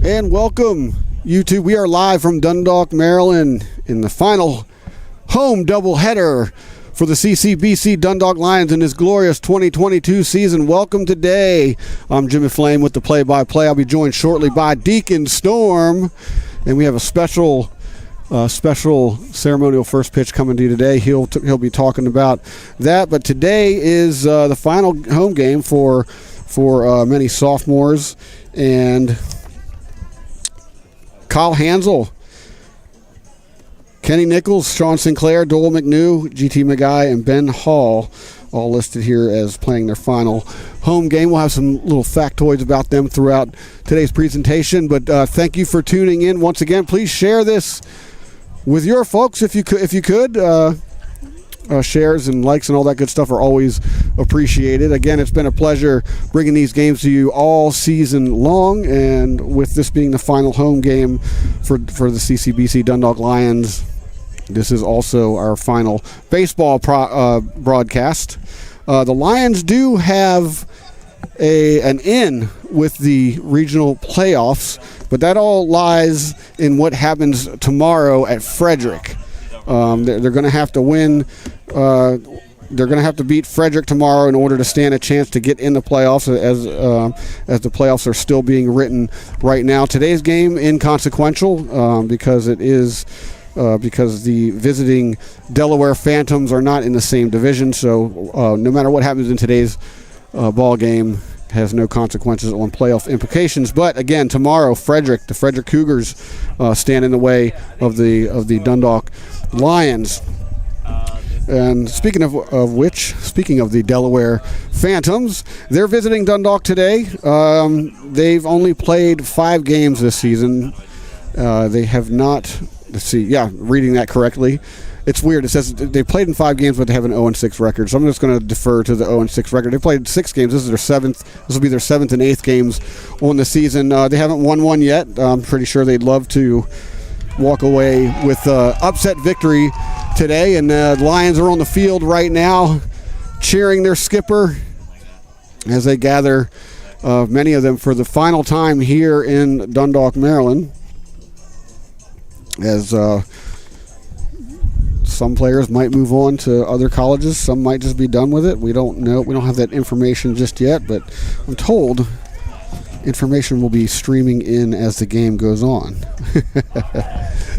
And welcome, YouTube. We are live from Dundalk, Maryland, in the final home doubleheader for the CCBC Dundalk Lions in this glorious 2022 season. Welcome today. I'm Jimmy Flame with the play-by-play. I'll be joined shortly by Deacon Storm, and we have a special ceremonial first pitch coming to you today. He'll be talking about that. But today is the final home game for many sophomores, and Kyle Hansel, Kenny Nichols, Sean Sinclair, Dole McNew, GT McGuy, and Ben Hall all listed here as playing their final home game. We'll have some little factoids about them throughout today's presentation. But thank you for tuning in once again. Please share this with your folks if you could. Shares and likes and all that good stuff are always appreciated. Again, it's been a pleasure bringing these games to you all season long, and with this being the final home game for the CCBC Dundalk Lions, this is also our final baseball broadcast. The Lions do have an in with the regional playoffs, but that all lies in what happens tomorrow at Frederick. They're going to have to win. They're going to have to beat Frederick tomorrow in order to stand a chance to get in the playoffs, as the playoffs are still being written right now. Today's game inconsequential because it is because the visiting Delaware Phantoms are not in the same division. So no matter what happens in today's ball game, has no consequences on playoff implications. But again, tomorrow, the Frederick Cougars stand in the way of the Dundalk Lions. And speaking of the Delaware Phantoms, they're visiting Dundalk today. They've only played 5 games this season. They have not. Let's see. Yeah, reading that correctly. It's weird. It says they played in 5 games, but they have an 0-6 record. So I'm just going to defer to the 0-6 record. They played 6 games. This is their 7th. This will be their 7th and 8th games on the season. They haven't won one yet. I'm pretty sure they'd love to walk away with upset victory today. And the Lions are on the field right now, cheering their skipper as they gather, many of them for the final time here in Dundalk, Maryland. As some players might move on to other colleges. Some might just be done with it. We don't know. We don't have that information just yet, but I'm told information will be streaming in as the game goes on.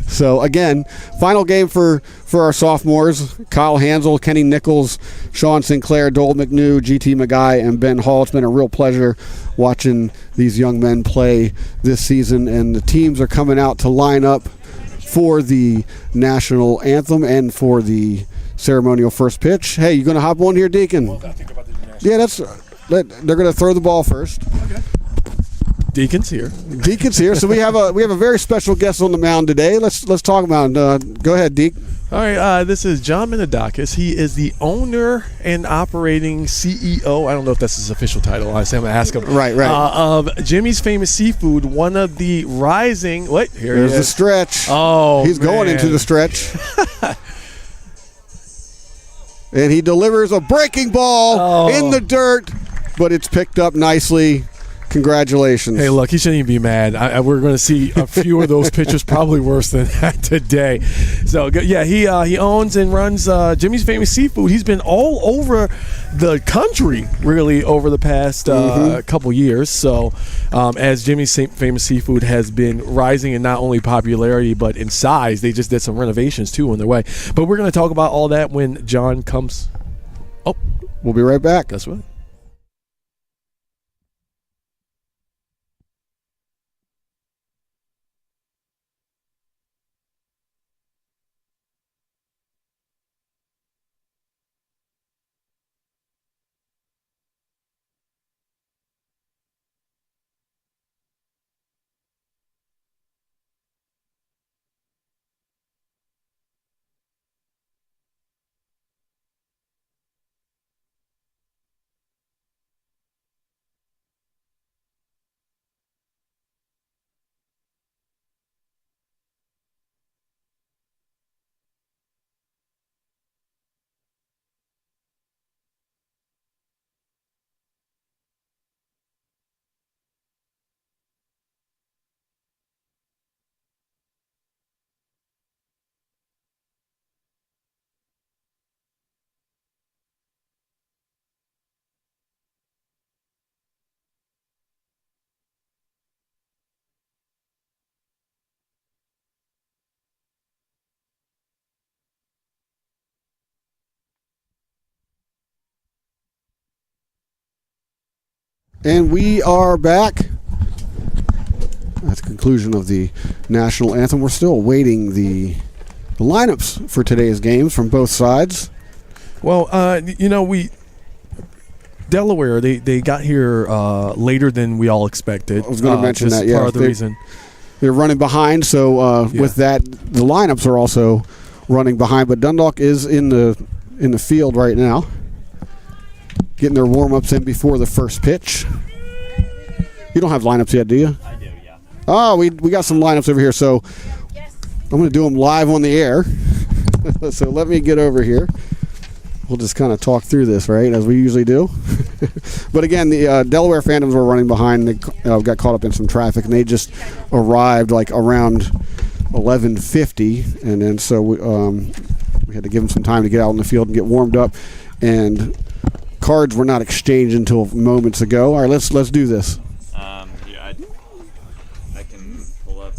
So, again, final game for our sophomores. Kyle Hansel, Kenny Nichols, Sean Sinclair, Dole McNew, GT McGuy, and Ben Hall. It's been a real pleasure watching these young men play this season, and the teams are coming out to line up for the national anthem and for the ceremonial first pitch. Hey, you going to hop on here, Deacon? Well, gotta think about the Yeah, they're going to throw the ball first. Okay. Deacon's here. So we have a very special guest on the mound today. Let's talk about it. Go ahead, Deke. All right, this is John Menadakis. He is the owner and operating CEO. I don't know if that's his official title. Honestly, I'm going to ask him. Right. Of Jimmy's Famous Seafood, one of the rising. Wait, here There's he is. the stretch. Oh, he's going into the stretch. And he delivers a breaking ball in the dirt, but it's picked up nicely. Congratulations. Hey, look, he shouldn't even be mad. We're going to see a few of those pitchers, probably worse than that today. So, yeah, he owns and runs Jimmy's Famous Seafood. He's been all over the country, really, over the past couple years. So, as Jimmy's Famous Seafood has been rising in not only popularity, but in size, they just did some renovations, too, on their way. But we're going to talk about all that when John comes. Oh, we'll be right back. That's right. And we are back at the conclusion of the national anthem. We're still awaiting the lineups for today's games from both sides. Well, Delaware, they got here later than we all expected. I was going to mention that, yeah. Part of the reason. They're running behind, so with that, the lineups are also running behind. But Dundalk is in the field right now, getting their warm-ups in before the first pitch. You don't have lineups yet, do you? I do, yeah. Oh, we got some lineups over here, so I'm going to do them live on the air. So let me get over here. We'll just kind of talk through this, right, as we usually do. But again, the Delaware Phantoms were running behind. They got caught up in some traffic, and they just arrived like around 11:50, and then so we had to give them some time to get out in the field and get warmed up. And cards were not exchanged until moments ago. All right, let's do this. Yeah, I can pull up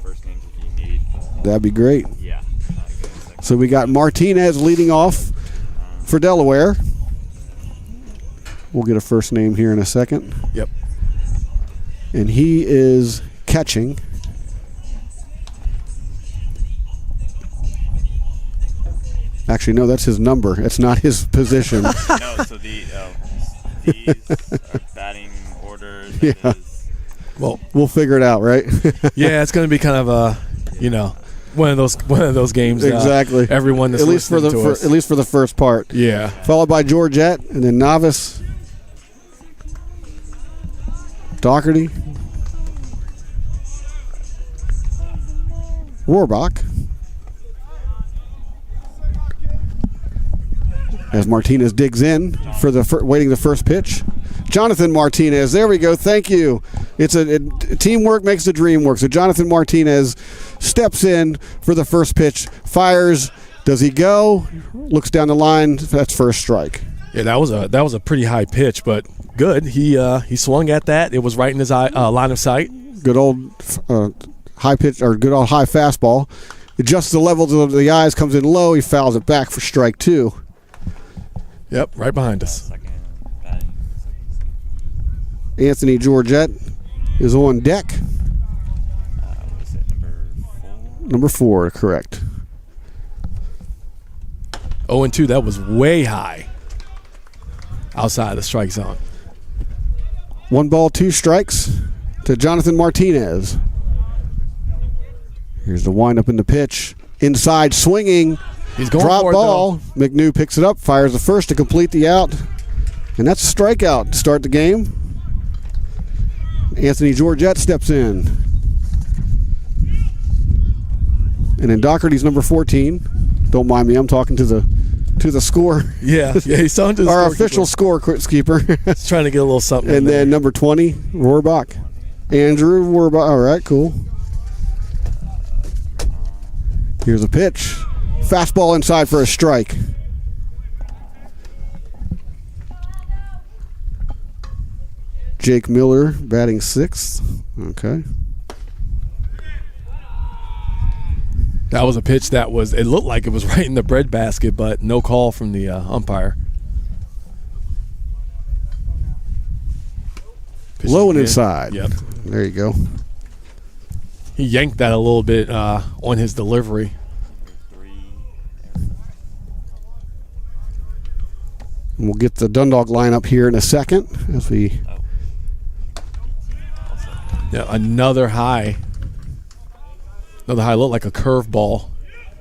first names if you need. That'd be great. Yeah. So we got Martinez leading off for Delaware. We'll get a first name here in a second. Yep. And he is catching. Actually, no, that's his number. It's not his position. No, so these are batting orders. Yeah. Well, we'll figure it out, right? yeah, it's going to be kind of one of those games. Exactly. Everyone that's at least for the first part. Yeah. Followed by Georgette, and then Novice, Doherty, Rohrbach. As Martinez digs in for waiting the first pitch. Jonathan Martinez, there we go, thank you. It's teamwork makes the dream work. So Jonathan Martinez steps in for the first pitch, fires. Does he go? Looks down the line. That's first strike. Yeah, that was a pretty high pitch, but good. He swung at that. It was right in his line of sight. Good old high pitch, or good old high fastball. Adjusts the levels of the eyes, comes in low. He fouls it back for strike 2. Yep, right behind us. Anthony Georgette is on deck. Was it Number 4, correct. 0-2, that was way high. Outside the strike zone. 1 ball, 2 strikes to Jonathan Martinez. Here's the windup in the pitch. Inside swinging. He's going drop for ball. it, though. McNew picks it up, fires the first to complete the out. And that's a strikeout to start the game. Anthony Georgette steps in. And then Doherty's number 14. Don't mind me, I'm talking to the score. Yeah, he's talking to the our official scorekeeper. He's trying to get a little something. And then number 20, Rohrbach. Andrew Rohrbach. All right, cool. Here's a pitch. Fastball inside for a strike. Jake Miller batting 6th. Okay. That was a pitch it looked like it was right in the breadbasket, but no call from the umpire. Pitch Low and again. inside. Yep. There you go. He yanked that a little bit on his delivery. And we'll get the Dundalk lineup here in a second as we. Yeah, another high. Another high looked like a curveball.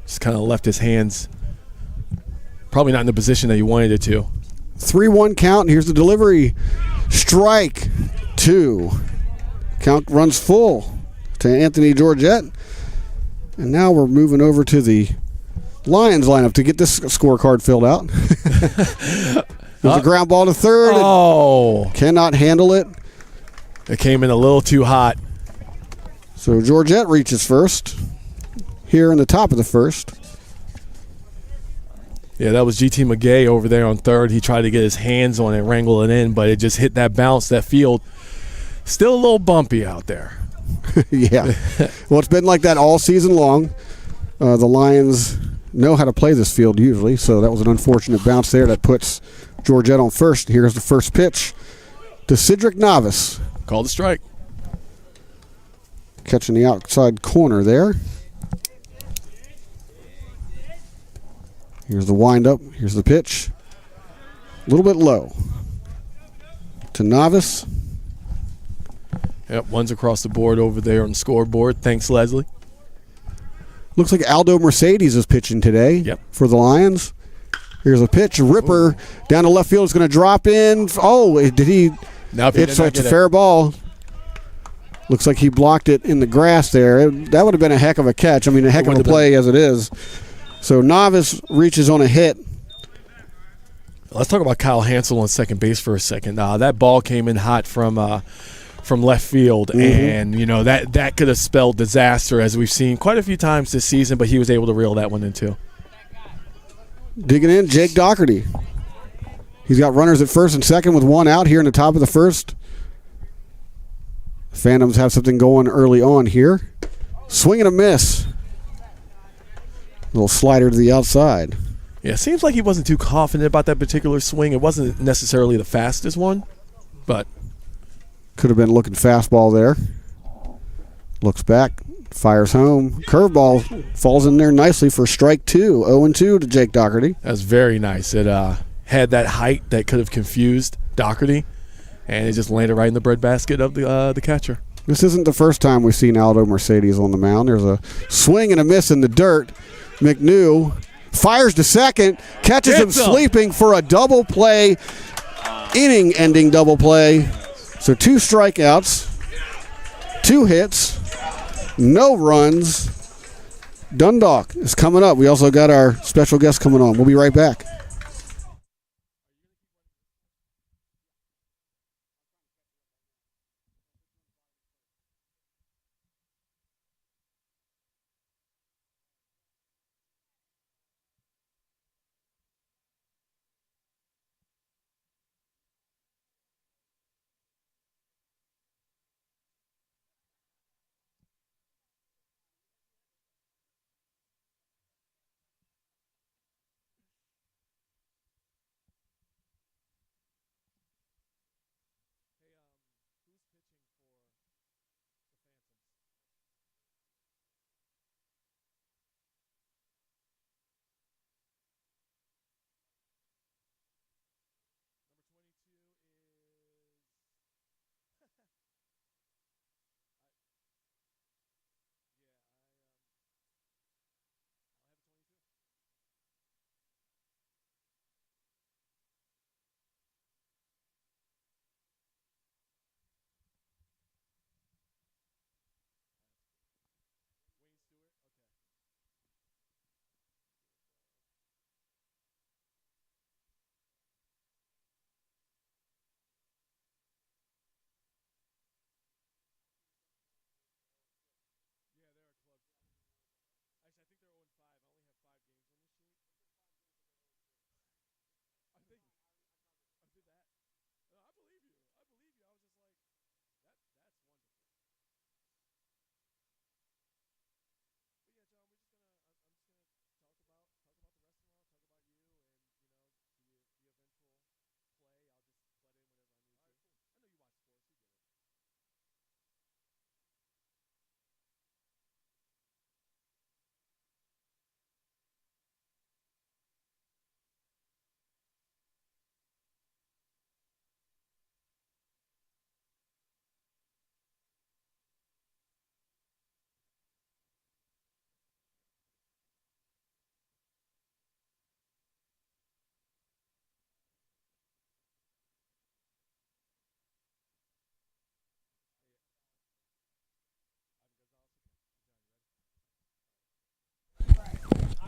Just kind of left his hands probably not in the position that he wanted it to. 3-1 count, and here's the delivery. Strike 2. Count runs full to Anthony Georgette. And now we're moving over to the Lions lineup to get this scorecard filled out. There's a ground ball to third. Oh. Cannot handle it. It came in a little too hot. So Georgette reaches first here in the top of the first. Yeah, that was GT McGay over there on third. He tried to get his hands on it, wrangle it in, but it just hit that bounce, that field. Still a little bumpy out there. Yeah. Well, it's been like that all season long. The Lions know how to play this field usually, so that was an unfortunate bounce there that puts Georgette on first. Here's the first pitch. to Cedric Novice. Call the strike. Catching the outside corner there. Here's the windup. Here's the pitch. A little bit low. To Novice. Yep, one's across the board over there on the scoreboard. Thanks, Leslie. Looks like Aldo Mercedes is pitching today for the Lions. Here's a pitch. Ripper down to left field is going to drop in. Oh, did he? Now It's a fair ball. Looks like he blocked it in the grass there. That would have been a heck of a catch. I mean, a heck of a play as it is. So Novice reaches on a hit. Let's talk about Kyle Hansel on second base for a second. That ball came in hot from left field, and that could have spelled disaster, as we've seen quite a few times this season. But he was able to reel that one in too. Digging in, Jake Doherty. He's got runners at first and second with one out here in the top of the first. Phantoms have something going early on here. Swing and a miss. Little slider to the outside. Yeah, it seems like he wasn't too confident about that particular swing. It wasn't necessarily the fastest one, but could have been looking fastball there. Looks back, fires home. Curveball falls in there nicely for strike two. 0-2 to Jake Doherty. That's very nice. It had that height that could have confused Doherty, and it just landed right in the breadbasket of the catcher. This isn't the first time we've seen Aldo Mercedes on the mound. There's a swing and a miss in the dirt. McNew fires to second, catches him sleeping for a double play, inning-ending double play. So 2 strikeouts, 2 hits, no runs. Dundalk is coming up. We also got our special guest coming on. We'll be right back.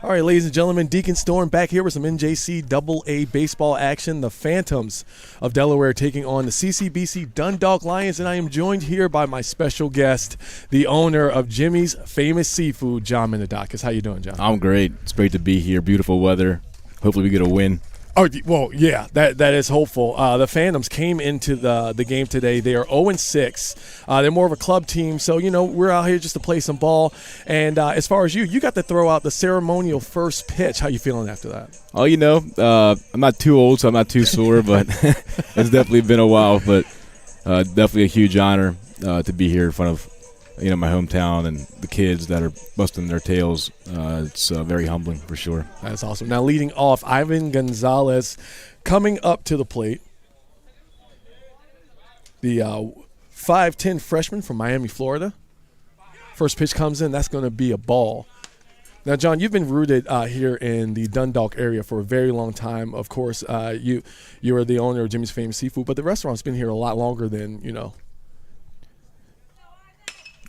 All right, ladies and gentlemen, Deacon Storm back here with some NJC AA baseball action. The Phantoms of Delaware taking on the CCBC Dundalk Lions, and I am joined here by my special guest, the owner of Jimmy's Famous Seafood, John Menadakis. How you doing, John? I'm great. It's great to be here. Beautiful weather. Hopefully we get a win. Oh, well, yeah, that is hopeful. The Phantoms came into the game today. They are 0-6. They're more of a club team, so, we're out here just to play some ball. And as far as you got to throw out the ceremonial first pitch. How you feeling after that? Oh, I'm not too old, so I'm not too sore, but it's definitely been a while. But definitely a huge honor to be here in front of my hometown and the kids that are busting their tails. It's very humbling for sure. That's awesome. Now leading off, Ivan Gonzalez coming up to the plate. The 5'10" freshman from Miami, Florida. First pitch comes in. That's going to be a ball. Now, John, you've been rooted here in the Dundalk area for a very long time. Of course, you are the owner of Jimmy's Famous Seafood, but the restaurant's been here a lot longer than,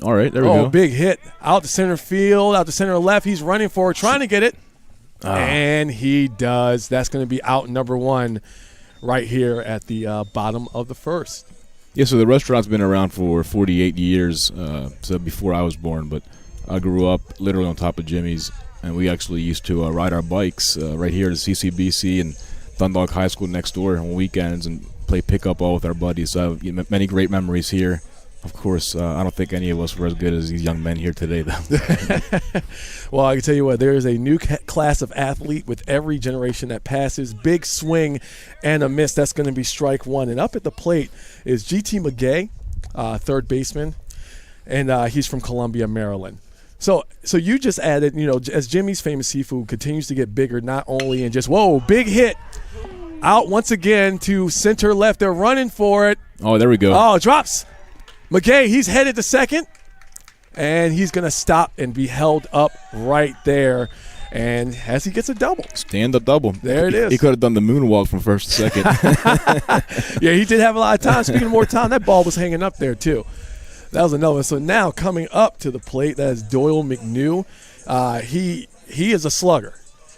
All right, there we go. Oh, big hit. Out to center field, out to center left. He's running for it, trying to get it. And he does. That's going to be out number one right here at the bottom of the first. Yeah, so the restaurant's been around for 48 years, so before I was born, but I grew up literally on top of Jimmy's, and we actually used to ride our bikes right here at CCBC and Dundalk High School next door on weekends and play pickup all with our buddies. So I have many great memories here. Of course, I don't think any of us were as good as these young men here today, though. Well, I can tell you what, there is a new class of athlete with every generation that passes. Big swing and a miss. That's going to be strike one. And up at the plate is GT McGay, third baseman, and he's from Columbia, Maryland. So you just added, as Jimmy's Famous Seafood continues to get bigger, not only in just, big hit. Out once again to center left. They're running for it. Oh, there we go. Oh, drops. McGay, he's headed to second, and he's going to stop and be held up right there. And as he gets a double. Stand-up double. There it is. He could have done the moonwalk from first to second. Yeah, he did have a lot of time. Speaking of more time, that ball was hanging up there too. That was another one. So now coming up to the plate, that is Doyle McNew. He is a slugger.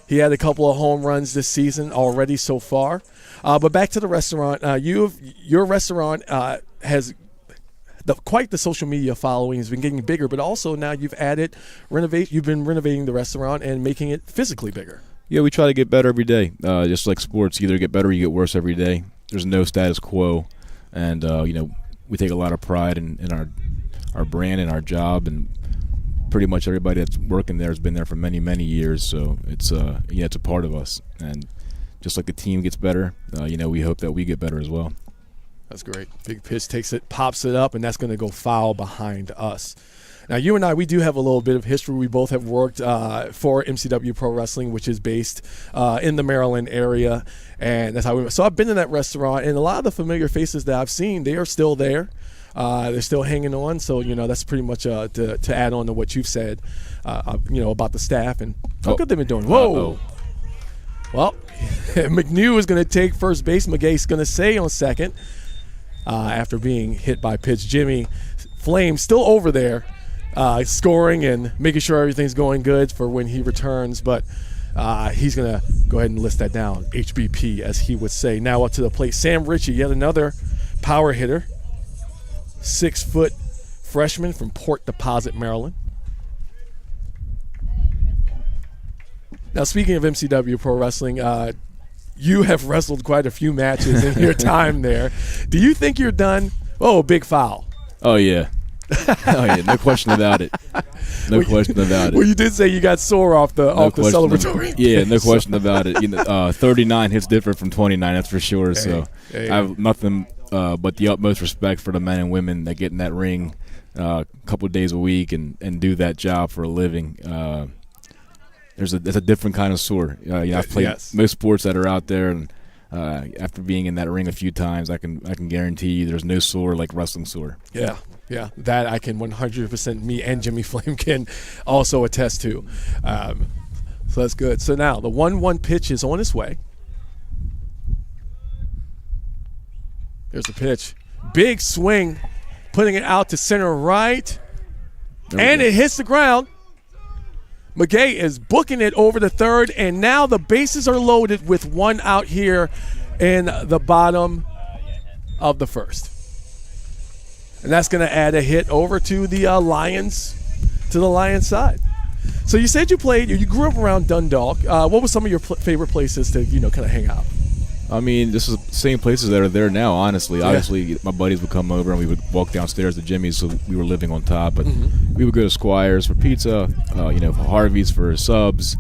He had a couple of home runs this season already so far. But back to the restaurant. Your restaurant has quite the social media following. Has been getting bigger, but also now you've added You've been renovating the restaurant and making it physically bigger. Yeah, we try to get better every day. Just like sports, you either get better or you get worse every day. There's no status quo, and we take a lot of pride in our brand and our job, and pretty much everybody that's working there has been there for many, many years. So it's a part of us, and just like the team gets better, we hope that we get better as well. That's great. Big pitch takes it, pops it up, and that's going to go foul behind us. Now, you and I, we do have a little bit of history. We both have worked for MCW Pro Wrestling, which is based in the Maryland area, and that's how we. So I've been in that restaurant, and a lot of the familiar faces that I've seen, they are still there. They're still hanging on. So that's pretty much to add on to what you've said, about the staff and how good they've been doing. Whoa. Well, McNew is going to take first base. McGay's going to stay on second. After being hit by pitch. Jimmy Flame still over there scoring and making sure everything's going good for when he returns, but he's going to go ahead and list that down, HBP, as he would say. Now up to the plate, Sam Ritchie, yet another power hitter, 6-foot freshman from Port Deposit, Maryland. Now, speaking of MCW Pro Wrestling, you have wrestled quite a few matches in your time there. Do you think you're done? Oh, big foul. Oh, yeah. No question about it. No question about it. Well, you did say you got sore off the celebratory. Yeah, no question about it. 39 hits different from 29, that's for sure. So I have nothing but the utmost respect for the men and women that get in that ring a couple of days a week and do that job for a living. There's a different kind of sore. I've played most sports that are out there, and after being in that ring a few times, I can guarantee you there's no sore like wrestling sore. Yeah, that I can 100%. Me and Jimmy Flame can also attest to. So that's good. So now the 1-1 pitch is on its way. There's the pitch. Big swing, putting it out to center right, and it hits the ground. McGay is booking it over the third, and now the bases are loaded with one out here in the bottom of the first. And that's going to add a hit over to the Lions side. So you said you grew up around Dundalk. What were some of your favorite places to, kind of hang out? I mean, this is the same places that are there now, honestly. Yeah. Obviously, my buddies would come over and we would walk downstairs to Jimmy's, so we were living on top. But we would go to Squire's for pizza, for Harvey's for subs.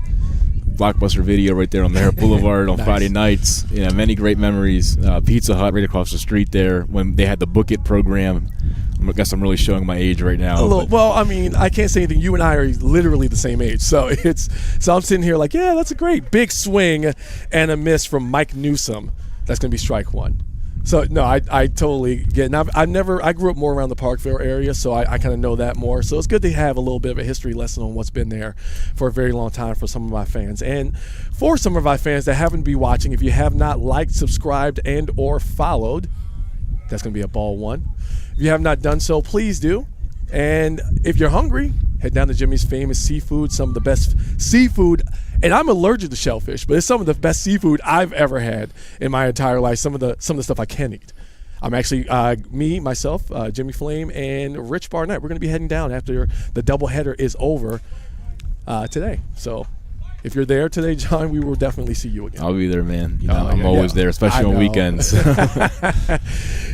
Blockbuster Video right there on Merritt Boulevard on Nice. Friday nights. Many great memories. Pizza Hut right across the street there when they had the Book It program. I guess I'm really showing my age right now. Well, I mean, I can't say anything. You and I are literally the same age, so I'm sitting here like, yeah, that's a great big swing and a miss from Mike Newsom. That's going to be strike one. So no, I totally get it. Now, I grew up more around the Parkville area, so I kind of know that more. So it's good to have a little bit of a history lesson on what's been there for a very long time for some of my fans. And for some of my fans that happen to be watching, if you have not liked, subscribed, and or followed, that's going to be a ball one. If you have not done so, please do. And if you're hungry, head down to Jimmy's Famous Seafood, some of the best seafood. And I'm allergic to shellfish, but it's some of the best seafood I've ever had in my entire life. Some of the stuff I can eat. I'm actually myself, Jimmy Flame, and Rich Barnett. We're going to be heading down after the doubleheader is over today. So if you're there today, John, we will definitely see you again. I'll be there, man. I'm always there, especially on weekends.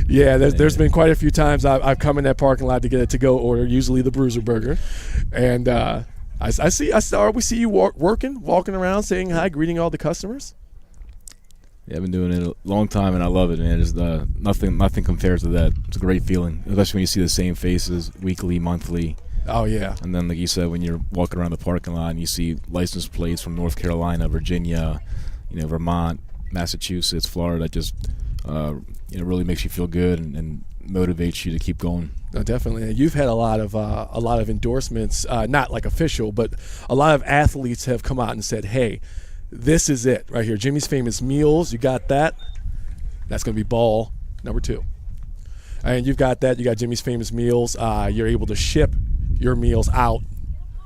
Yeah, there's been quite a few times I've come in that parking lot to get a to-go order, usually the Bruiser Burger, and we see you walking around, saying hi, greeting all the customers. Yeah, I've been doing it a long time, and I love it, man. Just nothing compares to that. It's a great feeling, especially when you see the same faces weekly, monthly. Oh, yeah. And then, like you said, when you're walking around the parking lot and you see license plates from North Carolina, Virginia, Vermont, Massachusetts, Florida, just really makes you feel good and motivates you to keep going. No, definitely. You've had a lot of endorsements, not like official, but a lot of athletes have come out and said, hey, this is it right here. Jimmy's Famous Meals, you got that. That's going to be ball number 2. And you've got that. You got Jimmy's Famous Meals. You're able to ship your meals out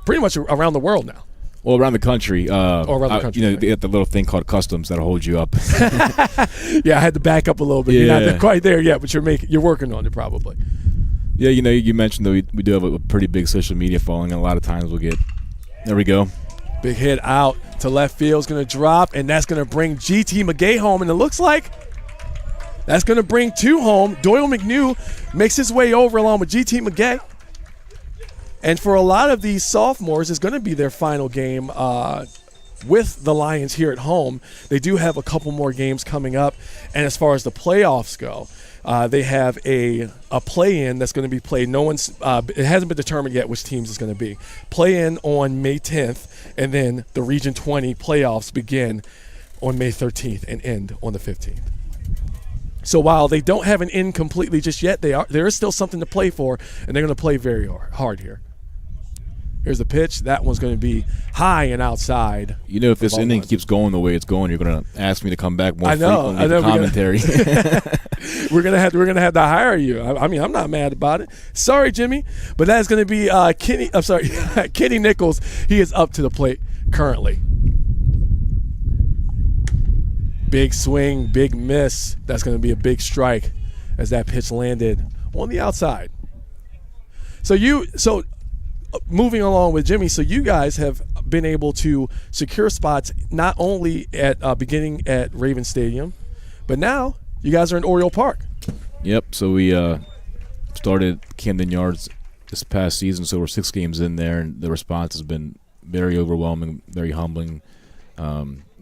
pretty much around the world now. Well, around the country. Around the country. They got the little thing called customs that'll hold you up. Yeah, I had to back up a little bit. Yeah. You're not quite there yet, but you're working on it probably. Yeah, you mentioned that we do have a pretty big social media following, and a lot of times we'll get – there we go. Big hit out to left field is going to drop, and that's going to bring GT McGay home, and it looks like that's going to bring 2 home. Doyle McNew makes his way over along with GT McGay. And for a lot of these sophomores, it's going to be their final game with the Lions here at home. They do have a couple more games coming up. And as far as the playoffs go, they have a play-in that's going to be played. It hasn't been determined yet which teams it's going to be. Play-in on May 10th, and then the Region 20 playoffs begin on May 13th and end on the 15th. So while they don't have an end completely just yet, there is still something to play for, and they're going to play very hard here. Here's the pitch. That one's going to be high and outside. If this inning keeps going the way it's going, you're going to ask me to come back more frequently for commentary. We're gonna have to hire you. I mean, I'm not mad about it. Sorry, Jimmy, but that's going to be Kenny. I'm sorry, Kenny Nichols. He is up to the plate currently. Big swing, big miss. That's going to be a big strike as that pitch landed on the outside. So moving along with Jimmy, so you guys have been able to secure spots not only at beginning at Raven Stadium, but now you guys are in Oriole Park. Yep. So we started Camden Yards this past season, so we're 6 games in there, and the response has been very overwhelming, very humbling.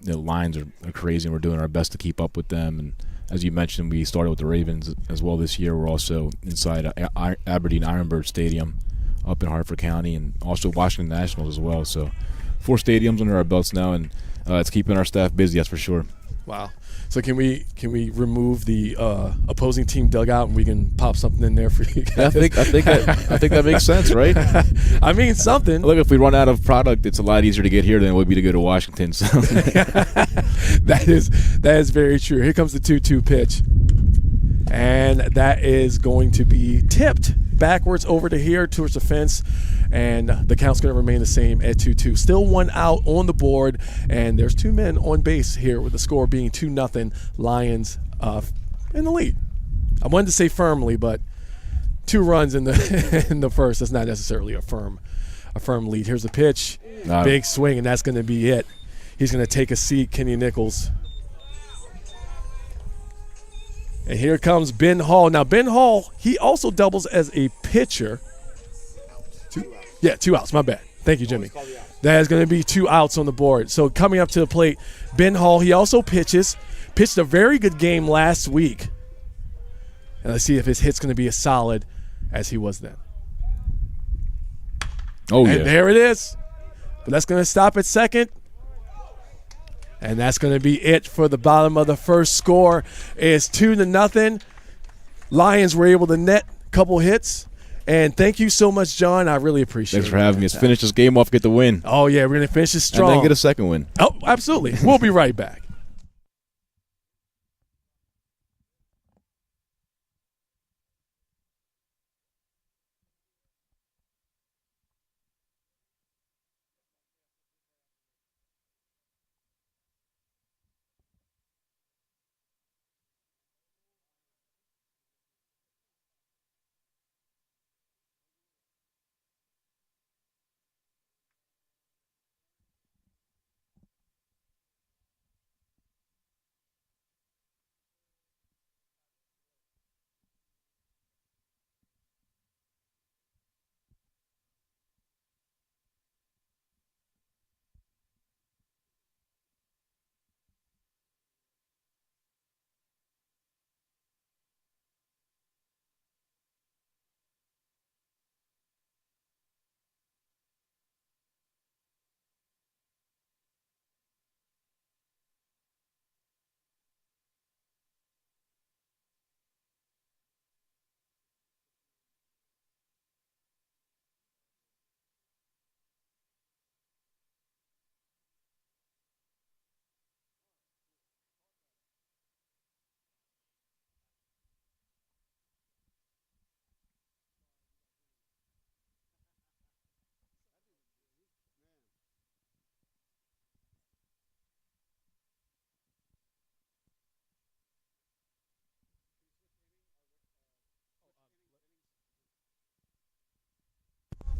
The lines are crazy, and we're doing our best to keep up with them. And as you mentioned, we started with the Ravens as well this year. We're also inside Aberdeen Ironbird Stadium up in Hartford County, and also Washington Nationals as well. So 4 stadiums under our belts now, and it's keeping our staff busy, that's for sure. Wow. So can we remove the opposing team dugout and we can pop something in there for you guys? I think that makes sense, right? I mean, something. Look, if we run out of product, it's a lot easier to get here than it would be to go to Washington. So. That is very true. Here comes the 2-2 pitch, and that is going to be tipped backwards over to here towards the fence, and the count's going to remain the same at 2-2. Still 1 out on the board, and there's 2 men on base here with the score being 2-0 Lions in the lead. I wanted to say firmly, but 2 runs in the first, that's not necessarily a firm lead. Here's the pitch, big swing, and that's going to be it. He's going to take a seat, Kenny Nichols. And here comes Ben Hall. Now, Ben Hall, he also doubles as a pitcher. 2 outs. Yeah, 2 outs. My bad. Thank you, Jimmy. That is going to be 2 outs on the board. So coming up to the plate, Ben Hall, he also pitched a very good game last week. And let's see if his hit's going to be as solid as he was then. Oh, and yeah. there it is. But that's going to stop at second. And that's going to be it for the bottom of the first. Score is 2-0. Lions were able to net a couple hits. And thank you so much, John. I really appreciate it. Thanks for having me. Let's finish this game off, get the win. Oh, yeah, we're going to finish this strong. And then get a second win. Oh, absolutely. We'll be right back.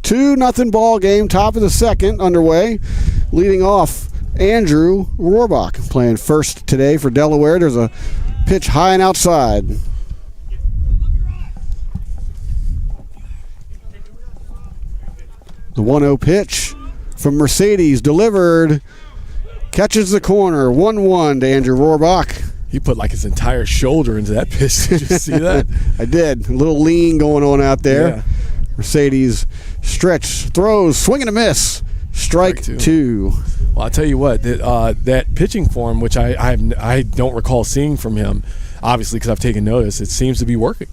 Two nothing ball game, top of the second underway. Leading off, Andrew Rohrbach playing first today for Delaware. There's a pitch high and outside. The 1-0 pitch from Mercedes delivered. Catches the corner. 1-1 to Andrew Rohrbach. He put like his entire shoulder into that pitch. Did you see that? I did. A little lean going on out there. Yeah. Mercedes stretch, throws, swing and a miss. Strike two. Well, I'll tell you what, that pitching form, which I don't recall seeing from him, obviously because I've taken notice, it seems to be working.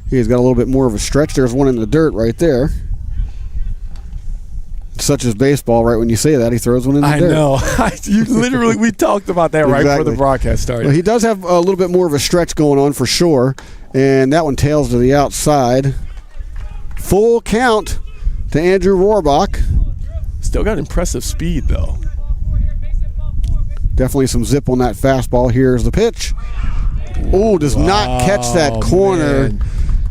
He's got a little bit more of a stretch. There's one in the dirt right there. Such as baseball, right when you say that, he throws one in the dirt. I know. We talked about that right before the broadcast started. Well, he does have a little bit more of a stretch going on for sure, and that one tails to the outside. Full count to Andrew Rohrbach. Still got impressive speed, though. Definitely some zip on that fastball. Here's the pitch. Oh, does not catch that corner, man.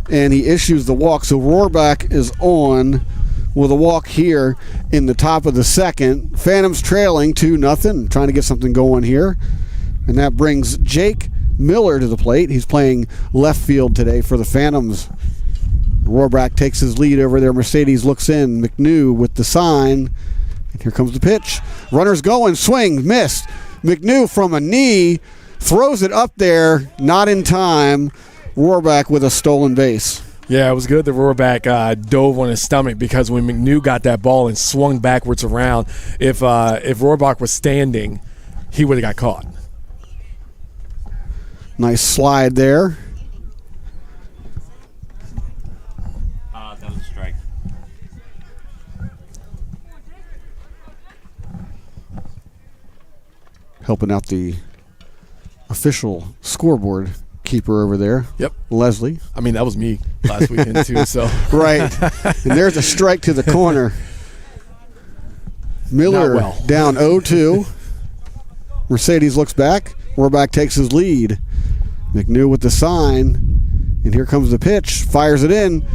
And he issues the walk. So Rohrbach is on with a walk here in the top of the second. Phantoms trailing 2-0, trying to get something going here. And that brings Jake Miller to the plate. He's playing left field today for the Phantoms. Rohrbach takes his lead over there. Mercedes looks in. McNew with the sign. And here comes the pitch. Runner's going. Swing. Missed. McNew from a knee. Throws it up there. Not in time. Rohrbach with a stolen base. Yeah, it was good that Rohrbach dove on his stomach, because when McNew got that ball and swung backwards around, if Rohrbach was standing, he would have got caught. Nice slide there. That was a strike. Helping out the official scoreboard keeper over there. Yep. Leslie. I mean, that was me last weekend too. So right. And there's a strike to the corner. Miller down 0-2. Mercedes looks back. Rohrbach takes his lead. McNew with the sign. And here comes the pitch. Fires it in.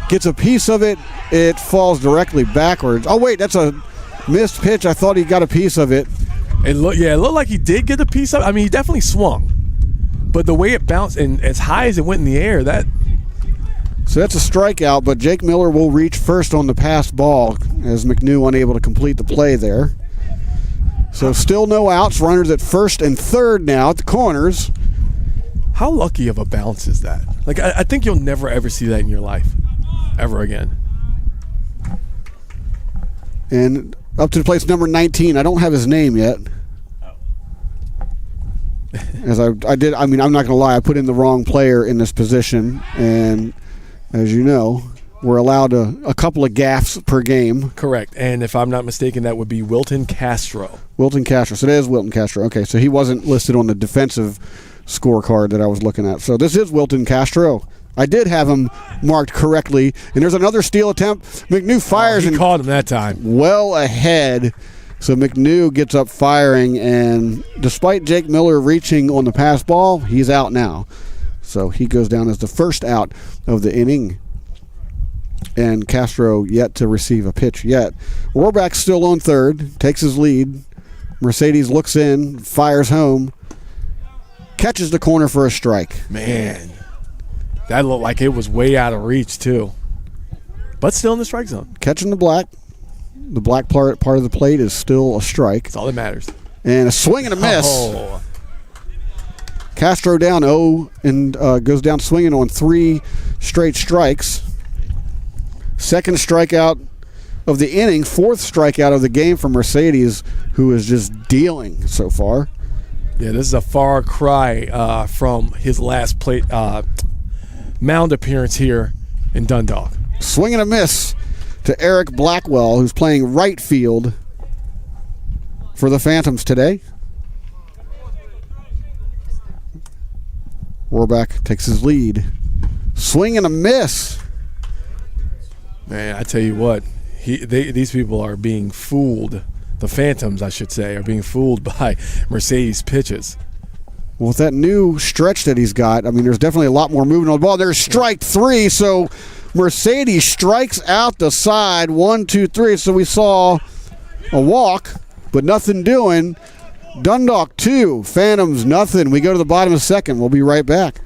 Gets a piece of it. It falls directly backwards. Oh, wait, that's a missed pitch. I thought he got a piece of it. It looked like he did get a piece of it. I mean, he definitely swung. But the way it bounced and as high as it went in the air, that... So that's a strikeout, but Jake Miller will reach first on the passed ball. as McNew unable to complete the play there. So still no outs. Runners at first and third now at the corners. How lucky of a bounce is that? Like, I think you'll never, ever see that in your life. Ever again. And up to the place number 19. I don't have his name yet. As I did, I mean, I'm not going to lie. I put in the wrong player in this position. And as you know, we're allowed a couple of gaffes per game. Correct. And if I'm not mistaken, that would be Wilton Castro. Wilton Castro. So it is Wilton Castro. Okay, so he wasn't listed on the defensive scorecard that I was looking at. So this is Wilton Castro. I did have him marked correctly. And there's another steal attempt. McNew fires. He caught him that time. Well ahead. So McNew gets up firing. And despite Jake Miller reaching on the pass ball, he's out now. So he goes down as the first out of the inning. And Castro yet to receive a pitch yet. Rohrbach's still on third. Takes his lead. Mercedes looks in. Fires home. Catches the corner for a strike. Man. That looked like it was way out of reach, too. But still in the strike zone. Catching the black. The black part of the plate is still a strike. That's all that matters. And a swing and a miss. Oh. Castro down 0 and goes down swinging on 3 straight strikes. Second strikeout of the inning. 4th strikeout of the game for Mercedes, who is just dealing so far. Yeah, this is a far cry from his last plate mound appearance here in Dundalk. Swing and a miss to Eric Blackwell, who's playing right field for the Phantoms today. Rohrbach takes his lead. Swing and a miss. Man, I tell you what, these people are being fooled. The Phantoms, I should say, are being fooled by Mercedes pitches. Well, with that new stretch that he's got, I mean, there's definitely a lot more movement on the ball. There's strike 3, so Mercedes strikes out the side. 1, 2, 3. So we saw a walk, but nothing doing. Dundalk 2, Phantoms nothing. We go to the bottom of the second. We'll be right back.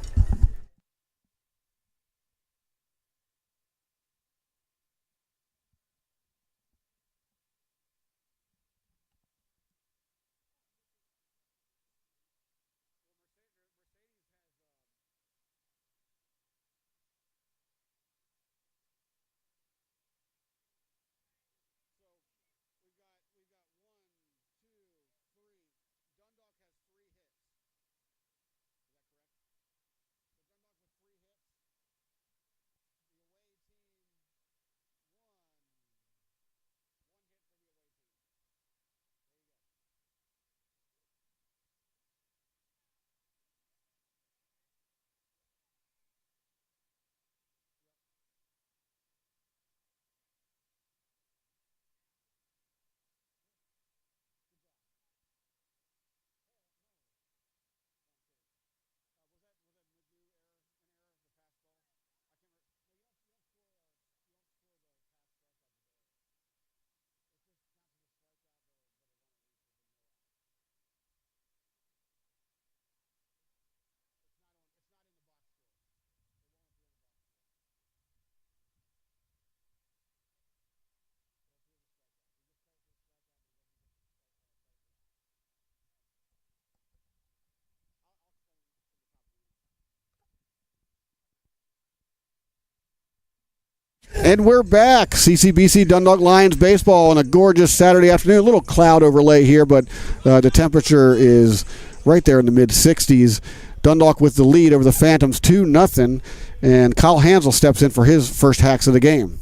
And we're back. CCBC Dundalk Lions baseball on a gorgeous Saturday afternoon. A little cloud overlay here, but the temperature is right there in the mid-60s. Dundalk with the lead over the Phantoms 2-0, and Kyle Hansel steps in for his first hacks of the game.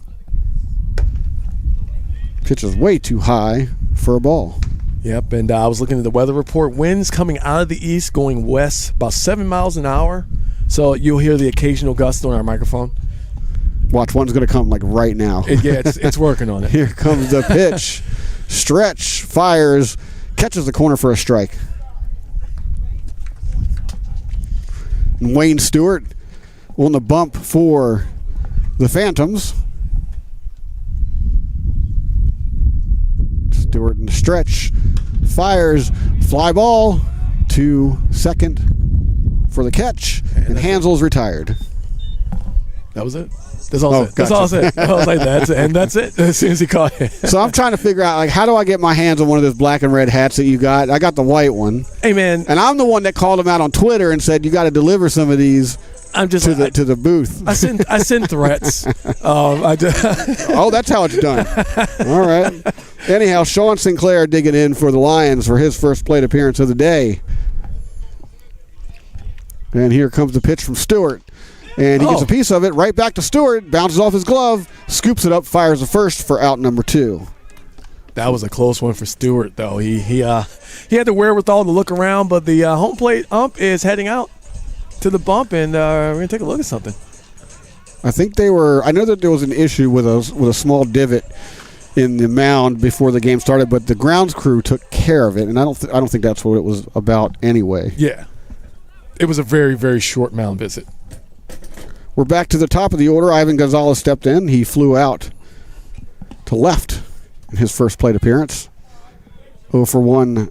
Pitch is way too high for a ball. Yep, and I was looking at the weather report. Winds coming out of the east, going west, about 7 miles an hour. So you'll hear the occasional gust on our microphone. Watch, one's going to come like right now. Yeah, it's working on it. Here comes the pitch. Stretch, fires, catches the corner for a strike. And Wayne Stewart on the bump for the Phantoms. Stewart in the stretch, fires, fly ball to second for the catch, and Hansel's retired. That was it? That's all. That's all I said. I was like, that's it, and that's it. As soon as he caught it. So I'm trying to figure out, like, how do I get my hands on one of those black and red hats that you got? I got the white one. Hey, man. And I'm the one that called him out on Twitter and said, you got to deliver some of these to the booth. I send threats. Oh, that's how it's done. All right. Anyhow, Sean Sinclair digging in for the Lions for his first plate appearance of the day. And here comes the pitch from Stewart. And he gets a piece of it right back to Stewart, bounces off his glove, scoops it up, fires the first for out number 2. That was a close one for Stewart, though. He had the wherewithal to look around, but the home plate ump is heading out to the bump, and we're going to take a look at something. I think I know that there was an issue with a small divot in the mound before the game started, but the grounds crew took care of it, and I don't think that's what it was about anyway. Yeah. It was a very, very short mound visit. We're back to the top of the order. Ivan Gonzalez stepped in. He flew out to left in his first plate appearance. 0 for 1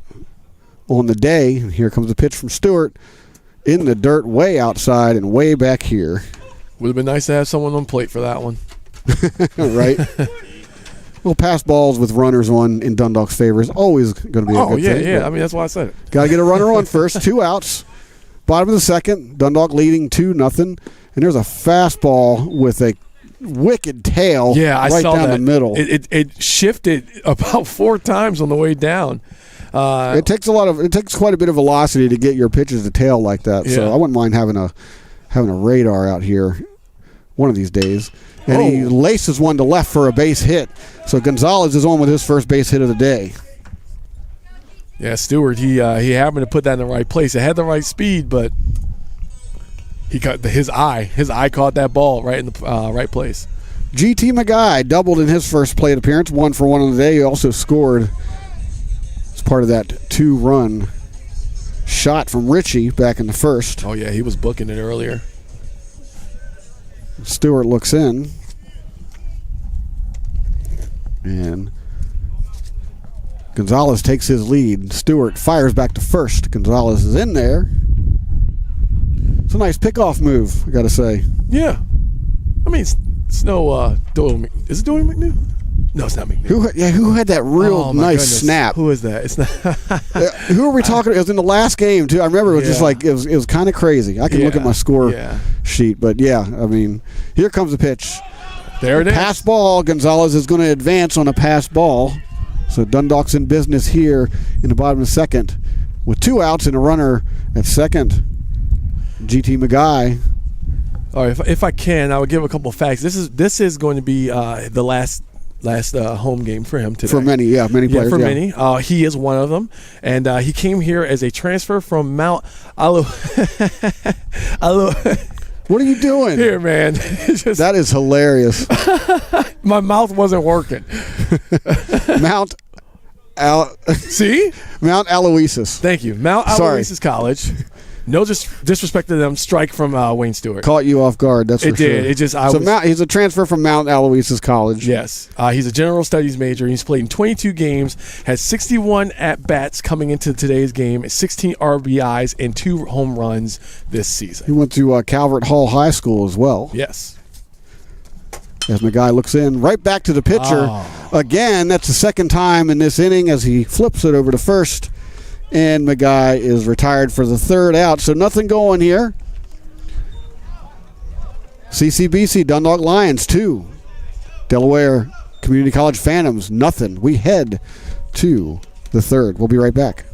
on the day. And here comes the pitch from Stewart in the dirt way outside and way back here. Would have been nice to have someone on plate for that one. Right? Well, pass balls with runners on in Dundalk's favor is always going to be a good thing. Yeah. I mean, that's why I said it. Got to get a runner on first. 2 outs. Bottom of the second. Dundalk leading 2-0. And there's a fastball with a wicked tail I right saw down that. the middle. It shifted about 4 times on the way down. It takes quite a bit of velocity to get your pitches to tail like that. Yeah. So I wouldn't mind having a radar out here one of these days. And he laces one to left for a base hit. So Gonzalez is on with his first base hit of the day. Yeah, Stewart, he happened to put that in the right place. It had the right speed, but he got his eye caught that ball right in the right place. GT McGuy doubled in his first plate appearance, 1 for 1 on the day. He also scored as part of that 2-run shot from Richie back in the first. Oh yeah, he was booking it earlier. Stewart looks in, and Gonzalez takes his lead. Stewart fires back to first. Gonzalez is in there. It's a nice pickoff move, I got to say. Yeah. I mean, it's no Doyle. Is it Doyle McNew? No, it's not McNew. Who had that real nice snap? Who is that? It's not. Who are we talking? It was in the last game too. I remember it was just like it was kind of crazy. I can look at my score sheet, but I mean, here comes the pitch. There it is. Pass ball. Gonzalez is going to advance on a pass ball. So Dundalk's in business here in the bottom of the second with 2 outs and a runner at second. GT McGuy. All right, if I can, I would give a couple of facts. This is going to be the last home game for him today. For many players. Yeah, for many. He is one of them, and he came here as a transfer from Mount Alu. What are you doing here, man? That is hilarious. My mouth wasn't working. Mount Aloysius. Thank you, Mount Aloysius College. No disrespect to them. Strike from Wayne Stewart. Caught you off guard. That's for sure. It did. He's a transfer from Mount Aloysius College. Yes. He's a general studies major. He's played in 22 games, has 61 at-bats coming into today's game, 16 RBIs, and 2 home runs this season. He went to Calvert Hall High School as well. Yes. As McGuy looks in, right back to the pitcher. Again, that's the second time in this inning as he flips it over to first. And McGuy is retired for the 3rd out, so nothing going here. CCBC, Dundalk Lions, 2. Delaware Community College Phantoms, nothing. We head to the 3rd. We'll be right back.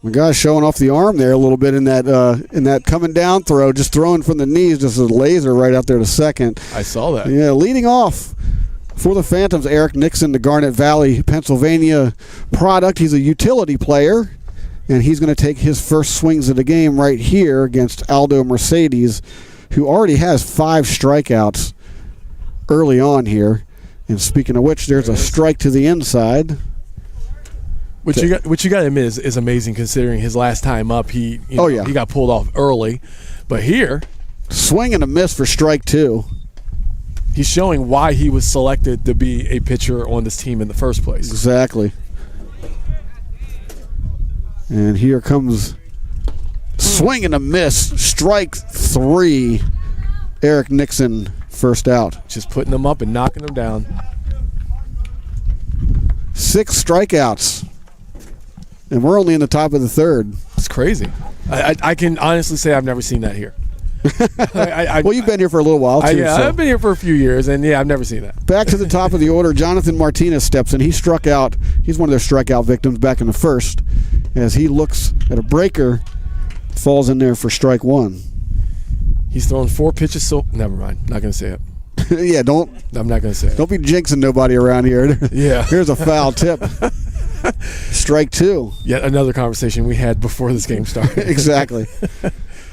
The guy's showing off the arm there a little bit in that coming down throw, just throwing from the knees, just a laser right out there to second. I saw that. Yeah, leading off for the Phantoms, Eric Nixon, the Garnet Valley, Pennsylvania product. He's a utility player, and he's going to take his first swings of the game right here against Aldo Mercedes, who already has 5 strikeouts early on here. And speaking of which, there's a strike to the inside. Which you got to admit is amazing considering his last time up. He got pulled off early, but here, swing and a miss for strike 2. He's showing why he was selected to be a pitcher on this team in the first place. Exactly. And here comes swing and a miss, strike 3. Eric Nixon, first out. Just putting them up and knocking them down. 6 strikeouts. And we're only in the top of the third. It's crazy. I can honestly say I've never seen that here. Well, you've been here for a little while, too. I've been here for a few years, and, I've never seen that. Back to the top of the order, Jonathan Martinez steps in. He struck out. He's one of their strikeout victims back in the first. As he looks at a breaker, falls in there for strike 1. He's thrown 4 pitches, so never mind. Not going to say it. Yeah, I'm not going to say it. Don't be jinxing nobody around here. Yeah. Here's a foul tip. Strike 2. Yet another conversation we had before this game started. Exactly.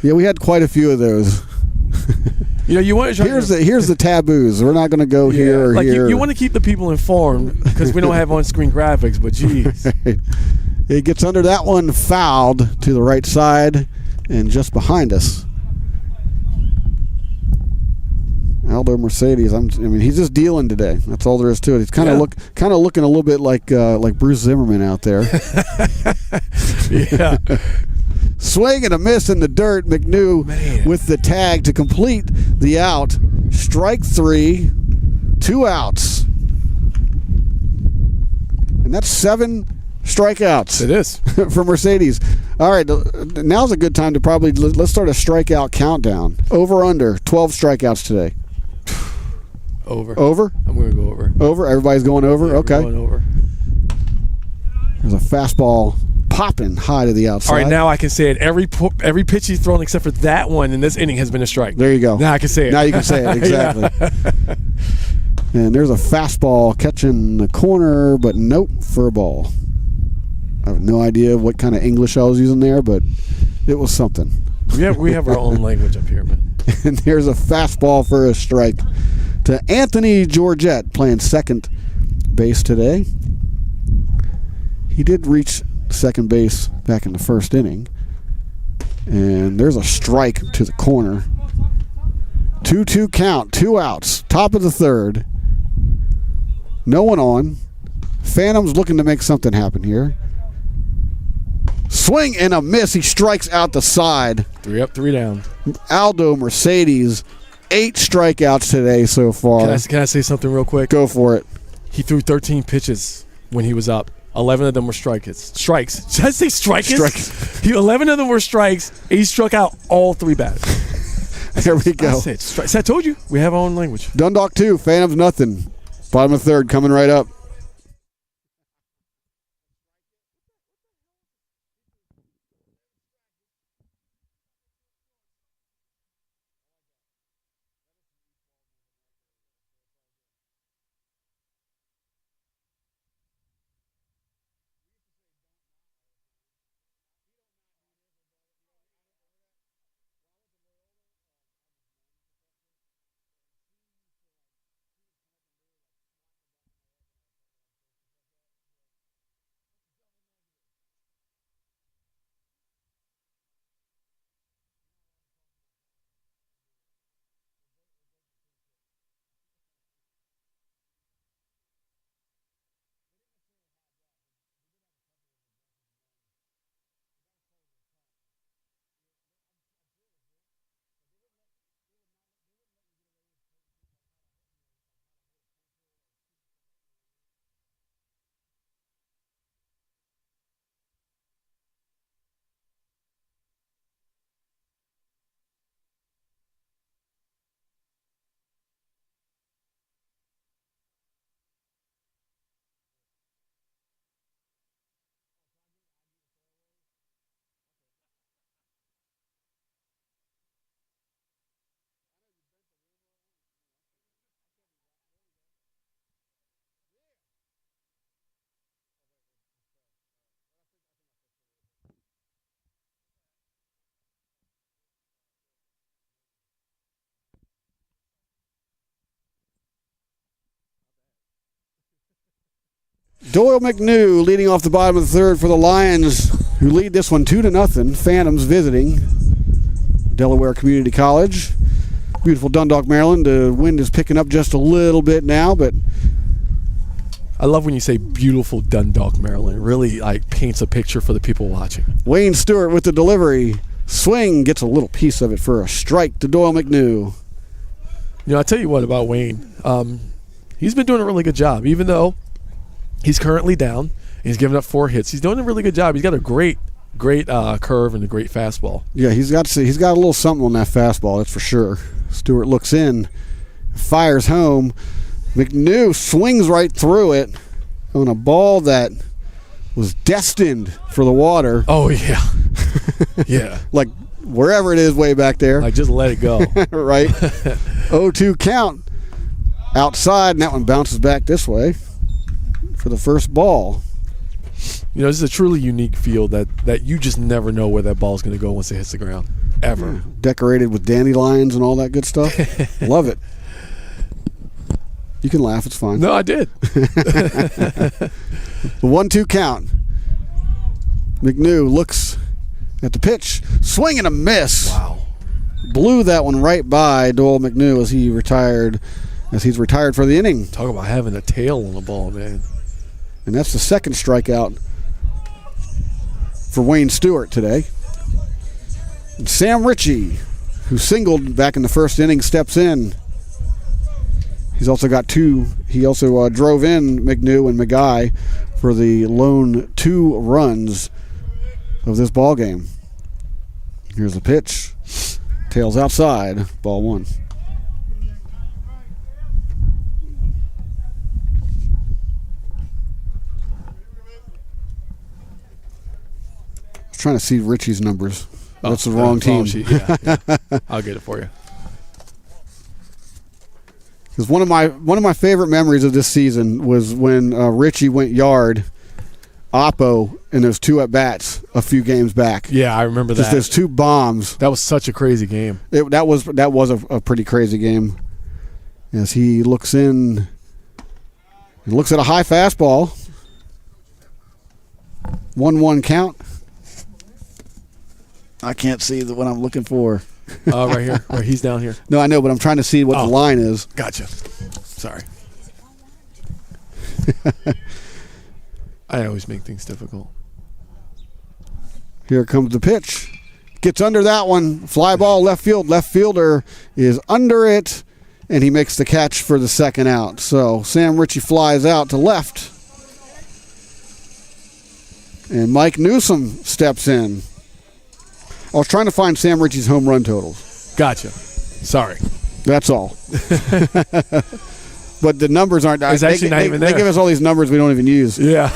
Yeah, we had quite a few of those. You want to here's the taboos. We're not going to go here or here. You want to keep the people informed because we don't have on-screen graphics, but geez. It gets under that one, fouled to the right side and just behind us. Aldo Mercedes. He's just dealing today. That's all there is to it. He's kind of looking a little bit like Bruce Zimmerman out there. Yeah. Swing and a miss in the dirt. McNew with the tag to complete the out. Strike 3, 2 outs, and that's 7 strikeouts. It is for Mercedes. All right, now's a good time to let's start a strikeout countdown. Over under 12 strikeouts today. Over. I'm going to go over. Over. Everybody's going over. Yeah, okay. Going over. There's a fastball popping high to the outside. All right, now I can say it. Every pitch he's thrown except for that one in this inning has been a strike. There you go. Now I can say it. Now you can say it. Exactly. And there's a fastball catching the corner, but nope, for a ball. I have no idea what kind of English I was using there, but it was something. We have our own language up here, man. And there's a fastball for a strike to Anthony Georgette, playing second base today. He did reach second base back in the first inning. And there's a strike to the corner. 2-2 count, 2 outs, top of the third. No one on. Phantom's looking to make something happen here. Swing and a miss. He strikes out the side. 3 up, 3 down. Aldo Mercedes, 8 strikeouts today so far. Can I say something real quick? Go for it. He threw 13 pitches when he was up. 11 of them were strikes. Did I say strikes? 11 of them were strikes. And he struck out all 3 batters. There we go. I told you, we have our own language. Dundalk 2, Phantoms nothing. Bottom of third coming right up. Doyle McNew leading off the bottom of the third for the Lions, who lead this one 2-0. Phantoms visiting Delaware Community College. Beautiful Dundalk, Maryland. The wind is picking up just a little bit now, but I love when you say beautiful Dundalk, Maryland. It really paints a picture for the people watching. Wayne Stewart with the delivery. Swing, gets a little piece of it for a strike to Doyle McNew. I'll tell you what about Wayne. He's been doing a really good job, even though he's currently down. He's given up 4 hits. He's doing a really good job. He's got a great curve and a great fastball. Yeah, he's got a little something on that fastball, that's for sure. Stewart looks in, fires home. McNew swings right through it on a ball that was destined for the water. Oh, yeah. Yeah. Like wherever it is way back there. Just let it go. Right. 0-2 count outside, and that one bounces back this way for the first ball. This is a truly unique field that you just never know where that ball is going to go once it hits the ground, ever. Yeah. Decorated with dandelions and all that good stuff. Love it. You can laugh, it's fine. No, I did. The 1-2 count. McNew looks at the pitch, swing and a miss. Wow. Blew that one right by Doyle McNew as he's retired for the inning. Talk about having a tail on the ball, man. And that's the second strikeout for Wayne Stewart today. And Sam Ritchie, who singled back in the first inning, steps in. He's also got 2. He also drove in McNew and McGuy for the lone 2 runs of this ball game. Here's the pitch. Tails outside. Ball 1. I was trying to see Richie's numbers. That's the wrong team. Yeah. I'll get it for you. Because one of my favorite memories of this season was when Richie went yard, Oppo, in those 2 at bats a few games back. Yeah, I remember Just that. those 2 bombs. That was such a crazy game. That was a pretty crazy game. As he looks in and looks at a high fastball. 1-1 count. I can't see what I'm looking for. Right here. Right, he's down here. No, I know, but I'm trying to see what the line is. Gotcha. Sorry. I always make things difficult. Here comes the pitch. Gets under that one. Fly ball left field. Left fielder is under it, and he makes the catch for the second out. So Sam Ritchie flies out to left. And Mike Newsom steps in. I was trying to find Sam Ritchie's home run totals. Gotcha. Sorry. That's all. But the numbers aren't. It's actually not even there. They give us all these numbers we don't even use. Yeah.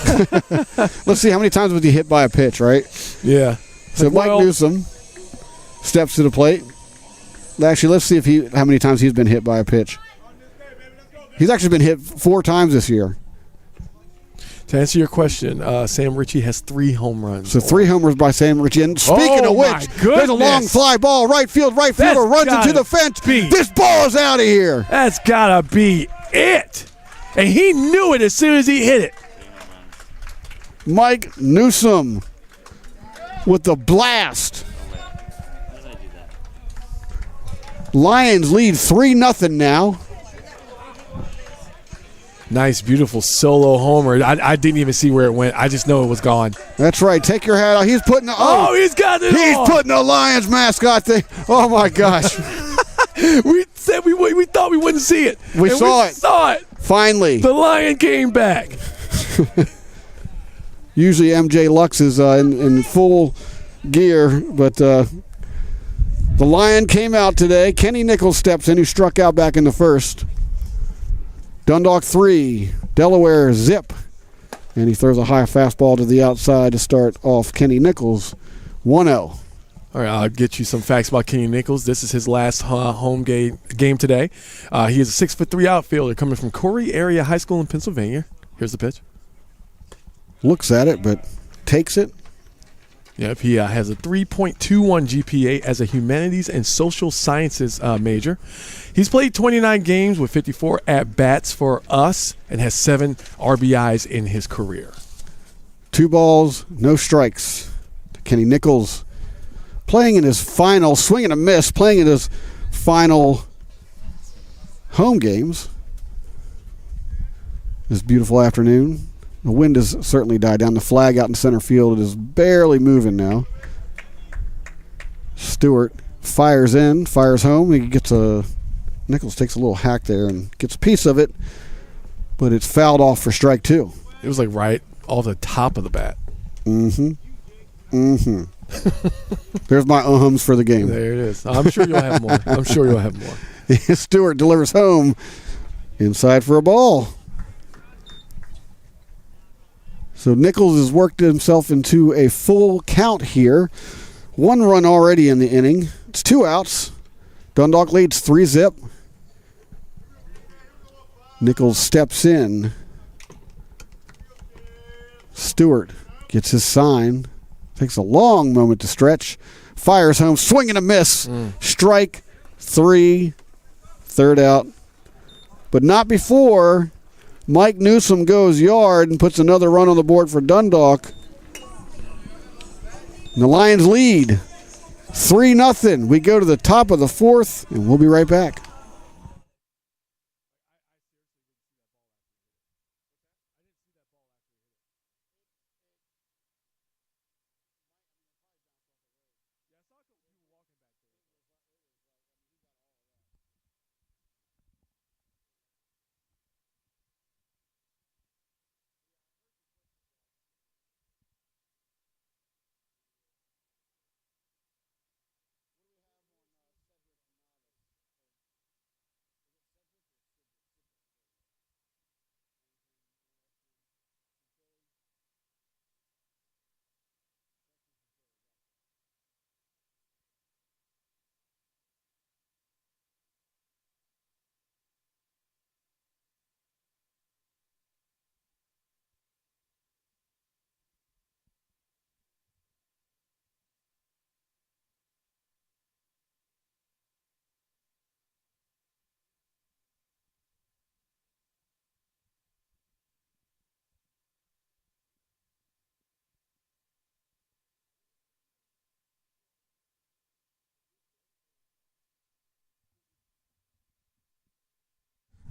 Let's see, how many times was he hit by a pitch, right? Yeah. So Mike Newsom steps to the plate. Actually, let's see how many times he's been hit by a pitch. He's actually been hit 4 times this year. To answer your question, Sam Ritchie has 3 home runs. So 3 homers by Sam Ritchie. And speaking of which, there's a long fly ball. Right fielder runs into the fence. This ball is out of here. That's got to be it. And he knew it as soon as he hit it. Mike Newsom with the blast. Lions lead 3-0 now. Nice, beautiful solo homer. I didn't even see where it went. I just know it was gone. That's right. Take your hat off. He's putting he's got it He's on. putting the Lions mascot thing. Oh, my gosh. We said we thought we wouldn't see it. We saw it. Finally. The Lion came back. Usually MJ Lux is in full gear, but the Lion came out today. Kenny Nichols steps in, who struck out back in the first. Dundalk 3, Delaware zip. And he throws a high fastball to the outside to start off Kenny Nichols. 1-0. All right, I'll get you some facts about Kenny Nichols. This is his last home game today. He is a 6'3" outfielder coming from Corey Area High School in Pennsylvania. Here's the pitch. Looks at it, but takes it. Yep, he has a 3.21 GPA as a humanities and social sciences major. He's played 29 games with 54 at-bats for us and has 7 RBIs in his career. 2 balls, no strikes. Kenny Nichols playing in his final, swing and a miss, playing in his final home games this beautiful afternoon. The wind has certainly died down. The flag out in center field is barely moving now. Stewart fires in, fires home. He gets Nichols takes a little hack there and gets a piece of it, but it's fouled off for strike 2. It was like right off the top of the bat. Mm-hmm. There's my uhums for the game. There it is. I'm sure you'll have more. Stewart delivers home. Inside for a ball. So Nichols has worked himself into a full count here. 1 run already in the inning. It's 2 outs. Dundalk leads 3-zip. Nichols steps in. Stewart gets his sign. Takes a long moment to stretch. Fires home. Swing and a miss. Strike 3. 3rd out. But not before Mike Newsom goes yard and puts another run on the board for Dundalk. And the Lions lead 3-0. We go to the top of the 4th, and we'll be right back.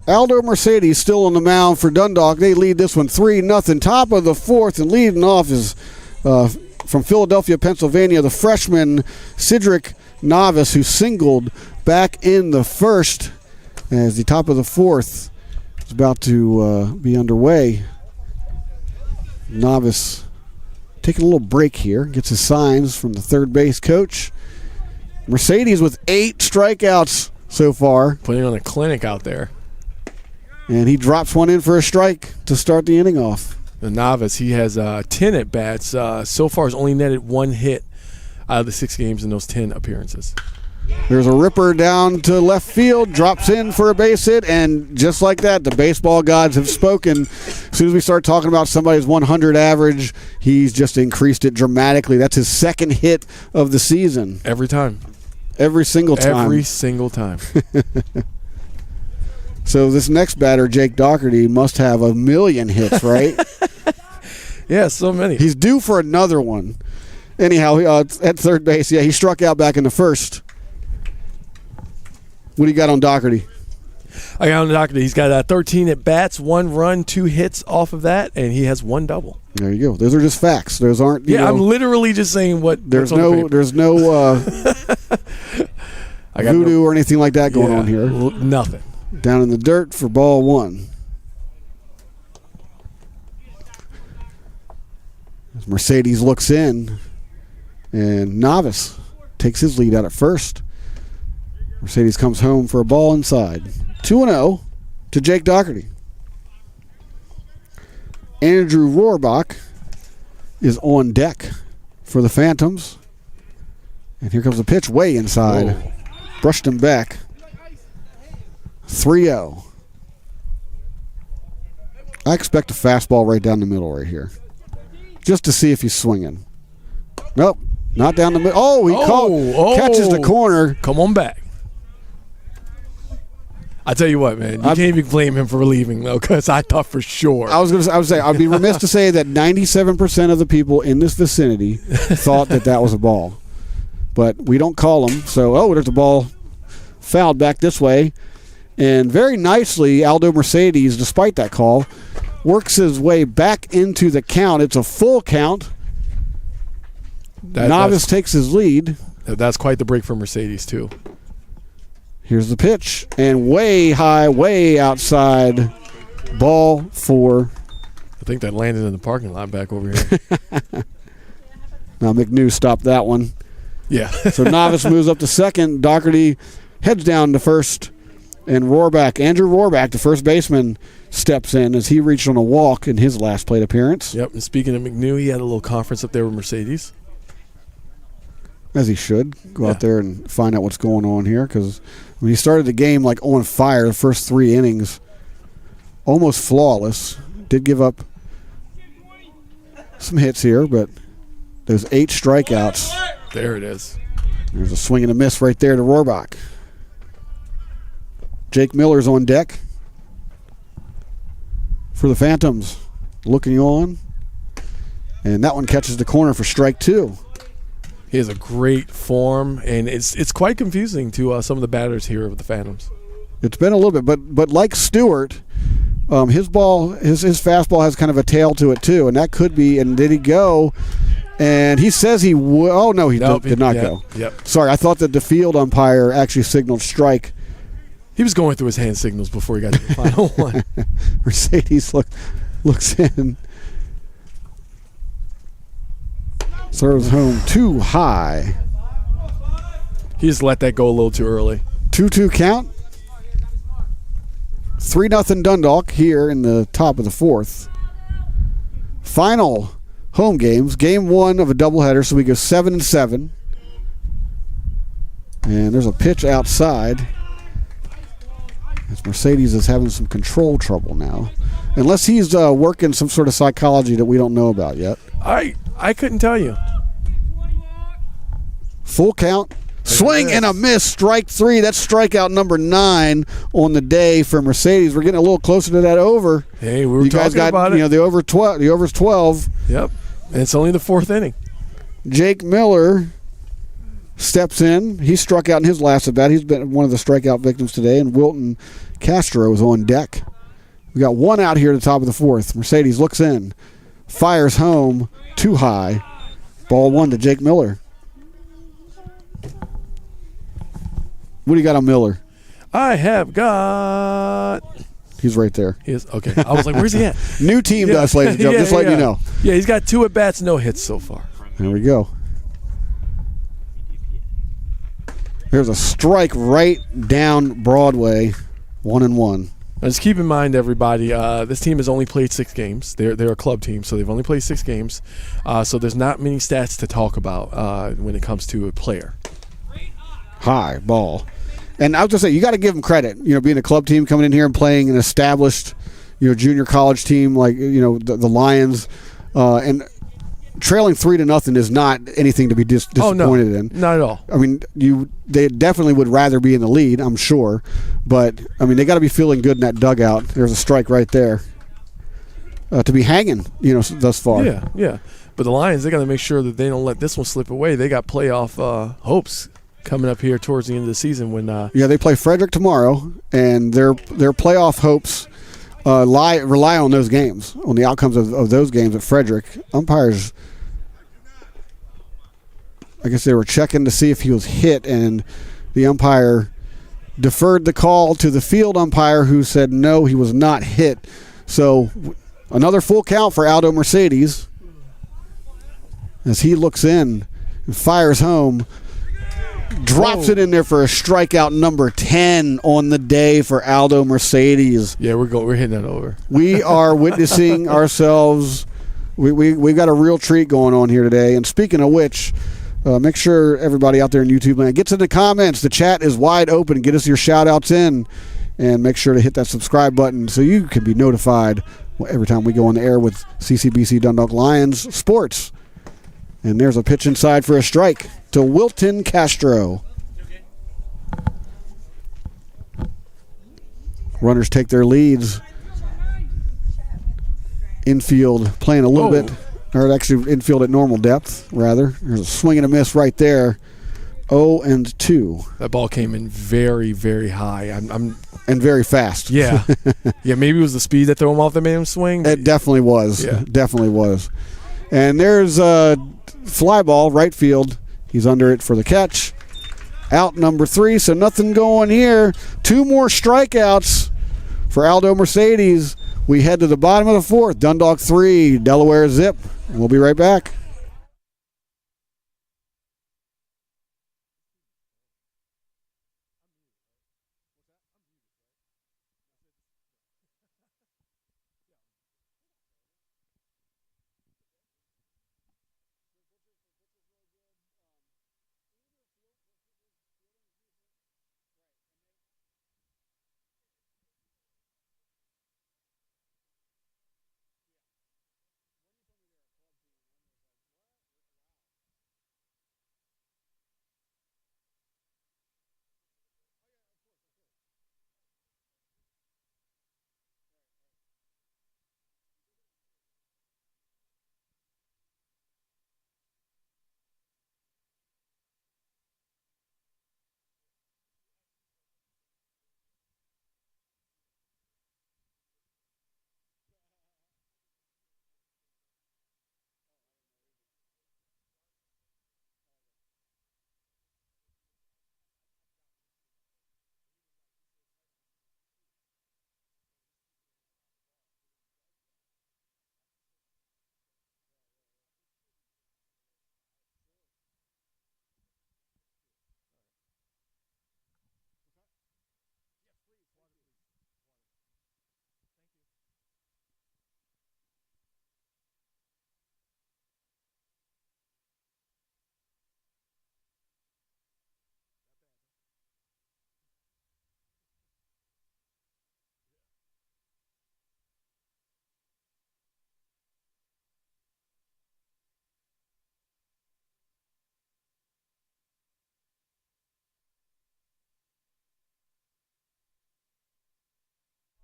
Aldo Mercedes still on the mound for Dundalk. They lead this one 3-0. Top of the 4th, and leading off is from Philadelphia, Pennsylvania, the freshman Cedric Novice, who singled back in the 1st as the top of the 4th is about to be underway. Novice taking a little break here, gets his signs from the third base coach. Mercedes with 8 strikeouts so far. Putting on a clinic out there. And he drops one in for a strike to start the inning off. The Novice, he has 10 at-bats. So far has only netted 1 hit out of the 6 games in those 10 appearances. There's a ripper down to left field, drops in for a base hit, and just like that, the baseball gods have spoken. As soon as we start talking about somebody's 100 average, he's just increased it dramatically. That's his 2nd hit of the season. Every time. Every single time. Every single time. So this next batter, Jake Doherty, must have 1 million hits, right? Yeah, so many. He's due for another one. Anyhow, at third base, he struck out back in the 1st. What do you got on Doherty? I got on Doherty. He's got 13 at-bats, 1 run, 2 hits off of that, and he has 1 double. There you go. Those are just facts. Those aren't, you know, I'm literally just saying what. There's no voodoo or anything like that going on here. Nothing. Down in the dirt for ball 1. As Mercedes looks in, and Novice takes his lead out at first. Mercedes comes home for a ball inside. 2-0 to Jake Doherty. Andrew Rohrbach is on deck for the Phantoms. And here comes a pitch way inside. Whoa. Brushed him back. 3-0. I expect a fastball right down the middle right here. Just to see if he's swinging. Nope, not down the middle. Oh, he catches the corner. Come on back. I tell you what, man, you can't even blame him for leaving though, because I thought for sure. I would say I'd be remiss to say that 97% of the people in this vicinity thought that was a ball, but we don't call them. So there's a ball fouled back this way, and very nicely Aldo Mercedes, despite that call, works his way back into the count. It's a full count. Novice takes his lead. That's quite the break for Mercedes too. Here's the pitch, and way high, way outside, ball 4. I think that landed in the parking lot back over here. Now McNew stopped that one. Yeah. So Novice moves up to second. Doherty heads down to first, and Andrew Rohrback, the first baseman, steps in as he reached on a walk in his last plate appearance. Yep, and speaking of McNew, he had a little conference up there with Mercedes. As he should. Go out there and find out what's going on here, because when he started the game like on fire, the first 3 innings, almost flawless. Did give up some hits here, but those 8 strikeouts. There it is. There's a swing and a miss right there to Rohrbach. Jake Miller's on deck for the Phantoms, looking on. And that one catches the corner for strike 2. He has a great form, and it's quite confusing to some of the batters here of the Phantoms. It's been a little bit, but like Stewart, his fastball has kind of a tail to it too, and that could be. And did he go? And he says he would. Oh no, he did not go. Yep. Sorry, I thought that the field umpire actually signaled strike. He was going through his hand signals before he got to the final one. Mercedes looks in. Throws home too high. He just let that go a little too early. 2-2 count. 3-0 Dundalk here in the top of the 4th. Final home games. Game 1 of a doubleheader, so we go 7-7. And there's a pitch outside. As Mercedes is having some control trouble now. Unless he's working some sort of psychology that we don't know about yet. I couldn't tell you. Full count. Swing and a miss. Strike 3. That's strikeout number 9 on the day for Mercedes. We're getting a little closer to that over. Hey, we were talking about it. The over 12. The over's 12. Yep. And it's only the 4th inning. Jake Miller steps in. He struck out in his last at bat. He's been one of the strikeout victims today. And Wilton Castro is on deck. We got 1 out here at the top of the 4th. Mercedes looks in. Fires home too high. Ball 1 to Jake Miller. What do you got on Miller? I have got... He's right there. He is? Okay. I was like, where's he at? New team to us, ladies and gentlemen. Just letting you know. Yeah, he's got 2 at-bats, no hits so far. There we go. There's a strike right down Broadway. 1-1. Now just keep in mind, everybody, this team has only played 6 games. They're a club team, so they've only played 6 games. So there's not many stats to talk about when it comes to a player. High ball. And I was going to say, you got to give them credit. Being a club team coming in here and playing an established, junior college team like, the Lions. And trailing 3-0 is not anything to be disappointed in. Not at all. I mean, they definitely would rather be in the lead, I'm sure. But, I mean, they got to be feeling good in that dugout. There's a strike right there. To be hanging, thus far. Yeah. But the Lions, they got to make sure that they don't let this one slip away. They got playoff hopes coming up here towards the end of the season. When they play Frederick tomorrow, and their playoff hopes rely on those games, on the outcomes of those games at Frederick. Umpires, I guess they were checking to see if he was hit, and the umpire deferred the call to the field umpire, who said no, he was not hit. So another full count for Aldo Mercedes as he looks in and fires home. Drops it in there for a strikeout number 10 on the day for Aldo Mercedes. Yeah, we're hitting that over. We are witnessing ourselves. We've got a real treat going on here today. And speaking of which, make sure everybody out there in YouTube land gets in the comments. The chat is wide open. Get us your shout outs in, and make sure to hit that subscribe button so you can be notified every time we go on the air with CCBC Dundalk Lions Sports. And there's a pitch inside for a strike to Wilton Castro. Runners take their leads. Infield playing a little bit, or actually infield at normal depth, rather. There's a swing and a miss right there. 0-2. That ball came in very, very high. And very fast. Yeah. Maybe it was the speed that threw him off that made him swing. It definitely was. Yeah. Definitely was. And there's a fly ball, right field. He's under it for the catch. Out number 3, so nothing going here. 2 more strikeouts for Aldo Mercedes. We head to the bottom of the 4th. Dundalk 3, Delaware zip. And we'll be right back.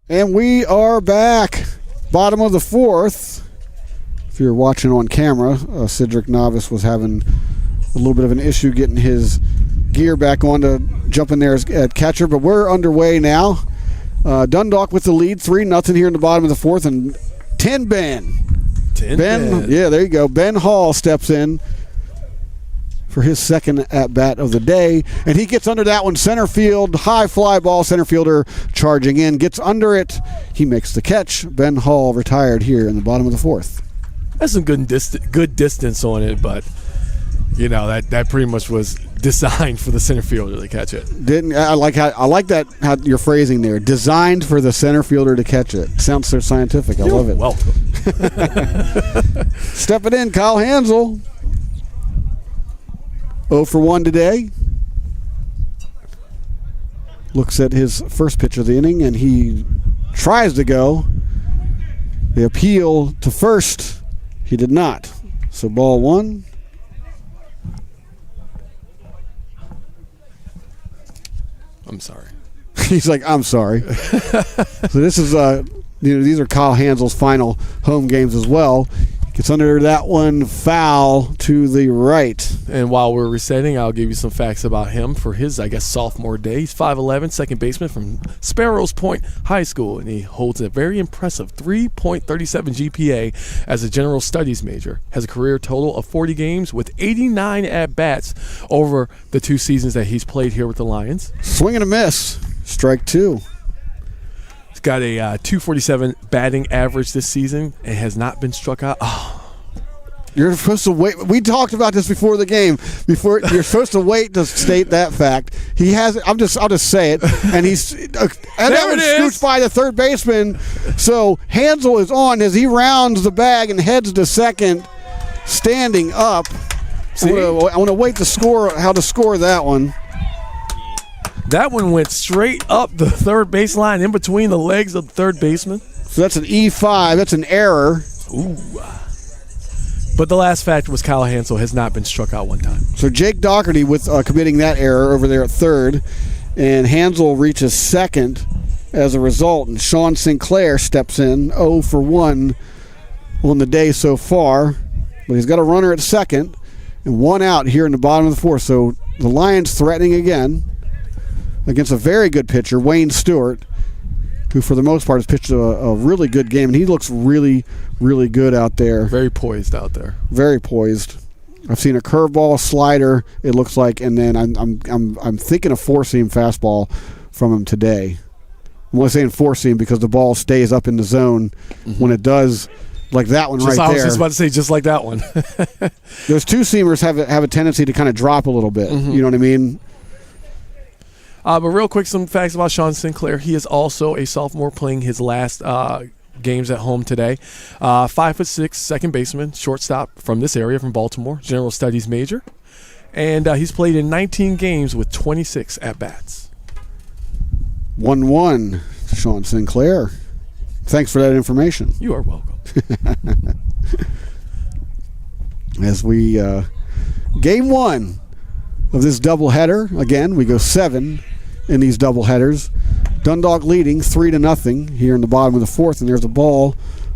And we are back. Bottom of the 4th. If you're watching on camera, Cedric Novice was having a little bit of an issue getting his gear back on to jump in there at catcher, but we're underway now. Dundalk with the lead, 3-0 here in the bottom of the 4th, and 10 Ben. Yeah, there you go. Ben Hall steps in for his second at-bat of the day, and he gets under that one. Center field, high fly ball, center fielder charging in, gets under it. He makes the catch. Ben Hall retired here in the bottom of the 4th. That's some good distance on it, but that pretty much was designed for the center fielder to catch it. I like that how you're phrasing there. Designed for the center fielder to catch it. Sounds so scientific. I love it. Welcome. Stepping in, Kyle Hansel. 0 for 1 today. Looks at his first pitch of the inning, and he tries to go. The appeal to first, he did not. So ball 1. I'm sorry. He's like, I'm sorry. So this is, these are Kyle Hansel's final home games as well. Gets under that one, foul to the right. And while we're resetting, I'll give you some facts about him for his, sophomore day. He's 5'11", second baseman from Sparrows Point High School, and he holds a very impressive 3.37 GPA as a general studies major. Has a career total of 40 games with 89 at-bats over the 2 seasons that he's played here with the Lions. Swing and a miss. Strike 2. He's got a .247 batting average this season and has not been struck out. You're supposed to wait. We talked about this before the game. You're supposed to wait to state that fact. He has. I'll just say it. And he's and that one scoots by the third baseman. So Hansel is on as he rounds the bag and heads to second, standing up. I want to wait to score. How to score that one? That one went straight up the third baseline, in between the legs of the third baseman. So that's an E5. That's an error. Ooh. But the last fact was Kyle Hansel has not been struck out one time. So Jake Doherty with committing that error over there at third, and Hansel reaches second as a result, and Sean Sinclair steps in 0 for 1 on the day so far, but he's got a runner at second and 1 out here in the bottom of the fourth. So the Lions threatening again against a very good pitcher, Wayne Stewart, who for the most part has pitched a really good game, and he looks really, really good out there. Very poised out there. Very poised. I've seen a curveball, slider, it looks like, and then I'm thinking a four-seam fastball from him today. I'm only saying four-seam because the ball stays up in the zone when it does, like that one right there. I was just about to say, just like that one. Those two-seamers have a tendency to kind of drop a little bit. You know what I mean? But real quick, some facts about Sean Sinclair. He is also a sophomore playing his last games at home today. 5'6", second baseman, shortstop from this area, from Baltimore, general studies major. And he's played in 19 games with 26 at-bats. 1-1, Sean Sinclair. Thanks for that information. You are welcome. As we game one of this doubleheader, again, we go 7 in these doubleheaders. Dundalk leading 3-0 here in the bottom of the fourth, and there's a ball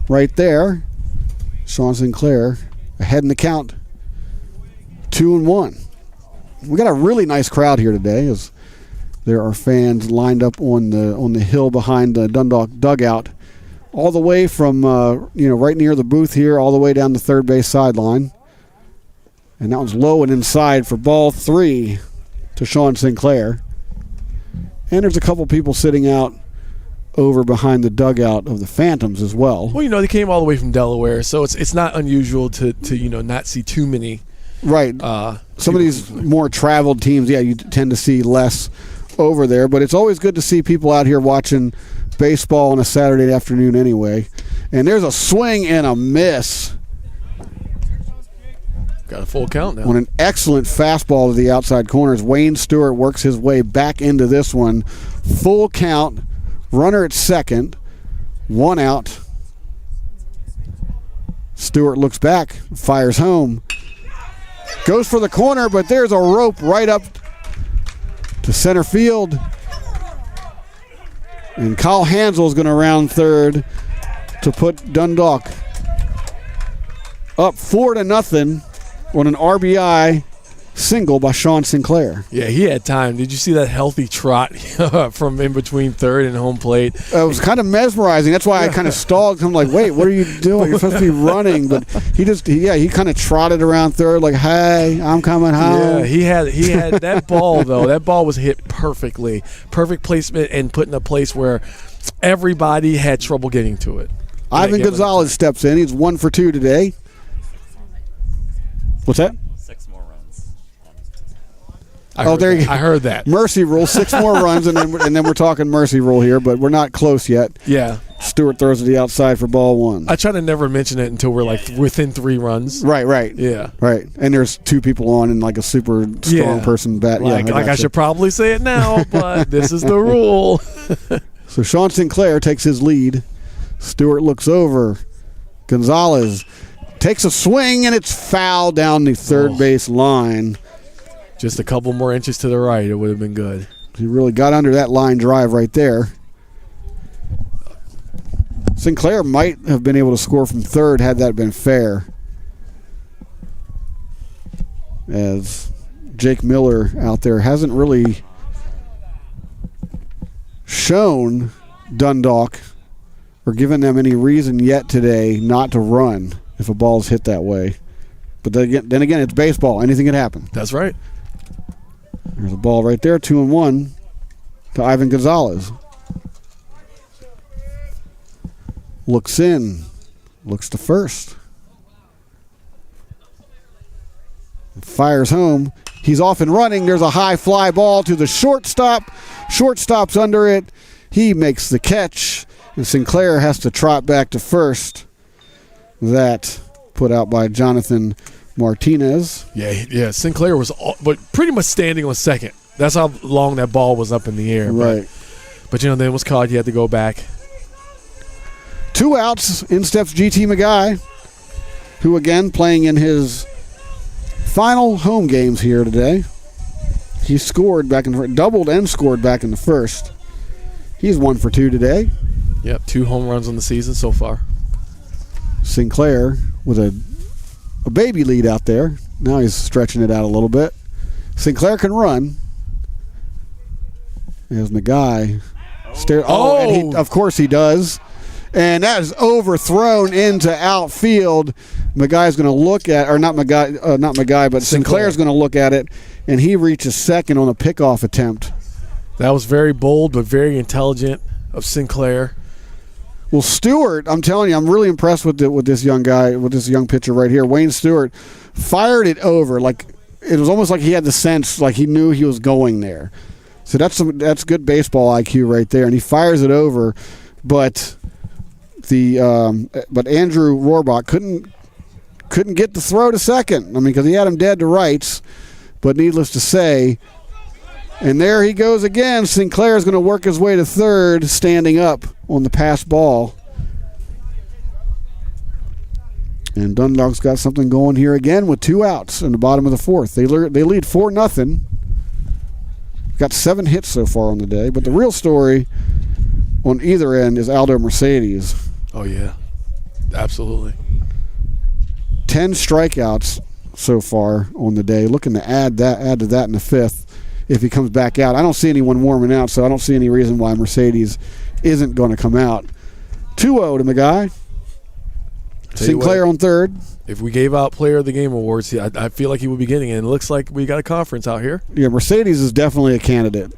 right there. Sean Sinclair ahead in the count, 2-1. We got a really nice crowd here today, as there are fans lined up on the hill behind the Dundalk dugout, all the way from right near the booth here, all the way down the third base sideline. And that one's low and inside for ball 3 to Sean Sinclair. And there's a couple people sitting out over behind the dugout of the Phantoms as well. Well, they came all the way from Delaware, so it's not unusual to not see too many. Right. Some of these more traveled teams, you tend to see less over there, but it's always good to see people out here watching baseball on a Saturday afternoon anyway. And there's a swing and a miss. Got a full count now. On an excellent fastball to the outside corners, Wayne Stewart works his way back into this one. Full count, runner at second, 1 out. Stewart looks back, fires home. Goes for the corner, but there's a rope right up to center field. And Kyle Hansel is going to round third to put Dundalk up 4-0 on an RBI single by Sean Sinclair. Yeah, he had time. Did you see that healthy trot from in between third and home plate? It was kind of mesmerizing. That's why I kind of stalled. I'm like, wait, what are you doing? You're supposed to be running. But he kind of trotted around third like, hey, I'm coming home. Yeah, he had that ball, though. That ball was hit perfectly. Perfect placement and put in a place where everybody had trouble getting to it. Ivan Gonzalez steps in. He's 1 for 2 today. What's that? 6 more runs. There you go. I heard that. Mercy rule, 6 more runs, and then we're talking mercy rule here, but we're not close yet. Yeah. Stewart throws to the outside for ball 1. I try to never mention it until we're within 3 runs. Right. Yeah. Right. And there's 2 people on and like a super strong person bat. I should probably say it now, but this is the rule. So Sean Sinclair takes his lead. Stewart looks over. Gonzalez takes a swing, and it's foul down the third base line. Just a couple more inches to the right, it would have been good. He really got under that line drive right there. Sinclair might have been able to score from third had that been fair, as Jake Miller out there hasn't really shown Dundalk or given them any reason yet today not to run if a ball's hit that way. But then again, it's baseball. Anything can happen. That's right. There's a ball right there, 2-1 to Ivan Gonzalez. Looks in. Looks to first. Fires home. He's off and running. There's a high fly ball to the shortstop. Shortstop's under it. He makes the catch. And Sinclair has to trot back to first. That put out by Jonathan Martinez. Yeah. Sinclair was pretty much standing on second. That's how long that ball was up in the air. Right. But then it was called. You had to go back. 2 outs. In steps GT McGuy, who again playing in his final home games here today. He scored back in doubled and scored back in the first. He's 1 for 2 today. Yep, 2 home runs on the season so far. Sinclair with a baby lead out there. Now he's stretching it out a little bit. Sinclair can run. As McGuy stared. And of course he does. And that is overthrown into outfield. McGuy's going to look at, or not McGuy, but Sinclair's going to look at it, and he reaches second on a pickoff attempt. That was very bold, but very intelligent of Sinclair. Well, Stewart, I'm telling you, I'm really impressed with this young guy, with this young pitcher right here. Wayne Stewart fired it over. Like, it was almost like he had the sense, like he knew he was going there. So that's good baseball IQ right there, and he fires it over, but Andrew Rohrbach couldn't get the throw to second. I mean, because he had him dead to rights, but needless to say, and there he goes again. Sinclair is going to work his way to third, standing up on the pass ball. And Dundalk's got something going here again with 2 outs in the bottom of the fourth. They lead 4-0. Got 7 hits so far on the day, but the real story on either end is Aldo Mercedes. Oh, yeah. Absolutely. 10 strikeouts so far on the day. Looking to add to that in the fifth if he comes back out. I don't see anyone warming out, so I don't see any reason why Mercedes isn't going to come out. 2-0 to McGuy. Sinclair on third. If we gave out Player of the Game awards, I feel like he would be getting it. And it looks like we got a conference out here. Yeah, Mercedes is definitely a candidate.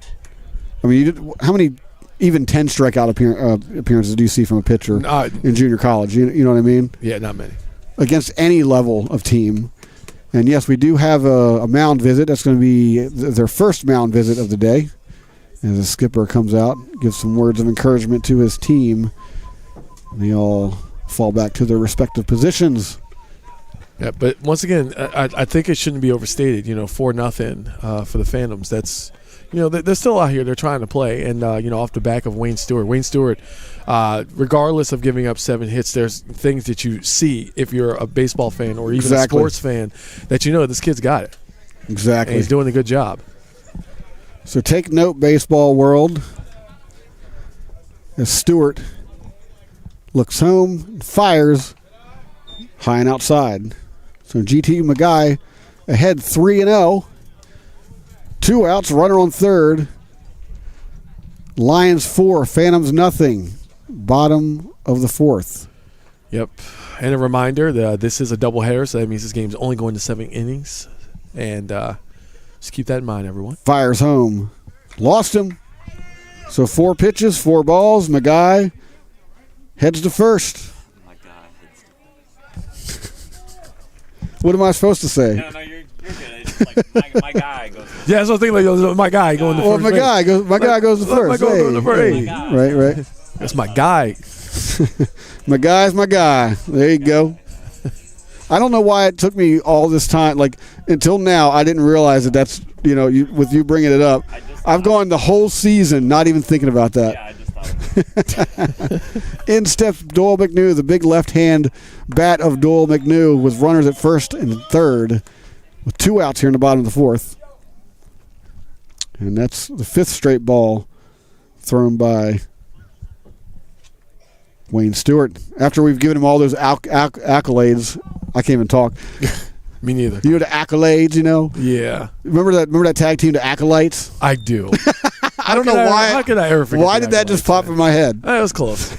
I mean, how many even 10 strikeout appearances do you see from a pitcher in junior college? You know what I mean? Yeah, not many. Against any level of team. And, yes, we do have a mound visit. That's going to be their first mound visit of the day. As the skipper comes out, gives some words of encouragement to his team. And they all fall back to their respective positions. Yeah, but once again, I think it shouldn't be overstated. 4-0 for the Phantoms. That's, they're still out here. They're trying to play, and off the back of Wayne Stewart. Wayne Stewart, regardless of giving up 7 hits, there's things that you see if you're a baseball fan or even a sports fan that this kid's got it. Exactly, and he's doing a good job. So take note, baseball world, as Stewart looks home, fires high and outside. So GT McGuy ahead 3-0. 2 outs, runner on third. Lions 4, Phantoms nothing. Bottom of the fourth. Yep. And a reminder that this is a doubleheader, so that means this game's only going to 7 innings. And just keep that in mind, everyone. Fires home. Lost him. So 4 pitches, 4 balls. McGuy heads to first. What am I supposed to say? No, you're good. It's like my guy goes. Yeah, that's what I think. Like, my guy going to first. My guy goes to first. Right. That's my guy. My guy's my guy. There you go. I don't know why it took me all this time. Like, until now, I didn't realize that that's, with you bringing it up. I've gone the whole season not even thinking about that. Yeah, I just thought. In steps Doyle McNew, the big left-hand bat of Doyle McNew, with runners at first and third, with 2 outs here in the bottom of the fourth. And that's the 5th straight ball thrown by Wayne Stewart. After we've given him all those accolades, I can't even talk. Me neither. The accolades, Yeah. Remember that tag team, the Acolytes? I do. I don't know why. How could I ever forget? Why did that just pop in my head? It was close.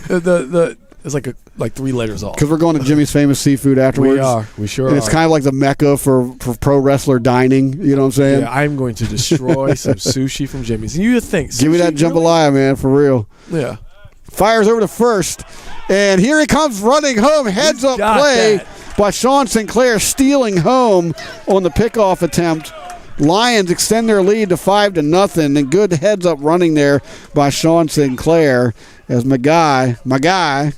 It's like 3 letters off. Because we're going to Jimmy's Famous Seafood afterwards. We are. We sure are. And it's kind of like the mecca for pro wrestler dining. You know what I'm saying? Yeah, I'm going to destroy some sushi from Jimmy's. And you think give me that jambalaya, man, for real. Yeah. Fires over to first, and here he comes running home. Heads up play by Sean Sinclair, stealing home on the pickoff attempt. Lions extend their lead to 5-0, and good heads up running there by Sean Sinclair as McGuy.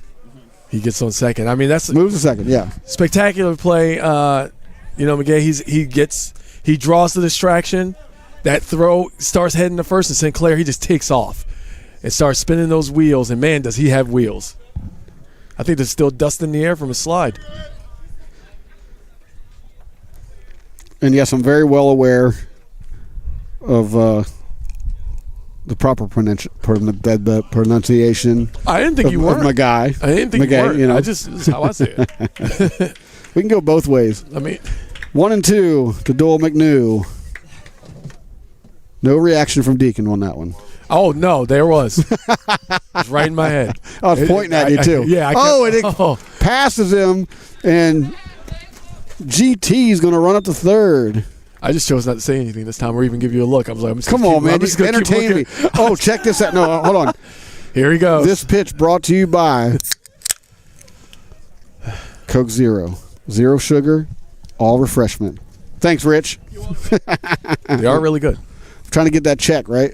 He gets on second. I mean, that's moves to second. Yeah, spectacular play. McGay. He draws the distraction. That throw starts heading to first, and Sinclair he just takes off and starts spinning those wheels. And man, does he have wheels! I think there's still dust in the air from a slide. And yes, I'm very well aware of the proper pronunciation. I didn't think you were. Of my guy. I didn't think you were. You know. This is how I say it. We can go both ways. I mean, 1-2 to Doyle McNew. No reaction from Deacon on that one. Oh, no, there was. It was right in my head. I was pointing at you, too. It passes him, and GT's going to run up to third. I just chose not to say anything this time or even give you a look. I was like, come on, man. Just entertain me. Oh, check this out. No, hold on. Here he goes. This pitch brought to you by Coke Zero. Zero sugar, all refreshment. Thanks, Rich. They are really good. Trying to get that check, right?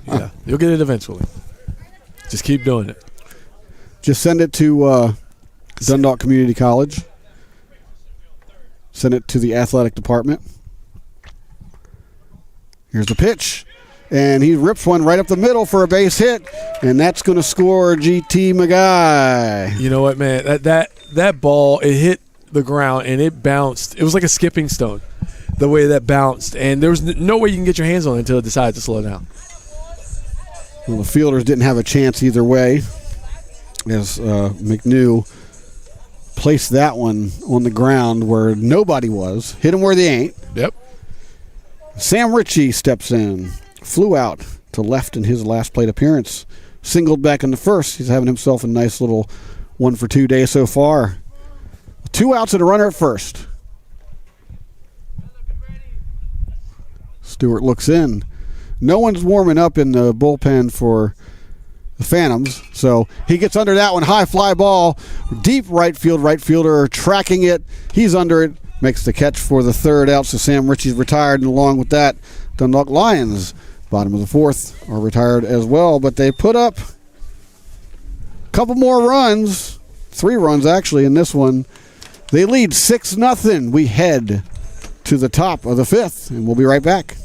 Yeah, you'll get it eventually. Just keep doing it. Just send it to Dundalk Community College. Send it to the athletic department. Here's the pitch. And he rips one right up the middle for a base hit. And that's going to score GT McGuy. You know what, man? That ball, it hit the ground and it bounced. It was like a skipping stone, the way that bounced. And there was no way you can get your hands on it until it decided to slow down. Well, the fielders didn't have a chance either way, as McNew placed that one on the ground where nobody was. Hit him where they ain't. Yep. Sam Ritchie steps in. Flew out to left in his last plate appearance. Singled back in the first. He's having himself a nice little 1-for-2 day so far. 2 outs and a runner at first. Stewart looks in. No one's warming up in the bullpen for the Phantoms, so he gets under that one. High fly ball, deep right field. Right fielder tracking it. He's under it. Makes the catch for the third out, so Sam Ritchie's retired, and along with that, Dundalk Lions, bottom of the fourth, are retired as well. But they put up a couple more runs, 3 runs actually in this one. They lead 6-0. We head to the top of the 5th, and we'll be right back.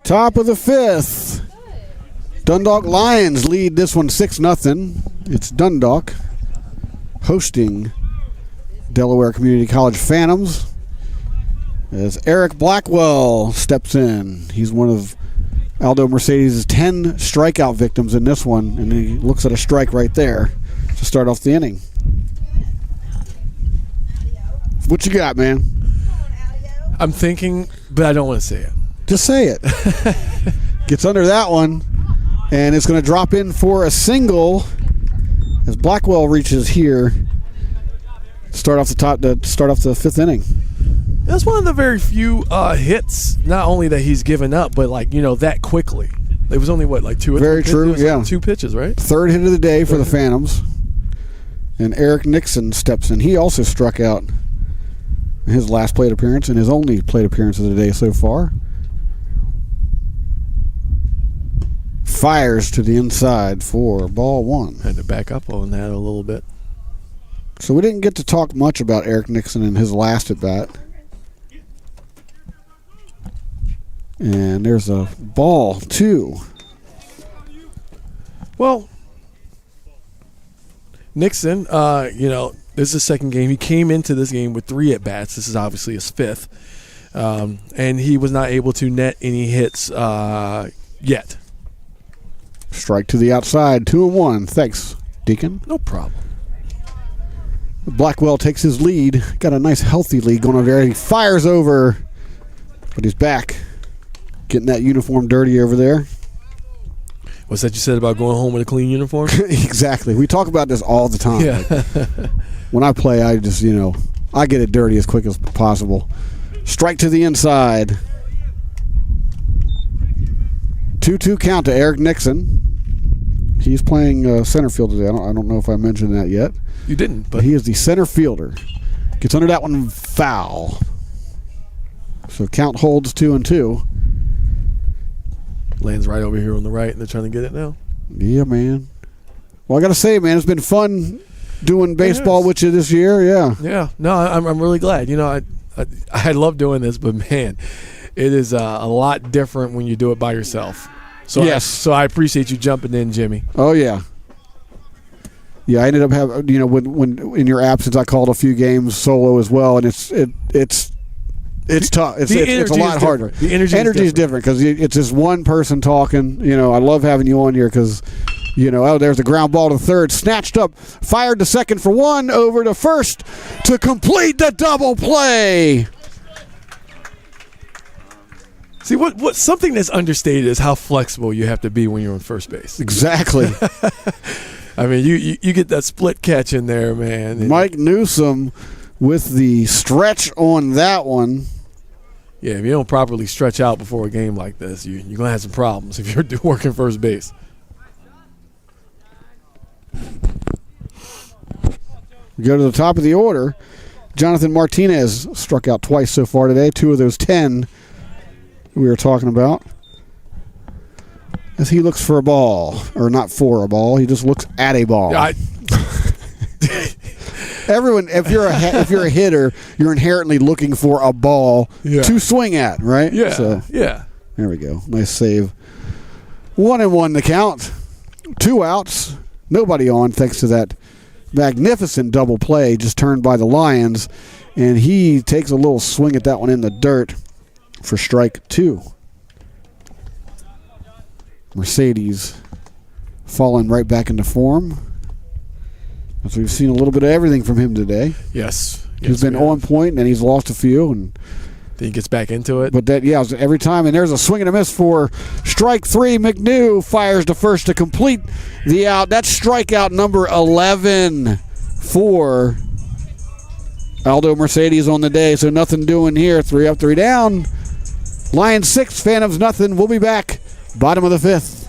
Top of the 5th. Dundalk Lions lead this one 6-0. It's Dundalk hosting Delaware Community College Phantoms as Eric Blackwell steps in. He's one of Aldo Mercedes' 10 strikeout victims in this one, and he looks at a strike right there to start off the inning. What you got, man? I'm thinking, but I don't want to say it. Just say it. Gets under that one, and it's going to drop in for a single as Blackwell reaches here. Start off the 5th inning. That's one of the very few hits, not only that he's given up, but that quickly. It was only 2 or 3 very pitches? true. Yeah, 2 pitches, right? Third hit of the day for the Phantoms, and Eric Nixon steps in. He also struck out in his last plate appearance and his only plate appearance of the day so far. Fires to the inside for ball 1. Had to back up on that a little bit. So we didn't get to talk much about Eric Nixon in his last at bat. And there's a ball 2. Well, Nixon, this is his second game. He came into this game with 3 at-bats. This is obviously his 5th. And he was not able to net any hits yet. Strike to the outside, 2-1. Thanks, Deacon. No problem. Blackwell takes his lead. Got a nice healthy lead going on there. He fires over, but he's back. Getting that uniform dirty over there. What's that you said about going home with a clean uniform? Exactly. We talk about this all the time. Yeah. Like, when I play, I just, I get it dirty as quick as possible. Strike to the inside. 2-2 count to Eric Nixon. He's playing center field today. I don't know if I mentioned that yet. You didn't, but he is the center fielder. Gets under that one, foul. So count holds 2-2. Lands right over here on the right, and they're trying to get it now. Yeah, man. Well, I got to say, man, it's been fun doing baseball with you this year. Yeah. Yeah. No, I'm really glad. I love doing this, but man, it is a lot different when you do it by yourself. So yes. So I appreciate you jumping in, Jimmy. Oh yeah. Yeah, I ended up having when in your absence, I called a few games solo as well, and it's tough. It's a lot harder. The energy is different because it's just one person talking. I love having you on here because. There's a ground ball to third, snatched up, fired to second for 1, over to first to complete the double play. See, what something that's understated is how flexible you have to be when you're on first base. Exactly. I mean, you get that split catch in there, man. Mike Newsom with the stretch on that one. Yeah, if you don't properly stretch out before a game like this, you're going to have some problems if you're working first base. We go to the top of the order. Jonathan Martinez struck out twice so far today. 2 of those 10 we were talking about. As he looks for a ball, or not for a ball, he just looks at a ball. Everyone, if you're a hitter, you're inherently looking for a ball to swing at, right? Yeah. So, yeah. There we go. Nice save. 1-1 the count. 2 outs. Nobody on thanks to that magnificent double play just turned by the Lions. And he takes a little swing at that one in the dirt for strike 2. Mercedes falling right back into form. As we've seen a little bit of everything from him today. Yes. He's been on point, and he's lost a few. And then he gets back into it. But every time. And there's a swing and a miss for strike 3. McNew fires to first to complete the out. That's strikeout number 11 for Aldo Mercedes on the day. So nothing doing here. 3 up, 3 down. Lions 6, Phantoms nothing. We'll be back. Bottom of the 5th.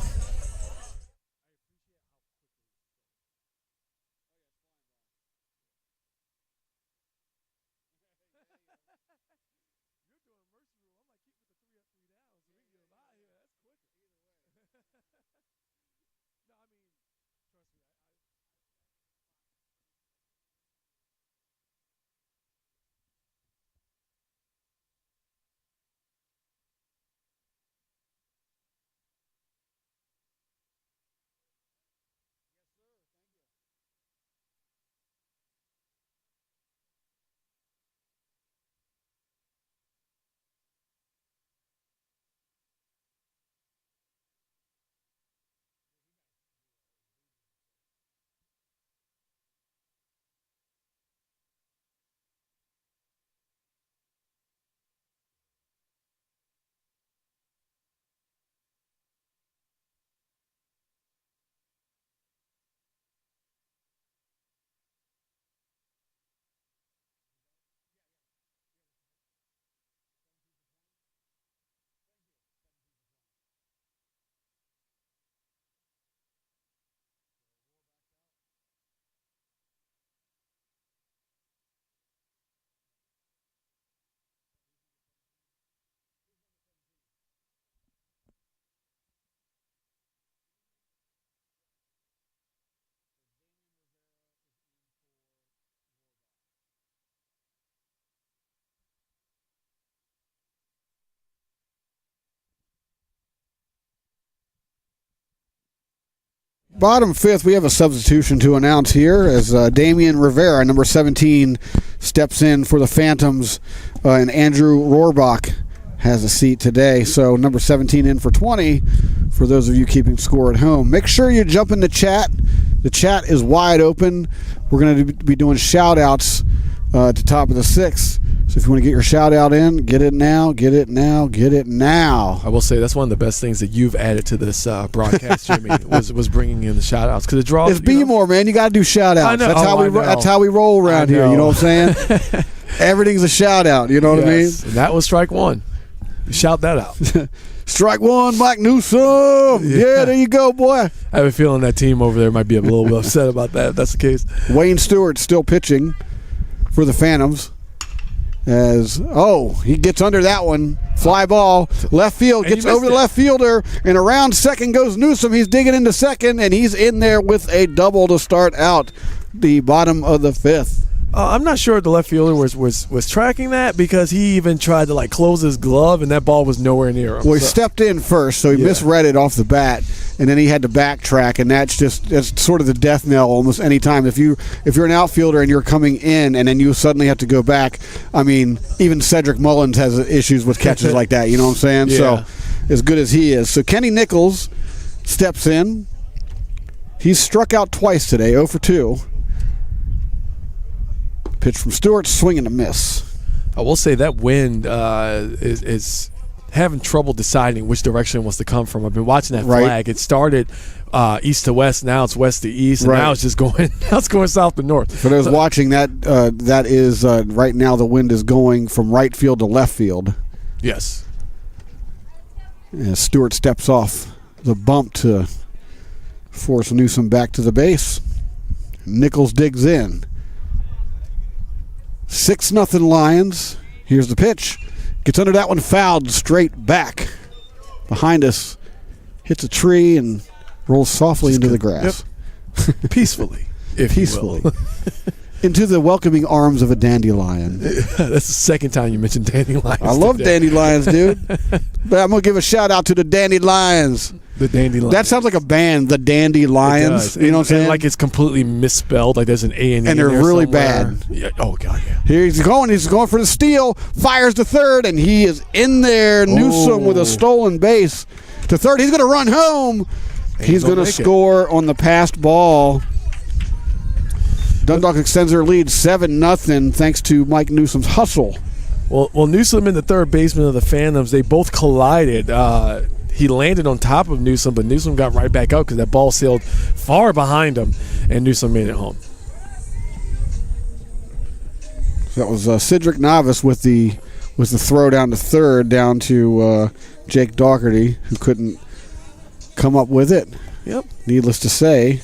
bottom fifth, we have a substitution to announce here as Damian Rivera, number 17, steps in for the Phantoms, and Andrew Rohrbach has a seat today. So number 17 in for 20 for those of you keeping score at home. Make sure you jump in the chat. The chat is wide open. We're going to be doing shout-outs at the top of the sixth. So if you want to get your shout-out in, get it now, get it now, get it now. I will say that's one of the best things that you've added to this broadcast, Jimmy, was bringing in the shout-outs. Because it draws... It's B-more, man. You got to do shout-outs. I know. That's how we roll around here. You know what I'm saying? Everything's a shout-out. You know what I mean? And that was strike one. Shout that out. Strike one, Mike Newsom. Yeah, there you go, boy. I have a feeling that team over there might be a little bit upset about that if that's the case. Wayne Stewart still pitching for the Phantoms. He gets under that one. Fly ball. Left field. Gets over the left fielder. And around second goes Newsom. He's digging into second, and he's in there with a double to start out the bottom of the fifth. I'm not sure if the left fielder was tracking that because he even tried to close his glove and that ball was nowhere near him. Well, he stepped in first, so he misread it off the bat, and then he had to backtrack, and that's sort of the death knell almost any time. If you're an outfielder and you're coming in and then you suddenly have to go back, I mean, even Cedric Mullins has issues with catches like that. You know what I'm saying? Yeah. So as good as he is, so Kenny Nichols steps in. He's struck out twice today, 0 for 2. Pitch from Stewart, swing and a miss. I will say that wind is having trouble deciding which direction it wants to come from. I've been watching that flag. It started east to west, now it's west to east, and now it's just going. Now it's going south to north. For those watching, that is right now the wind is going from right field to left field. Yes. As Stewart steps off the bump to force Newsom back to the base. Nichols digs in. 6-0 Lions. Here's the pitch. Gets under that one, fouled straight back. Behind us, hits a tree and rolls softly into the grass. Yep. Peacefully. Peacefully. Into the welcoming arms of a dandelion. That's the second time you mentioned dandelions. I love dandelions, dude. But I'm going to give a shout out to the Dandelions. The Dandelions. That sounds like a band, the Dandelions. You know what I'm saying? Like it's completely misspelled. Like there's an A and E. And they're really somewhere. bad. Yeah. Oh, God, yeah. Here he's going for the steal. Fires to third, and he is in there. Newsom with a stolen base. To third, he's going to run home. He's going to score on the passed ball. Dundalk extends their lead 7-0 thanks to Mike Newsom's hustle. Well, Newsom and the third baseman of the Phantoms, they both collided. He landed on top of Newsom, but Newsom got right back up because that ball sailed far behind him, and Newsom made it home. So that was Cedric Novice with the throw down to third, down to Jake Dougherty, who couldn't come up with it. Yep. Needless to say,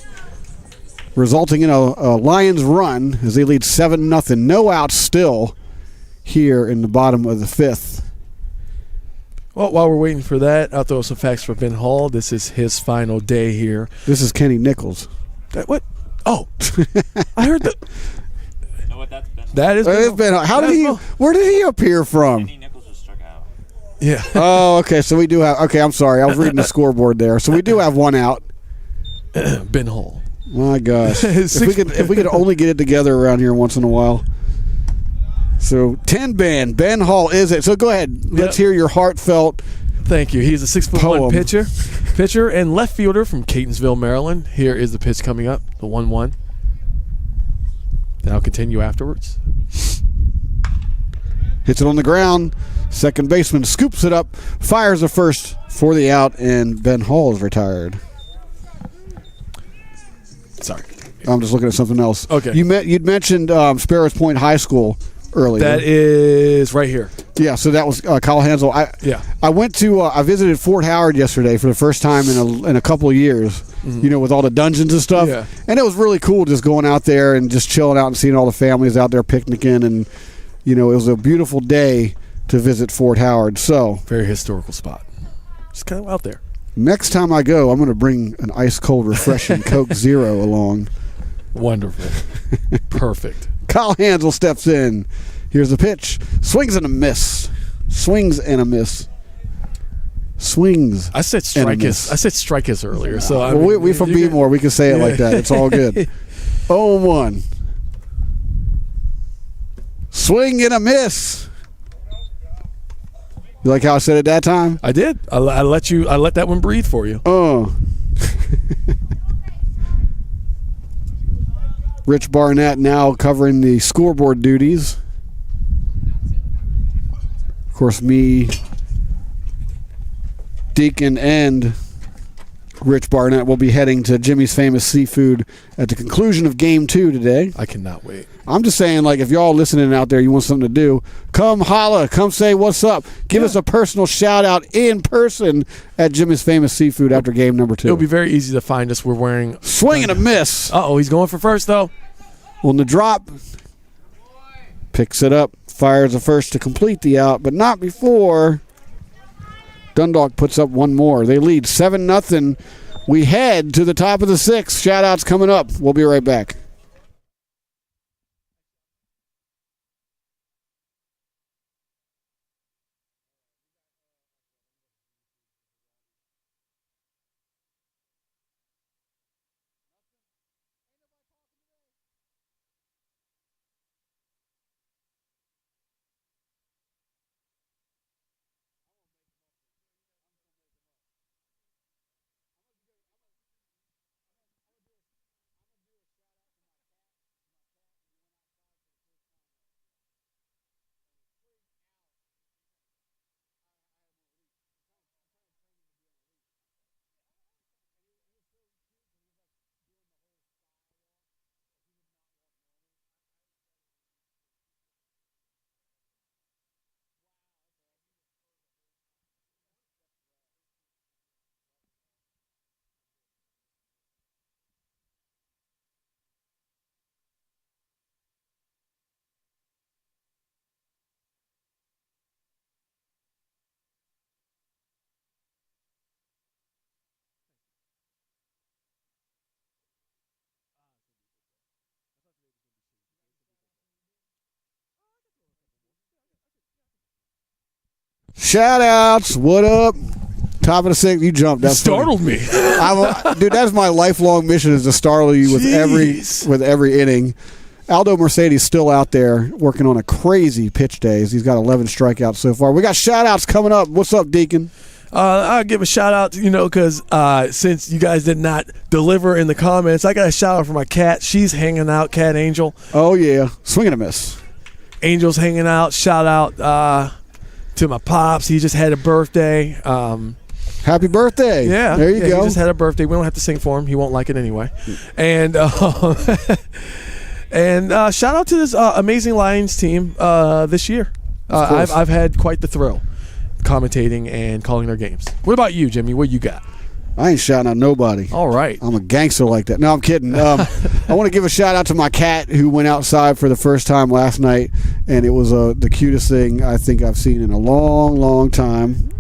resulting in a Lions run as they lead 7-0. No outs still here in the bottom of the fifth. Well, while we're waiting for that, I'll throw some facts for Ben Hall. This is his final day here. This is Kenny Nichols. What? Oh, I heard that. You know what? That's Ben. That is Ben Hall. How did he? Where did he appear from? Kenny Nichols was struck out. Yeah. Oh, okay. So we do have. Okay, I'm sorry. I was reading the scoreboard there. So we do have one out. Ben Hall. My gosh. if we could only get it together around here once in a while. So 10 Ben Hall is it. So go ahead. Let's hear your heartfelt. Thank you. He's a 6'1" pitcher and left fielder from Catonsville, Maryland. Here is the pitch coming up, the 1-1. Then I'll continue afterwards. Hits it on the ground. Second baseman scoops it up, fires the first for the out, and Ben Hall is retired. Sorry. I'm just looking at something else. Okay. You'd mentioned Sparrows Point High School earlier. That is right here. Yeah, so that was Kyle Hansel. I went to I visited Fort Howard yesterday for the first time in a couple of years. Mm-hmm. You know, with all the dungeons and stuff. Yeah. And it was really cool just going out there and just chilling out and seeing all the families out there picnicking, and you know, it was a beautiful day to visit Fort Howard. So very historical spot. Just kind of out there. Next time I go, I'm going to bring an ice cold, refreshing Coke Zero along. Wonderful. Perfect. Kyle Hansel steps in. Here's the pitch. Swings and a miss. swings. I said strikers. I said strikers earlier. So I mean, we from B-more. We can say it like that. It's all good. 0-1. Swing and a miss. You like how I said it that time? I did. I let that one breathe for you. Rich Barnett now covering the scoreboard duties. Of course, me, Deacon, and Rich Barnett will be heading to Jimmy's Famous Seafood at the conclusion of Game 2 today. I cannot wait. I'm just saying, like, if y'all listening out there, you want something to do, come holla, come say what's up. Give us a personal shout-out in person at Jimmy's Famous Seafood after game number 2. It'll be very easy to find us. We're wearing... Swing and a miss. Uh-oh, he's going for first, though. On the drop, picks it up, fires the first to complete the out, but not before Dundalk puts up one more. They lead 7-0. We head to the top of the 6th. Shout-outs coming up. We'll be right back. Shout-outs. What up? Top of the 6th. You jumped. That startled me. Dude, that's my lifelong mission, is to startle you with every inning. Aldo Mercedes still out there working on a crazy pitch days. He's got 11 strikeouts so far. We got shout-outs coming up. What's up, Deacon? I'll give a shout-out, because since you guys did not deliver in the comments, I got a shout-out for my cat. She's hanging out, Cat Angel. Oh, yeah. Swing and a miss. Angel's hanging out. Shout-out to my pops. He just had a birthday. Happy birthday. Yeah. There you go. He just had a birthday. We don't have to sing for him. He won't like it anyway. And and shout out to this amazing Lions team this year. I've had quite the thrill commentating and calling their games. What about you, Jimmy? What you got? I ain't shouting out nobody. All right. I'm a gangster like that. No, I'm kidding. I want to give a shout out to my cat who went outside for the first time last night, and it was the cutest thing I think I've seen in a long, long time.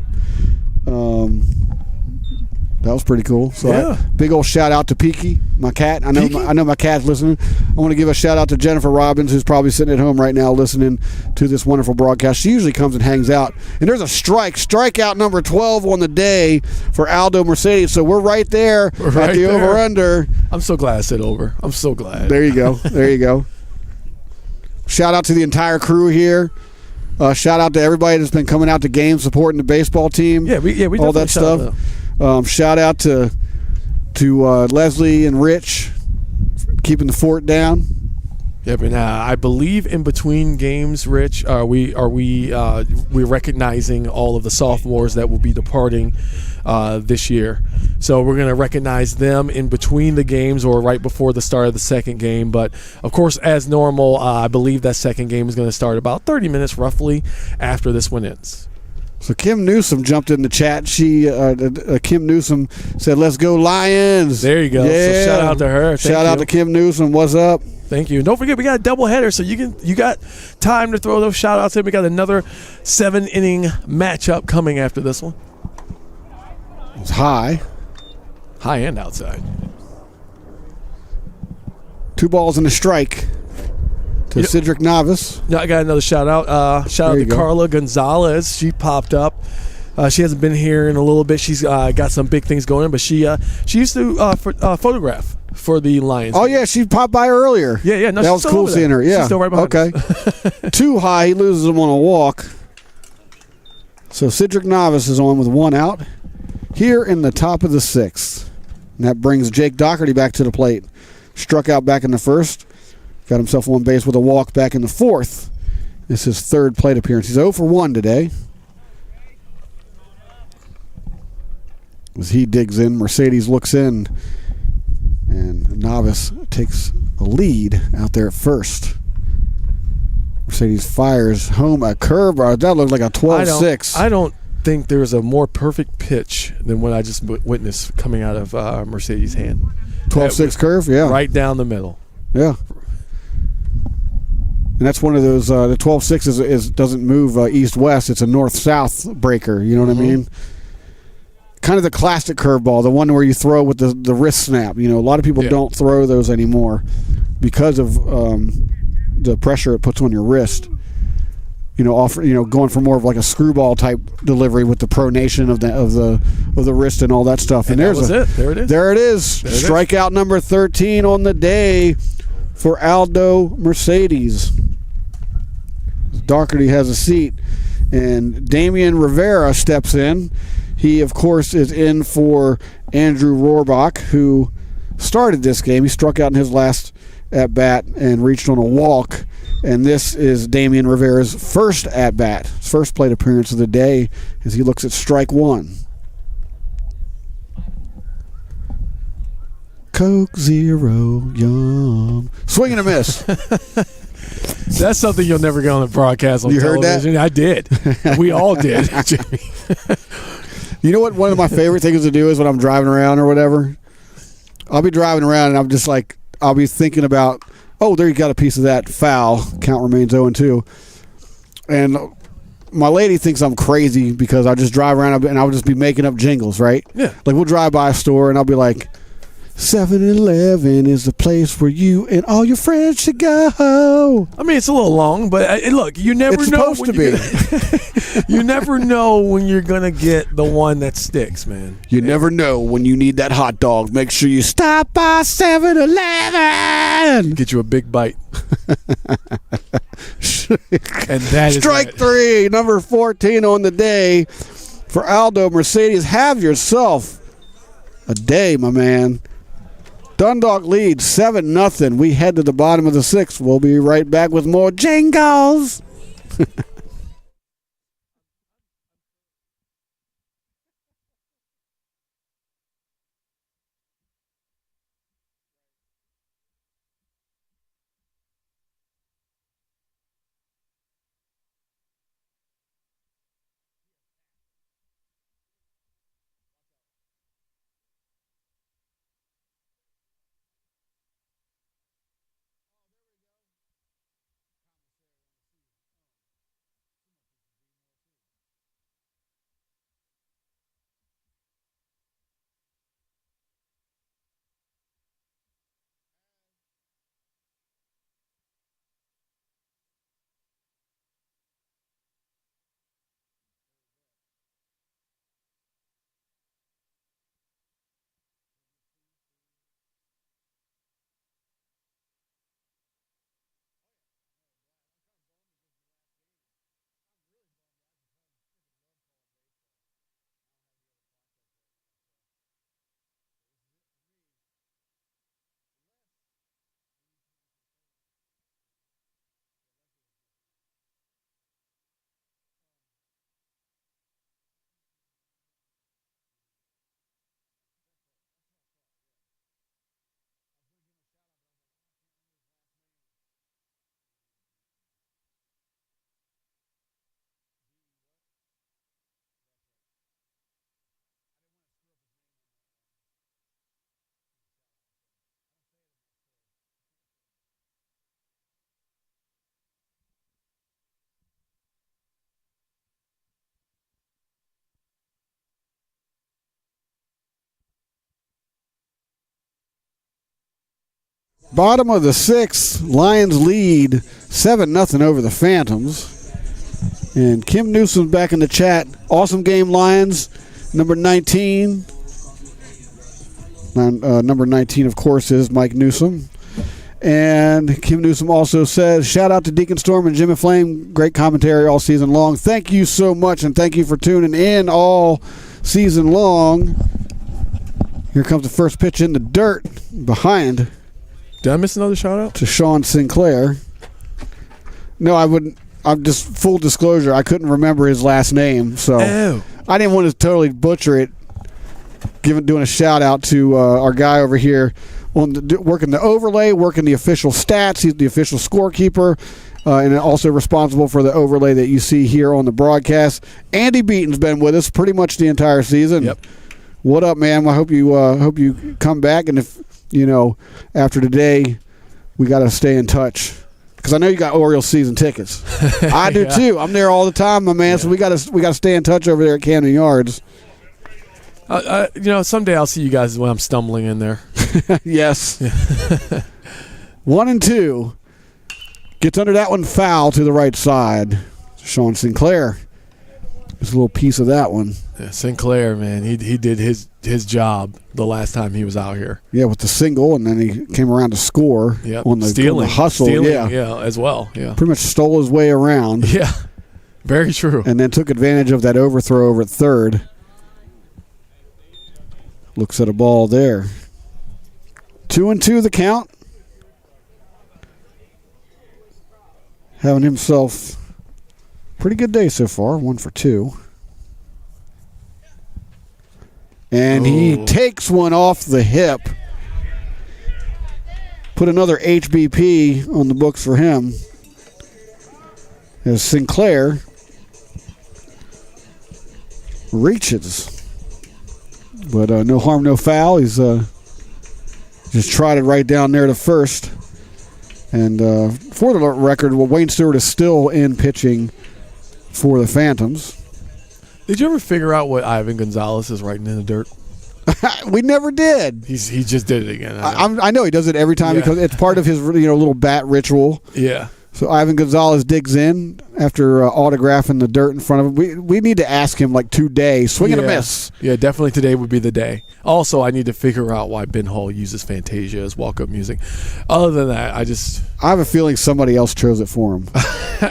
That was pretty cool. So yeah. Big old shout out to Peaky, my cat. I know my cat's listening. I want to give a shout out to Jennifer Robbins, who's probably sitting at home right now listening to this wonderful broadcast. She usually comes and hangs out. And there's a strikeout number 12 on the day for Aldo Mercedes. So we're right there at the over-under. I'm so glad I said over. I'm so glad. There you go. There you go. Shout out to the entire crew here. Shout out to everybody that's been coming out to games supporting the baseball team. Yeah, we all that stuff. Shout out to Leslie and Rich keeping the fort down. Yep, and I believe in between games, Rich, we're recognizing all of the sophomores that will be departing this year. So we're going to recognize them in between the games or right before the start of the second game. But, of course, as normal, I believe that second game is going to start about 30 minutes roughly after this one ends. So Kim Newsom jumped in the chat. Kim Newsom said, "Let's go Lions." There you go. Yeah. So shout out to her. Shout out to Kim Newsom. What's up? Thank you. And don't forget, we got a doubleheader, so you got time to throw those shout outs in. We got another 7-inning matchup coming after this one. It's high and outside. 2 balls and a strike to Cedric Novice. I got another shout out. Shout out to Carla Gonzalez. She popped up. She hasn't been here in a little bit. She's got some big things going on, but she used to photograph for the Lions. Oh, yeah, she popped by earlier. Yeah. No, that was cool seeing her. Yeah. She's still right behind us. Too high. He loses him on a walk. So Cedric Novice is on with 1 out here in the top of the 6th. And that brings Jake Doherty back to the plate. Struck out back in the 1st. Got himself on base with a walk back in the 4th. This is his 3rd plate appearance. He's 0 for 1 today. As he digs in, Mercedes looks in. And Novice takes a lead out there at first. Mercedes fires home a curve. That looked like a 12-6. I don't think there's a more perfect pitch than what I just witnessed coming out of Mercedes' hand. 12-6 curve, yeah. Right down the middle. Yeah. And that's one of those, the 12-6 doesn't move east-west. It's a north-south breaker, you know what I mean? Kind of the classic curveball, the one where you throw with the wrist snap. You know, a lot of people don't throw those anymore because of the pressure it puts on your wrist. You know, going for more of like a screwball type delivery with the pronation of the wrist and all that stuff. And that was it. There it is. There it is. Strikeout number 13 on the day for Aldo Mercedes. Doherty has a seat, and Damian Rivera steps in. He, of course, is in for Andrew Rohrbach, who started this game. He struck out in his last at-bat and reached on a walk. And this is Damian Rivera's first at-bat, his first plate appearance of the day, as he looks at strike 1. Coke Zero, yum. Swing and a miss. That's something you'll never get on the broadcast on television. Heard that? I did. We all did, Jimmy. You know what one of my favorite things to do is when I'm driving around or whatever? I'll be driving around and I'm just like, I'll be thinking about, oh, there you got a piece of that foul. Count remains 0-2. And my lady thinks I'm crazy because I just drive around and I'll just be making up jingles, right? Yeah. Like we'll drive by a store and I'll be like, 7-Eleven is the place where you and all your friends should go. I mean, it's a little long, but look, you never know. It's supposed to be. You never know when you're going to get the one that sticks, man. You never know when you need that hot dog. Make sure you stop by 7-Eleven. Get you a big bite. And that is strike 3, number 14 on the day for Aldo Mercedes. Have yourself a day, my man. Dundalk leads 7-0. We head to the bottom of the 6th. We'll be right back with more jingles. Bottom of the 6th, Lions lead 7-0 over the Phantoms. And Kim Newsom's back in the chat. Awesome game, Lions. Number 19. Number 19, of course, is Mike Newsom. And Kim Newsom also says, shout out to Deacon Storm and Jimmy Flame. Great commentary all season long. Thank you so much, and thank you for tuning in all season long. Here comes the first pitch in the dirt behind. Did I miss another shout out? To Sean Sinclair. No, I wouldn't. I'm just full disclosure. I couldn't remember his last name, so I didn't want to totally butcher it. Doing a shout out to our guy over here working the overlay, working the official stats. He's the official scorekeeper, and also responsible for the overlay that you see here on the broadcast. Andy Beaton's been with us pretty much the entire season. Yep. What up, man? I hope you come back, and if after today, we got to stay in touch. Because I know you got Orioles season tickets. I do too. I'm there all the time, my man. Yeah. So we got to stay in touch over there at Camden Yards. Someday I'll see you guys when I'm stumbling in there. Yes. 1-2 gets under that one, foul to the right side. Sean Sinclair. Just a little piece of that one. Yeah, Sinclair, man, he did his job the last time he was out here. Yeah, with the single, and then he came around to score on the hustle. Stealing, as well. Yeah, pretty much stole his way around. Yeah, very true. And then took advantage of that overthrow over at third. Looks at a ball there. 2-2 the count. Having himself a pretty good day so far. 1 for 2. And he takes one off the hip. Put another HBP on the books for him. As Sinclair reaches. But no harm, no foul. He's just trotted right down there to first. And for the record, Wayne Stewart is still in pitching for the Phantoms. Did you ever figure out what Ivan Gonzalez is writing in the dirt? We never did. He just did it again. I know he does it every time because it's part of his little bat ritual. Yeah. So Ivan Gonzalez digs in after autographing the dirt in front of him. We need to ask him today. Swing and a miss. Yeah, definitely today would be the day. Also, I need to figure out why Ben Hall uses Fantasia as walk-up music. Other than that, I have a feeling somebody else chose it for him.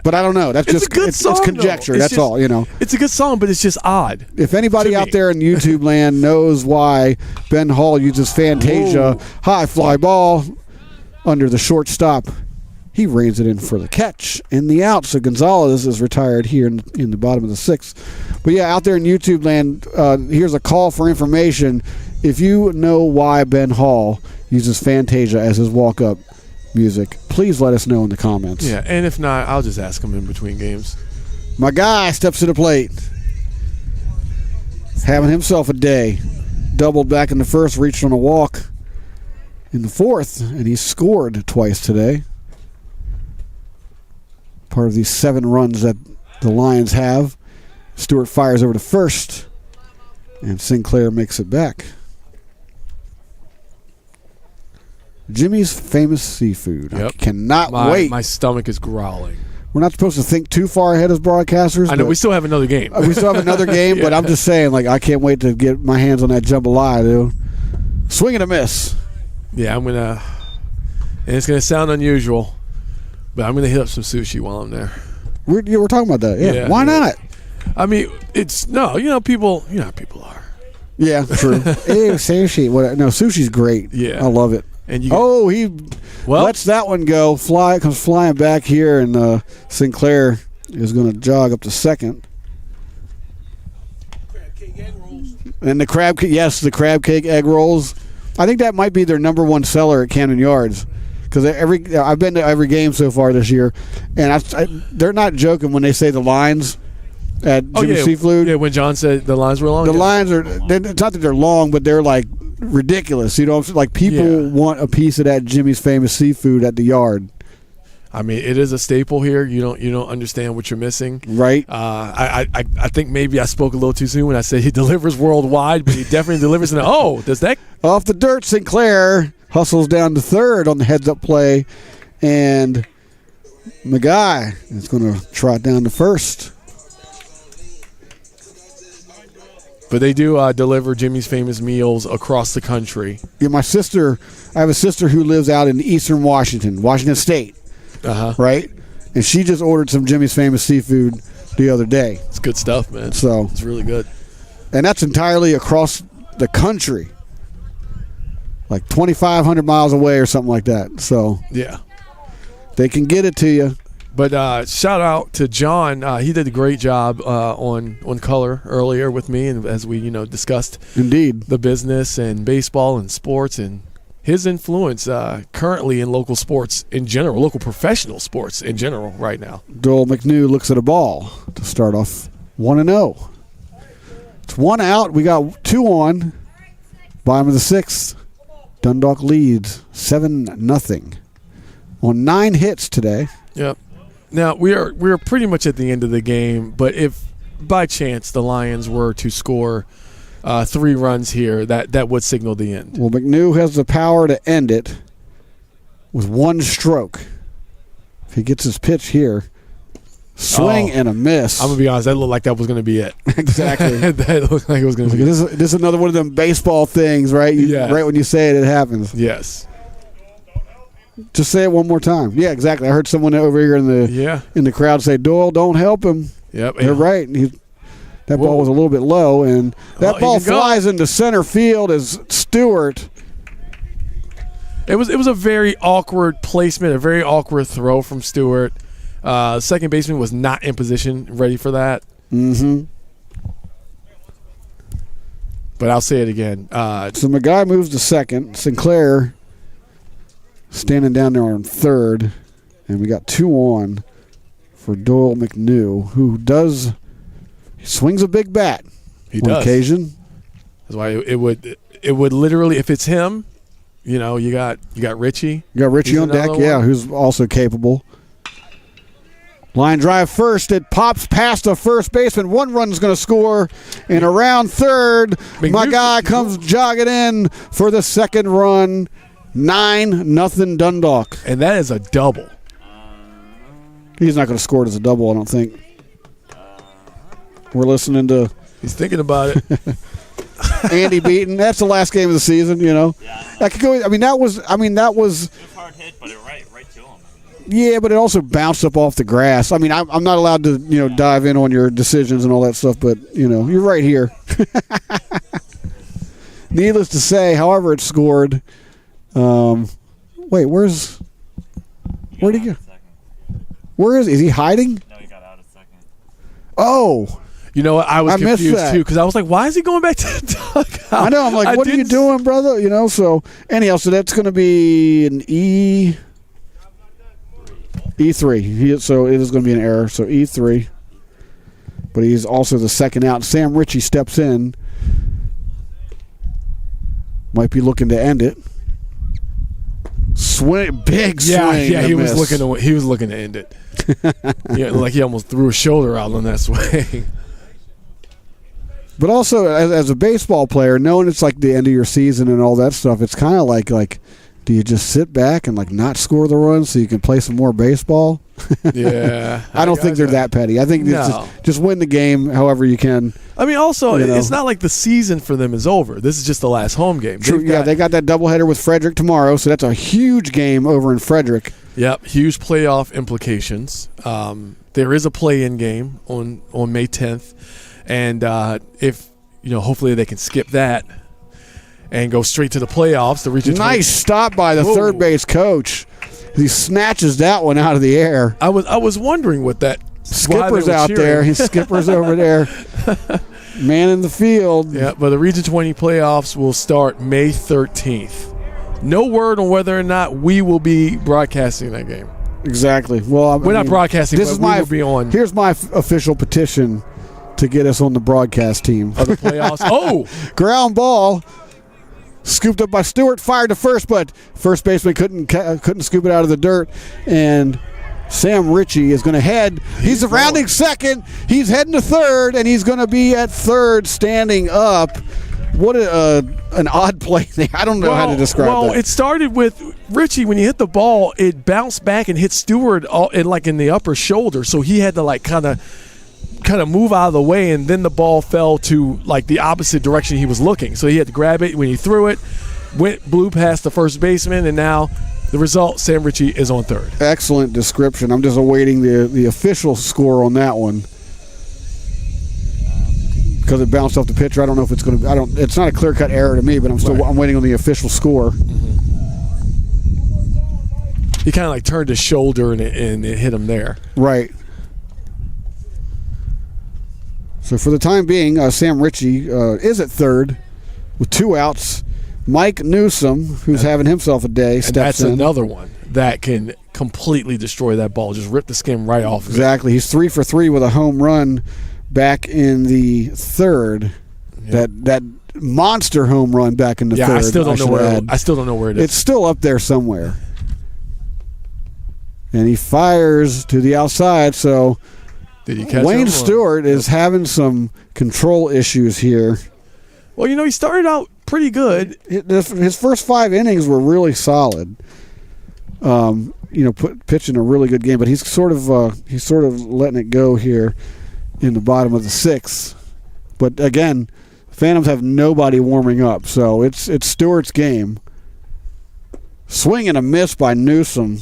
But I don't know. That's it's a good song, it's conjecture. That's all, It's a good song, but it's just odd. If anybody out there in YouTube land knows why Ben Hall uses Fantasia, high fly ball under the shortstop, he reins it in for the catch and the out. So Gonzalez is retired here in the bottom of the 6th. But yeah, out there in YouTube land, here's a call for information. If you know why Ben Hall uses Fantasia as his walk-up music, please let us know in the comments. Yeah, and if not, I'll just ask him in between games. My guy steps to the plate. Having himself a day. Doubled back in the first, reached on a walk in the 4th, and he scored twice today. Part of these 7 runs that the Lions have. Stewart fires over to first, and Sinclair makes it back. Jimmy's Famous Seafood. Yep. I cannot wait. My stomach is growling. We're not supposed to think too far ahead as broadcasters. I know, we still have another game. We still have another game, yeah. But I'm just saying, I can't wait to get my hands on that jambalaya, dude. Swing and a miss. Yeah, and it's going to sound unusual, but I'm going to hit up some sushi while I'm there. We're talking about that. Yeah. Why not? I mean, people, how people are. Yeah, true. Ew, sushi. No, sushi's great. Yeah. I love it. And he lets that one go. Comes flying back here, and Sinclair is going to jog up to second. Crab cake egg rolls. And the crab cake egg rolls. I think that might be their number one seller at Camden Yards. Because I've been to every game so far this year, and they're not joking when they say the lines at Jimmy's Seafood. Yeah, when John said the lines were long. The lines it's not that they're long, but they're ridiculous. People want a piece of that Jimmy's Famous Seafood at the yard. I mean, it is a staple here. You don't understand what you're missing, right? I think maybe I spoke a little too soon when I said he delivers worldwide, but he definitely delivers. Does that off the dirt? Sinclair hustles down to third on the heads-up play, and McGuy is going to trot down to first. But they do deliver Jimmy's Famous meals across the country. Yeah, I have a sister who lives out in eastern Washington State, right? And she just ordered some Jimmy's Famous seafood the other day. It's good stuff, man. So it's really good. And that's entirely across the country, like 2,500 miles away or something like that. So yeah, they can get it to you. But shout out to John. He did a great job on color earlier with me, and as we discussed indeed the business and baseball and sports and his influence currently in local sports in general, local professional sports in general right now. Doyle McNew looks at a ball to start off 1-0. It's 1 out. We got 2 on. Bottom of the 6th. Dundalk leads 7-0 on 9 hits today. Yep. Now we're pretty much at the end of the game, but if by chance the Lions were to score 3 runs here, that would signal the end. Well, McNew has the power to end it with 1 stroke. If he gets his pitch here, swing and a miss. I'm gonna be honest, that looked like that was gonna be it. Exactly. That looked like it was gonna be. This is another one of them baseball things, right? Right when you say it happens. Yes. Just say it one more time. Yeah, exactly. I heard someone over here in the crowd say, "Doyle, don't help him." Yep, they're right. That ball was a little bit low, and that ball flies into center field as Stewart. It was a very awkward placement, a very awkward throw from Stewart. Second baseman was not in position, ready for that. Mm-hmm. But I'll say it again. So McGuy moves to second. Sinclair standing down there on third, and we got 2 on for Doyle McNew, who swings a big bat. He on does. Occasion. That's why it would literally, if it's him, you got Richie. You got Richie on deck, who's also capable. Line drive first. It pops past the first baseman. 1 run's going to score. And around third, my guy comes jogging in for the second run. 9-0 Dundalk. And that is a double. He's not going to score it as a double, I don't think. We're listening to... He's thinking about it. Andy Beaton. That's the last game of the season, Yeah. That could go... that was... It was hard hit, but it right to him. Yeah, but it also bounced up off the grass. I'm not allowed to, dive in on your decisions and all that stuff, but, you're right here. Needless to say, however it's scored... wait, where'd he go? Where is he hiding? No, he got out a second. Oh. You know what? I was confused that. too because I was like, why is he going back to the dugout? I know. I'm like, what are you doing, brother? So anyhow, so that's going to be an E3. So it is going to be an error. So E3. But he's also the second out. Sam Ritchie steps in. Might be looking to end it. Big swing. Yeah, he was looking to end it. Like he almost threw his shoulder out on that swing. But also, as a baseball player, knowing it's like the end of your season and all that stuff, it's kind of like, do you just sit back and not score the runs so you can play some more baseball? Yeah, I don't think they're that petty. I think just win the game however you can. Also, it's not like the season for them is over. This is just the last home game. True. They got that doubleheader with Frederick tomorrow, so that's a huge game over in Frederick. Yep, huge playoff implications. There is a play-in game on May 10th, and if hopefully they can skip that and go straight to the playoffs. The region. Nice stop by the third base coach. He snatches that one out of the air. I was wondering what that skipper's out there. His skipper's over there. Man in the field. Yeah, but the Region 20 playoffs will start May 13th. No word on whether or not we will be broadcasting that game. Exactly. Well, we're not broadcasting. This is we will be on. Here's my official petition to get us on the broadcast team of the playoffs. Oh, ground ball. Scooped up by Stewart, fired to first, but first baseman couldn't scoop it out of the dirt, and Sam Ritchie is going to head. He's rounding second. He's heading to third, and he's going to be at third, standing up. What an odd play there. I don't know how to describe that. Well, it started with Ritchie. When he hit the ball, it bounced back and hit Stewart in the upper shoulder, so he had to kind of kind of move out of the way, and then the ball fell to like the opposite direction he was looking. So he had to grab it when he threw it, blew past the first baseman, and now the result, Sam Ritchie is on third. Excellent description. I'm just awaiting the official score on that one because it bounced off the pitcher. I don't know if it's going to. It's not a clear-cut error to me, but I'm waiting on the official score. He kind of like turned his shoulder and it hit him there. Right. So for the time being, Sam Ritchie is at third with 2 outs. Mike Newsom, who's having himself a day, steps in. That's another one that can completely destroy that ball. Just rip the skin right off of Exactly. He's 3 for 3 with a home run back in the third. Yeah. That monster home run back in the third. I still don't know where it is. It's still up there somewhere. And he fires to the outside, so did you catch Wayne him? Stewart is having some control issues here. Well, he started out pretty good. His first 5 innings were really solid. Pitching a really good game, but he's sort of letting it go here in the bottom of the 6th. But again, Phantoms have nobody warming up, so it's Stewart's game. Swing and a miss by Newsom.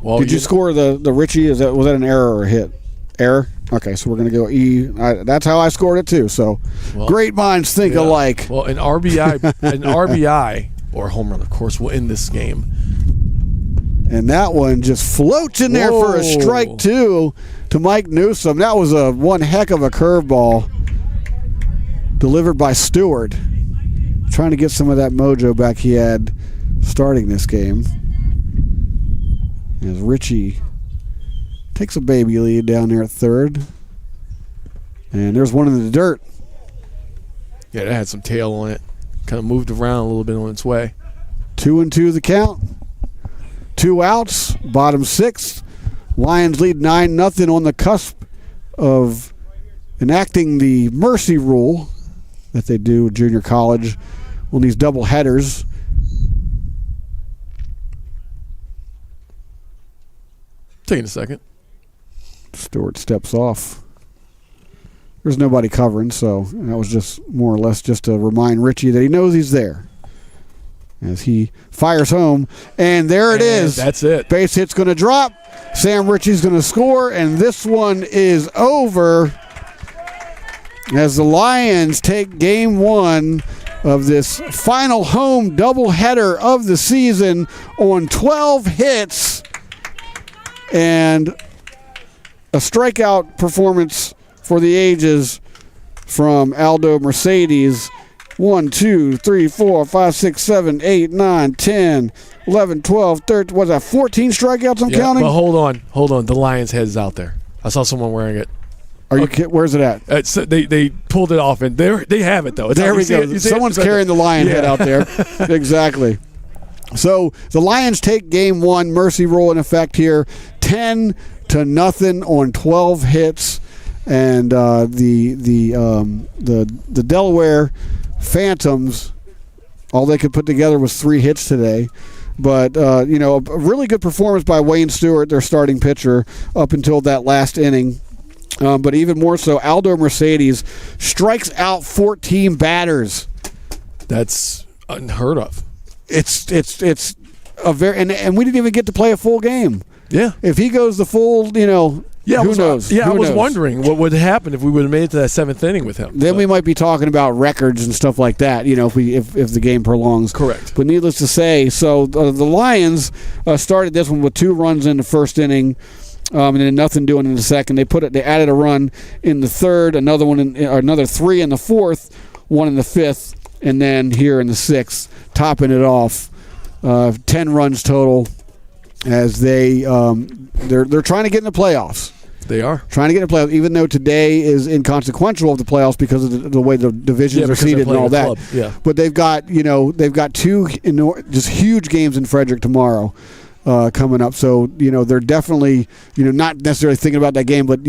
Well, did you score the Ritchie? Was that an error or a hit? Error? Okay, so we're going to go E. That's how I scored it too. So great minds think alike. Well, an RBI or a home run, of course, will end this game. And that one just floats in there for a strike 2 to Mike Newsom. That was one heck of a curveball delivered by Stewart. Trying to get some of that mojo back he had starting this game. As Ritchie takes a baby lead down there at third. And there's one in the dirt. Yeah, that had some tail on it. Kind of moved around a little bit on its way. 2-2 the count. 2 outs, bottom 6th. Lions lead 9-0 on the cusp of enacting the mercy rule that they do at junior college on these double headers. Taking a second. Stewart steps off. There's nobody covering, so that was just more or less just to remind Ritchie that he knows he's there. As he fires home, and there it is. That's it. Base hit's going to drop. Sam Ritchie's going to score, and this one is over as the Lions take game 1 of this final home doubleheader of the season on 12 hits and a strikeout performance for the ages from Aldo Mercedes. 1, 2, 3, 4, 5, 6, 7, 8, 9, 10, 11, 12, 13. Was that 14 strikeouts I'm counting? But hold on. The Lions head is out there. I saw someone wearing it. Are you kidding? Where's it at? So they pulled it off, and they have it, though. There we go. Someone's carrying the Lion head out there. Exactly. So the Lions take game 1, mercy rule in effect here, 10-0 on 12 hits, and the Delaware Phantoms, all they could put together was 3 hits today. But, a really good performance by Wayne Stewart, their starting pitcher, up until that last inning. But even more so, Aldo Mercedes strikes out 14 batters. That's unheard of. It's a very and we didn't even get to play a full game. Yeah. If he goes the full, who knows? Yeah, I was wondering what would happen if we would have made it to that 7th inning with him. Then we might be talking about records and stuff like that, if the game prolongs. Correct. But needless to say, so the Lions started this one with 2 runs in the first inning, and then nothing doing in the second. They added a run in the third, another 3 in the fourth, 1 in the fifth, and then here in the 6th, topping it off, 10 runs total. As they're trying to get in the playoffs. They are trying to get in the playoffs, even though today is inconsequential of the playoffs because of the way the divisions are seeded and all that. Yeah. But they've got 2 just huge games in Frederick tomorrow. coming up. So, they're definitely, not necessarily thinking about that game, but,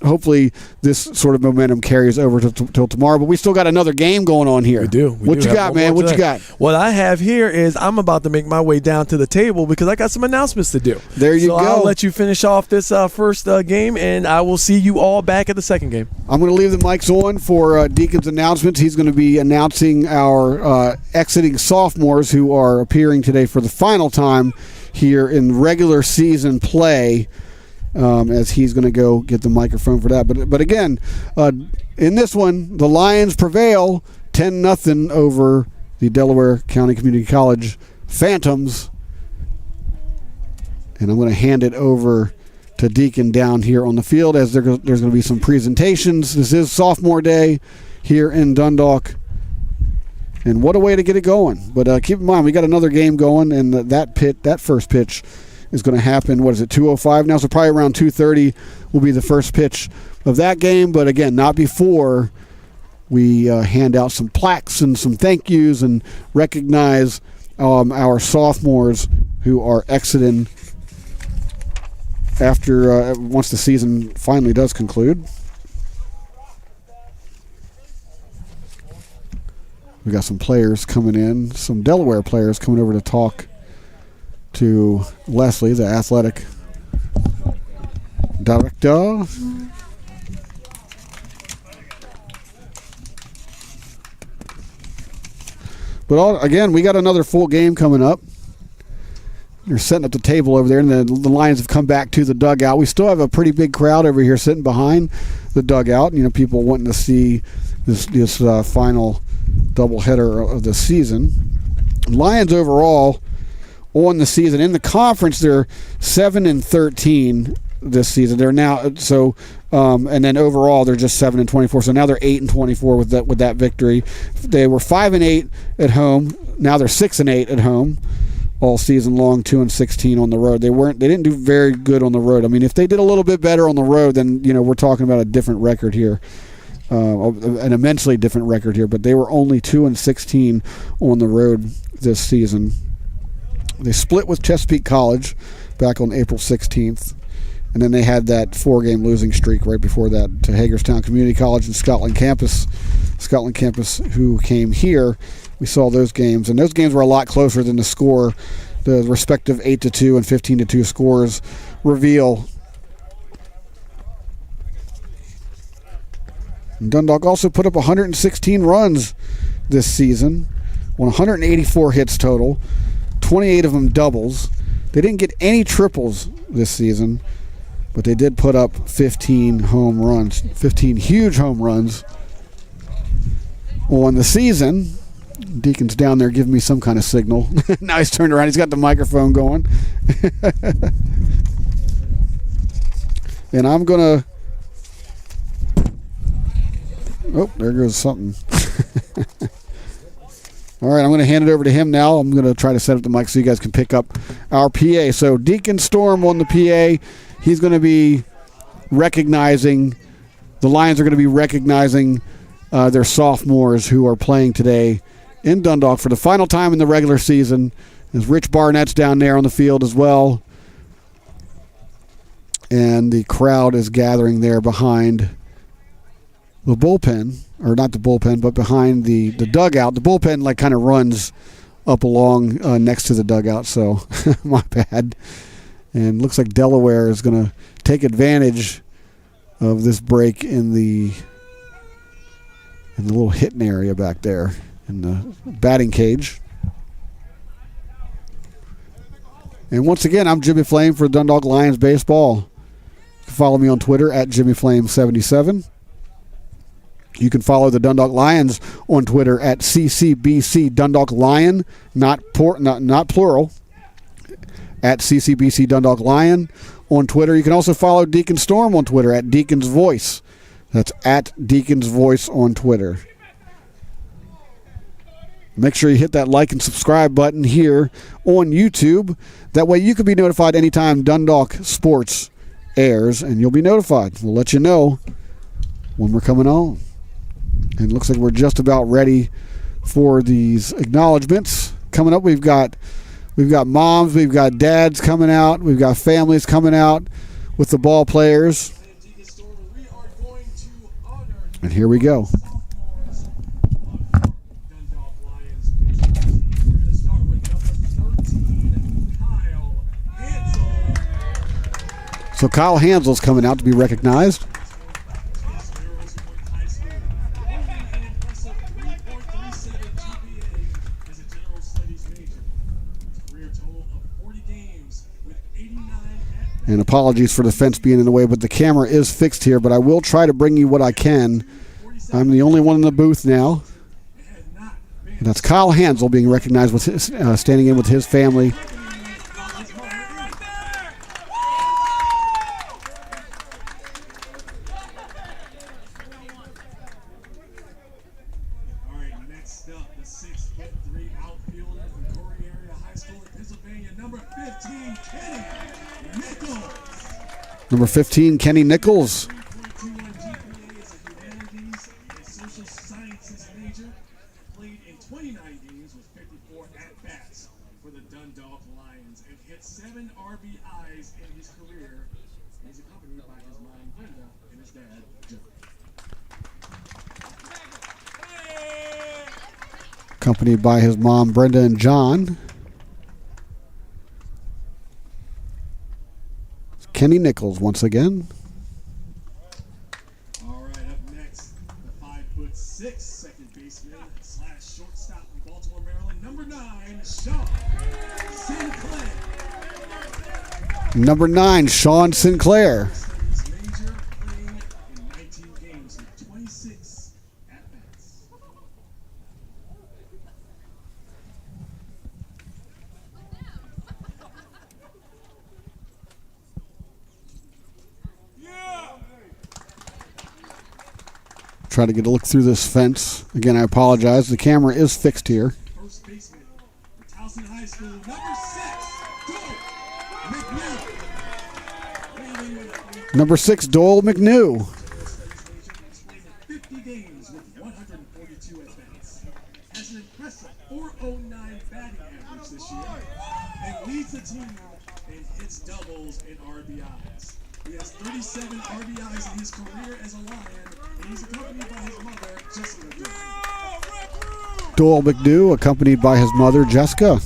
hopefully this sort of momentum carries over till tomorrow. But we still got another game going on here. We do. What you got, man? What you got? What I have here is I'm about to make my way down to the table because I got some announcements to do. There you go. I'll let you finish off this first game, and I will see you all back at the second game. I'm going to leave the mics on for Deacon's announcements. He's going to be announcing our exiting sophomores who are appearing today for the final time here in regular season play, as he's going to go get the microphone for that. But again, in this one, the Lions prevail 10-0 over the Delaware County Community College Phantoms. And I'm going to hand it over to Deacon down here on the field as there's going to be some presentations. This is sophomore day here in Dundalk. And what a way to get it going. But keep in mind, we got another game going, and that first pitch is going to happen, 2:05 now? So probably around 2:30 will be the first pitch of that game. But again, not before we hand out some plaques and some thank yous and recognize our sophomores who are exiting after once the season finally does conclude. We got some players coming in, some Delaware players coming over to talk to Leslie, the athletic director. But again, we got another full game coming up. They're setting up the table over there, and the Lions have come back to the dugout. We still have a pretty big crowd over here sitting behind the dugout. People wanting to see this final doubleheader of the season. Lions overall on the season in the conference, they're 7-13 this season. They're now and then overall they're just 7-24. So now they're 8-24 with that victory. They were 5-8 at home. Now they're 6-8 at home all season long. 2-16 on the road. They didn't do very good on the road. I mean, if they did a little bit better on the road, then we're talking about a different record here. An immensely different record here, but they were only 2-16 on the road this season. They split with Chesapeake College back on April 16th, and then they had that 4-game losing streak right before that to Hagerstown Community College and Scotland Campus, who came here. We saw those games, and those games were a lot closer than the score. The respective 8-2 and 15-2 scores reveal. And Dundalk also put up 116 runs this season, 184 hits total, 28 of them doubles. They didn't get any triples this season, but they did put up 15 home runs, 15 huge home runs on the season. Deacon's down there giving me some kind of signal. Now he's turned around. He's got the microphone going. And I'm going to... Oh, there goes something. All right, I'm going to hand it over to him now. I'm going to try to set up the mic so you guys can pick up our PA. So Deacon Storm on the PA. He's going to be recognizing, the Lions are going to be recognizing their sophomores who are playing today in Dundalk for the final time in the regular season. As Rich Barnett's down there on the field as well. And the crowd is gathering there behind the bullpen, or not the bullpen, but behind the dugout. The bullpen kind of runs up along next to the dugout, so my bad. And looks like Delaware is going to take advantage of this break in the little hitting area back there in the batting cage. And once again, I'm Jimmy Flame for Dundalk Lions Baseball. You can follow me on Twitter at JimmyFlame77. You can follow the Dundalk Lions on Twitter at CCBC Dundalk Lion, not plural, at CCBC Dundalk Lion on Twitter. You can also follow Deacon Storm on Twitter at Deacon's Voice. That's at Deacon's Voice on Twitter. Make sure you hit that like and subscribe button here on YouTube. That way you can be notified anytime Dundalk Sports airs, and you'll be notified. We'll let you know when we're coming on. And it looks like we're just about ready for these acknowledgments. Coming up, we've got We've got moms, we've got dads coming out, we've got families coming out with the ball players. And here we go. So Kyle Hansel's coming out to be recognized. And apologies for the fence being in the way, but the camera is fixed here, but I will try to bring you what I can. I'm the only one in the booth now. That's Kyle Hansel being recognized with his, standing in with his family. All right, next up, the 6'3" outfielder from Corey Area High School in Pennsylvania, number 15, Kenny Nichols. Number 15, Kenny Nichols. Social sciences major, played in 29 games with 54 at-bats for the Dundalk Lions and hit 7 RBIs in his career. He's accompanied by his mom, Brenda, and his dad, Joe. Accompanied by his mom, Brenda and John. Kenny Nichols once again. All right, up next, the 5'6" second baseman / shortstop from Baltimore, Maryland, number 9, Sean Sinclair. Number 9, Sean Sinclair. He's major, playing in 19 games with 26 at-bats. Try to get a look through this fence. Again, I apologize. The camera is fixed here. First baseman for Towson High School, number 6, Doyle McNew. Number 6, Doyle McNew. He's played in 50 games with 142 at-bats. Has an impressive .409 batting average this year and leads the team in hits, doubles, and RBIs. He has 37 RBIs in his career as a Lion, and he's accompanied by his mother, Jessica Doyle. Doyle McNew, accompanied by his mother, Jessica.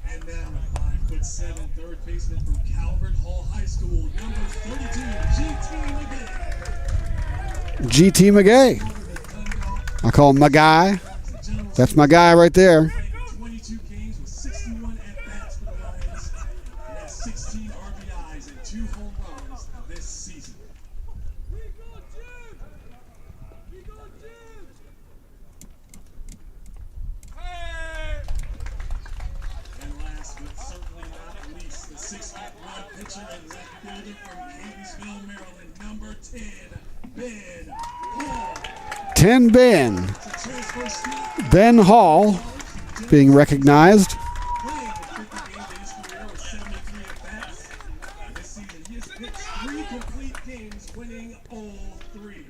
And now, 5'7" third baseman from Calvert Hall High School, number 32, GT McGay. GT McGay. I call him my guy. That's my guy right there. 22 games with 61 at-bats for the Lions, and has 16 RBIs and 2 home runs this season. And last but certainly not least, the 6'1" pitcher and left fielder from Catonsville, Maryland, number 10, Ben Hall. 10 Ben. To transfer slot, Ben Hall being recognized. playing in 50 games in his career with 73 at-bats. This season, he has pitched 3 complete games, winning all 3.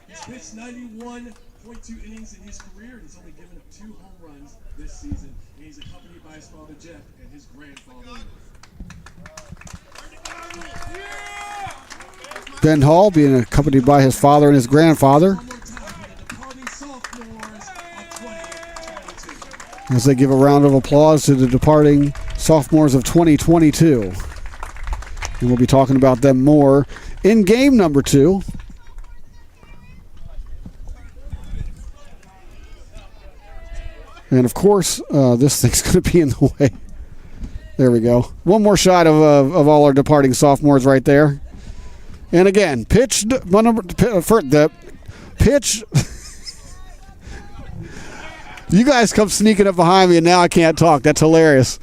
He's pitched 91.2 innings in his career, and he's only given up 2 home runs this season. And he's accompanied by his father, Jeff, and his grandfather. Ben Hall being accompanied by his father and his grandfather One more time for the departing sophomores of 2022. as they give a round of applause to the departing sophomores of 2022. And we'll be talking about them more in game number 2. And of course, this thing's going to be in the way. There we go. One more shot of all our departing sophomores right there. And again, pitch for the pitch. You guys come sneaking up behind me, and now I can't talk. That's hilarious.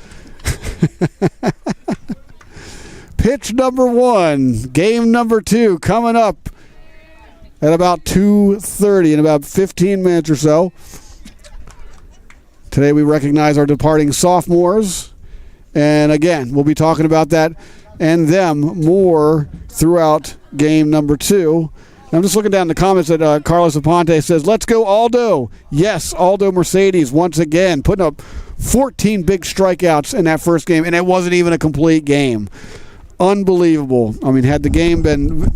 Pitch number 1, game number 2, coming up at about 2:30 in about 15 minutes or so. Today we recognize our departing sophomores. And again, we'll be talking about that and them more throughout game number 2 I'm just looking down the comments that Carlos Aponte says, let's go Aldo. Yes, Aldo Mercedes once again, putting up 14 big strikeouts in that first game, and it wasn't even a complete game. Unbelievable. I mean, had the game been,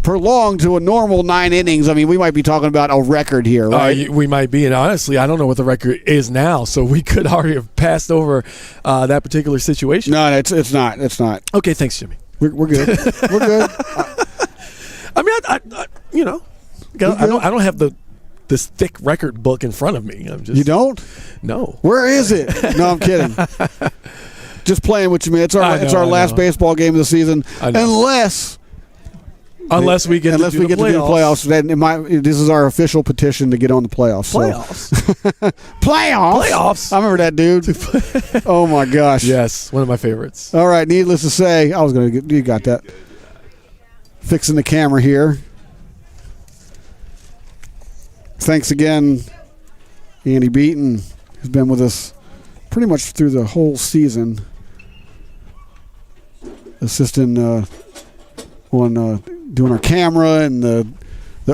prolonged to a normal 9 innings, I mean, we might be talking about a record here, right? We might be, and honestly, I don't know what the record is now, so we could already have passed over that particular situation. No, it's not. It's not. Okay, thanks, Jimmy. We're good. We're good. I mean, I don't have this thick record book in front of me. You don't? No. Where is it? No, I'm kidding. Just playing with you, man. It's our last baseball game of the season, unless we get to do the playoffs. Then this is our official petition to get on the playoffs. Playoffs. I remember that, dude. Oh my gosh. Yes, one of my favorites. All right. Needless to say, you got that. Fixing the camera here. Thanks again, Andy Beaton, who's been with us pretty much through the whole season, assisting on doing our camera and the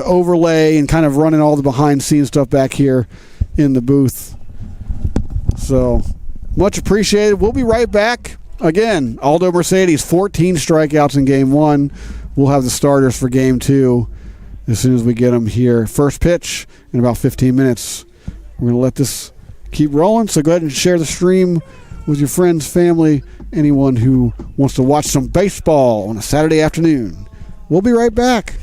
overlay and kind of running all the behind-scenes stuff back here in the booth. So, much appreciated. We'll be right back. Again, Aldo Mercedes, 14 strikeouts in Game 1. We'll have the starters for Game 2 as soon as we get them here. First pitch in about 15 minutes. We're going to let this keep rolling, so go ahead and share the stream with your friends, family, anyone who wants to watch some baseball on a Saturday afternoon. We'll be right back.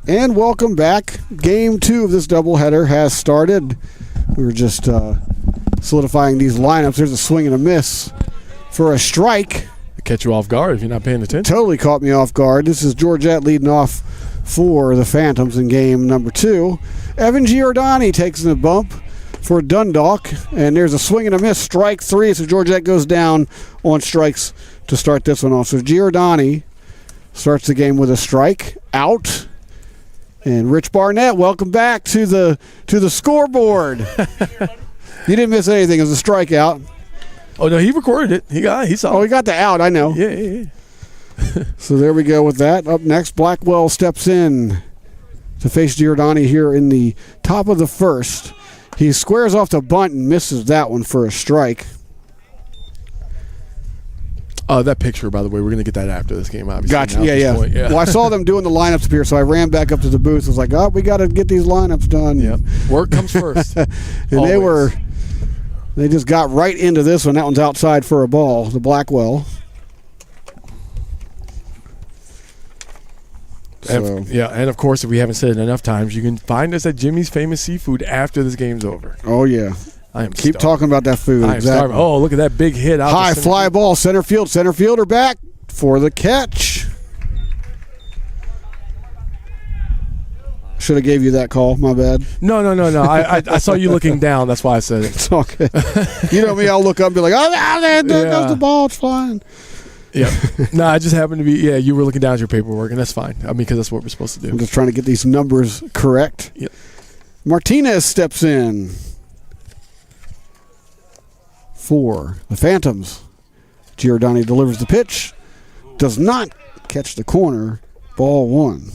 And welcome back. Game 2 of this doubleheader has started. We were just solidifying these lineups. There's a swing and a miss for a strike. Catch you off guard if you're not paying attention. Totally caught me off guard. This is Georgette leading off for the Phantoms in game number 2. Evan Giordani takes the bump for Dundalk, and there's a swing and a miss, strike 3, so Georgette goes down on strikes to start this one off. So Giordani starts the game with a strike, out. And Rich Barnett, welcome back to the scoreboard. You didn't miss anything. It was a strikeout. Oh, no, he recorded it. He saw Oh, it. he got the out, I know. Yeah. So there we go with that. Up next, Blackwell steps in to face Giordani here in the top of the first. He squares off the bunt and misses that one for a strike. That picture, by the way, we're going to get that after this game, obviously. Gotcha. Yeah. Well, I saw them doing the lineups up here, so I ran back up to the booth. I was like, oh, we got to get these lineups done. Yep. Work comes first. And they just got right into this one. That one's outside for a ball, the Blackwell. So. And of course, if we haven't said it enough times, you can find us at Jimmy's Famous Seafood after this game's over. Oh, yeah. I am Keep starving. talking about that food. I am starving. Oh, look at that big hit out. High fly ball, center field. Center fielder back for the catch. Should have gave you that call. My bad. No. I saw you looking down. That's why I said it. It's okay. You know me. I'll look up and be like, oh, there goes the ball. It's flying. Yeah. No, I just happened to be. Yeah, you were looking down at your paperwork, and that's fine. I mean, because that's what we're supposed to do. I'm just trying to get these numbers correct. Yep. Martinez steps in for the Phantoms. Giordani delivers the pitch. Does not catch the corner. Ball 1.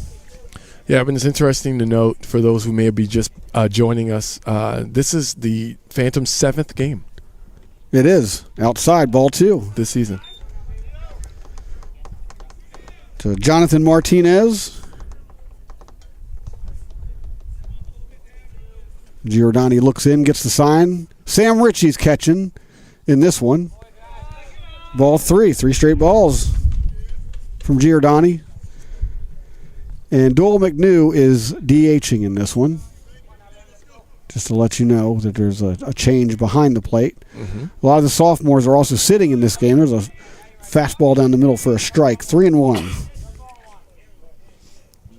Yeah, but it's interesting to note for those who may be just joining us, this is the Phantoms' 7th game. It is. Outside, ball 2. This season. To Jonathan Martinez. Giordani looks in, gets the sign. Sam Ritchie's catching in this one. Ball 3. 3 straight balls from Giordani. And Doyle McNew is DHing in this one. Just to let you know that there's a change behind the plate. Mm-hmm. A lot of the sophomores are also sitting in this game. There's a fastball down the middle for a strike. 3-1.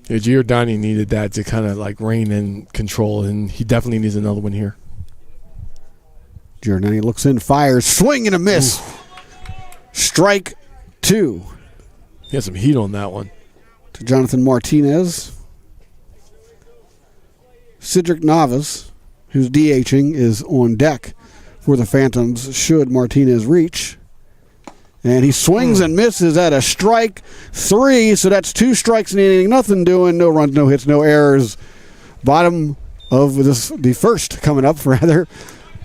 Yeah, Giordani needed that to kind of like rein in control, and he definitely needs another one here. Giordani looks in, fires, swing and a miss. Ooh. Strike 2. He has some heat on that one. To Jonathan Martinez. Cedric Navas, who's DHing, is on deck for the Phantoms should Martinez reach. And he swings and misses at a strike 3, so that's 2 strikes in the inning. Nothing doing, no runs, no hits, no errors. Bottom of the first coming up, rather.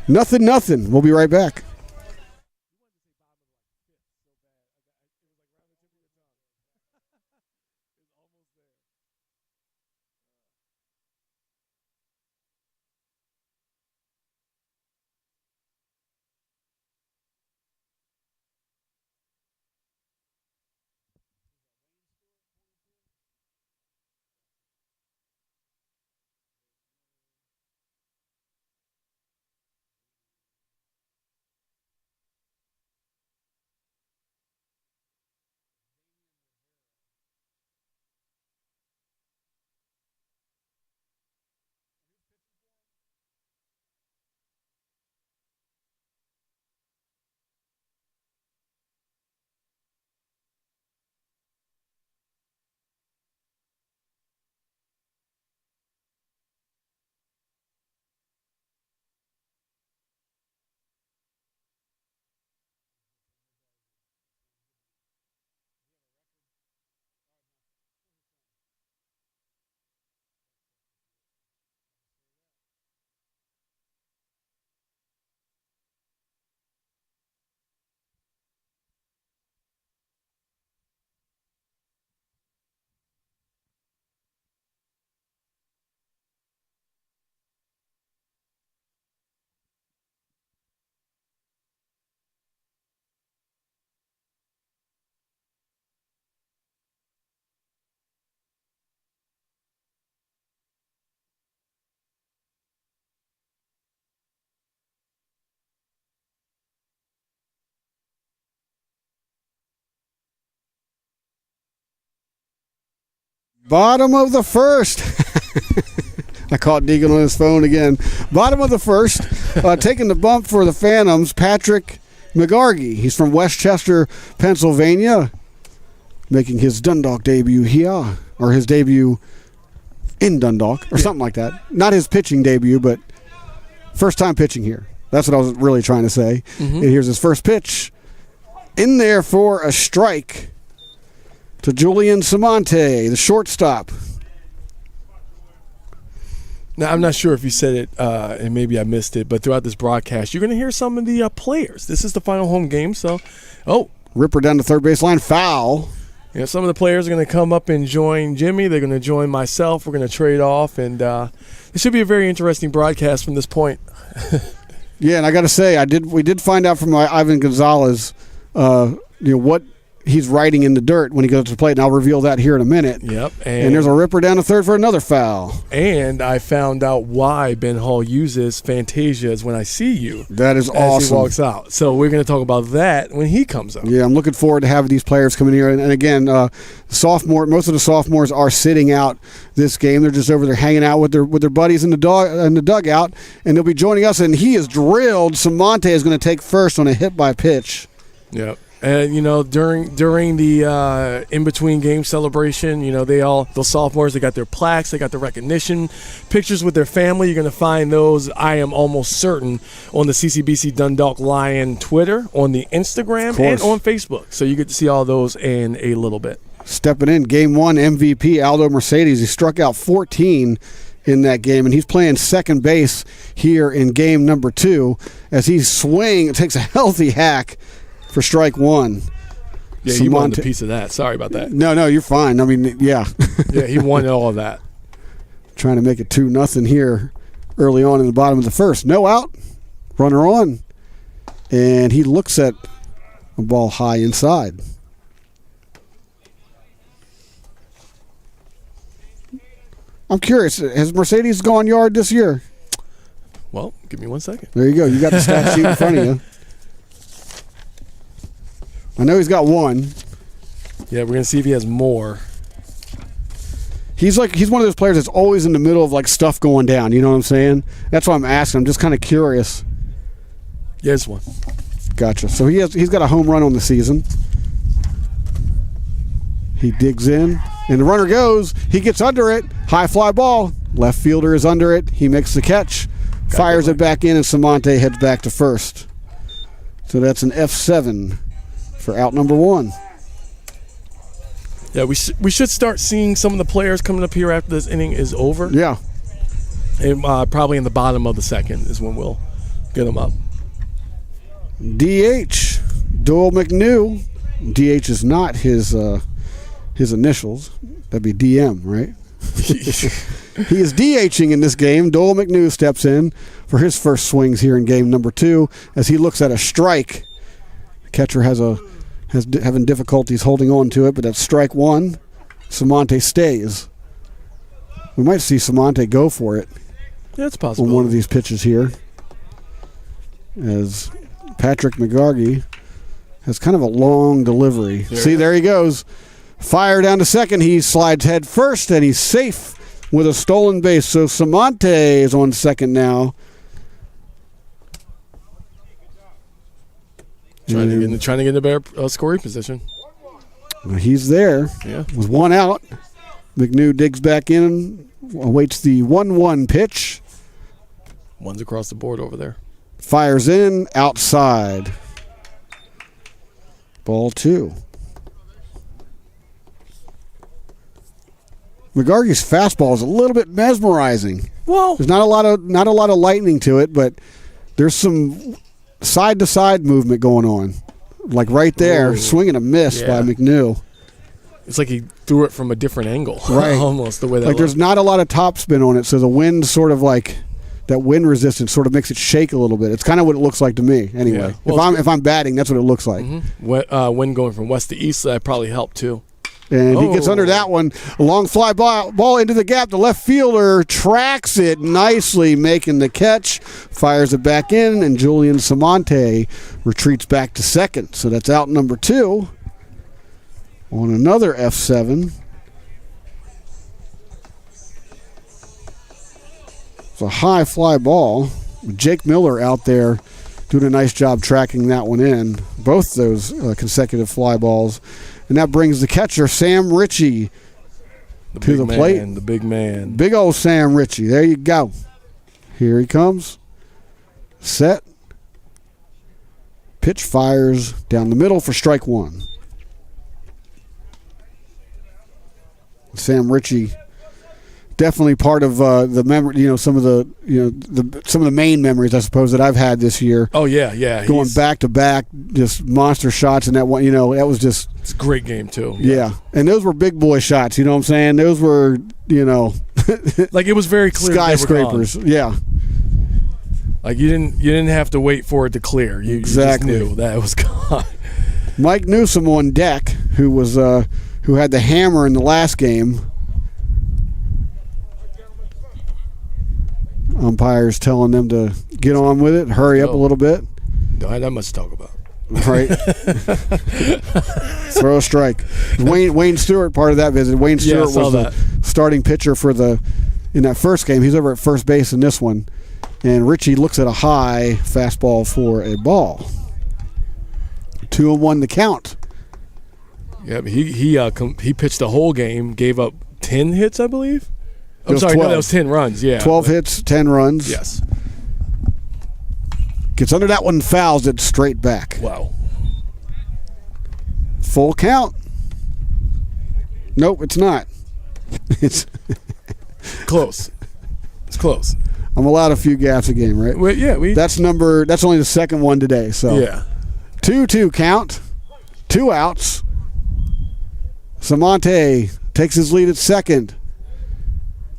Nothing. We'll be right back. Bottom of the first. I caught Deegan on his phone again. Bottom of the first. Taking the bump for the Phantoms, Patrick McGargy. He's from Westchester, Pennsylvania, making his Dundalk debut here, or his debut in Dundalk, or something like that. Not his pitching debut, but first time pitching here. That's what I was really trying to say. And here's his first pitch. In there for a strike to Julian Samante, the shortstop. Now, I'm not sure if you said it, and maybe I missed it, but throughout this broadcast, you're going to hear some of the players. This is the final home game, so, Ripper down the third baseline, foul. Yeah, some of the players are going to come up and join Jimmy. They're going to join myself. We're going to trade off, and it should be a very interesting broadcast from this point. Yeah, and I got to say, we did find out from Ivan Gonzalez, what he's writing in the dirt when he goes to the plate, and I'll reveal that here in a minute. Yep. And there's a Ripper down the third for another foul. And I found out why Ben Hall uses Fantasias when I see you. That is as awesome. He walks out. So we're going to talk about that when he comes up. Yeah, I'm looking forward to having these players come in here. And again, most of the sophomores are sitting out this game. They're just over there hanging out with their buddies in the dugout, and they'll be joining us. And he is drilled. Samante is going to take first on a hit by pitch. Yep. And during the in-between game celebration, those sophomores, they got their plaques, they got the recognition, pictures with their family. You're going to find those, I am almost certain, on the CCBC Dundalk Lion Twitter, on the Instagram, and on Facebook. So you get to see all those in a little bit. Stepping in, Game 1 MVP, Aldo Mercedes. He struck out 14 in that game, and he's playing second base here in game number 2 as he takes a healthy hack for strike 1. Yeah, you wanted a piece of that. Sorry about that. No, you're fine. I mean, yeah. Yeah, he wanted all of that. Trying to make it 2-0 here early on in the bottom of the first. No out. Runner on. And he looks at a ball high inside. I'm curious, has Mercedes gone yard this year? Well, give me 1 second. There you go. You got the stat sheet in front of you. I know he's got 1. Yeah, we're going to see if he has more. He's one of those players that's always in the middle of stuff going down. You know what I'm saying? That's why I'm asking. I'm just kind of curious. He has 1. Gotcha. So he's got a home run on the season. He digs in, and the runner goes. He gets under it. High fly ball. Left fielder is under it. He makes the catch, fires it back in, and Samante heads back to first. So that's an F7 for out number 1. Yeah, we should start seeing some of the players coming up here after this inning is over. Yeah. And probably in the bottom of the second is when we'll get them up. DH, Doyle McNew. DH is not his initials. That'd be DM, right? He is DHing in this game. Doyle McNew steps in for his first swings here in game number 2 as he looks at a strike. The catcher having difficulties holding on to it, but that's strike 1. Samante stays. We might see Samante go for it. Yeah, it's possible. On one of these pitches here, as Patrick McGargy has kind of a long delivery. There he goes. Fire down to second. He slides head first, and he's safe with a stolen base. So Samante is on second now. Trying to get in a better scoring position. He's there. Yeah. With 1 out. McNew digs back in, awaits the 1-1 pitch. 1's across the board over there. Fires in, outside. Ball 2. McGargy's fastball is a little bit mesmerizing. Well, there's not a lot of lightning to it, but there's some side-to-side movement going on. Like right there, swing and a miss by McNew. It's like he threw it from a different angle. Right. Almost the way that looked. There's not a lot of topspin on it, so the wind sort of that wind resistance sort of makes it shake a little bit. It's kind of what it looks like to me anyway. Yeah. Well, if I'm batting, that's what it looks like. Mm-hmm. Wind going from west to east, that probably helped too. And he gets under that one. A long fly ball into the gap. The left fielder tracks it nicely, making the catch. Fires it back in, and Julian Samante retreats back to second. So that's out number 2 on another F7. It's a high fly ball. Jake Miller out there doing a nice job tracking that one in. Both those consecutive fly balls. And that brings the catcher, Sam Ritchie, to the plate. The big man. Big old Sam Ritchie. There you go. Here he comes. Set. Pitch fires down the middle for strike one. Sam Ritchie, definitely part of the memory. Some of the main memories, I suppose, that I've had this year. Oh yeah. Going back to back, just monster shots, and that one. That was just. It's a great game too. Yeah, and those were big boy shots. You know what I'm saying? Those were like it was very clear. Skyscrapers. Yeah. Like you didn't have to wait for it to clear. You Exactly. just knew that it was gone. Mike Newsom on deck, who had the hammer in the last game. Umpires telling them to get on with it, hurry up a little bit. Don't have that much to talk about. Right. Throw a strike. Wayne Stewart, part of that visit. Wayne Stewart was the starting pitcher in that first game. He's over at first base in this one. And Ritchie looks at a high fastball for a ball. 2-1 the count. Yeah, but he pitched the whole game, gave up 10 hits, I believe. I'm sorry, 12. no, that was 10 runs. Yeah, 12 hits, 10 runs. Yes. Gets under that one, fouls it straight back. Wow. Full count. Nope, it's not. It's close. It's close. I'm allowed a few gaps a game, right? Well, yeah, that's only the second one today. So yeah. 2-2 count. 2 outs. Samonte takes his lead at second.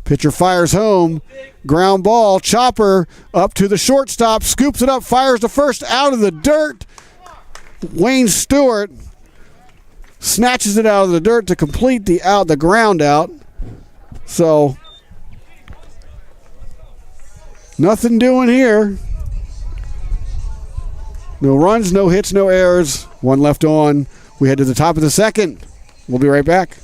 Pitcher fires home. Ground ball. Chopper up to the shortstop. Scoops it up. Fires to first. Out of the dirt. Wayne Stewart snatches it out of the dirt to complete the ground out. So nothing doing here. No runs, no hits, no errors. One left on. We head to the top of the second. We'll be right back.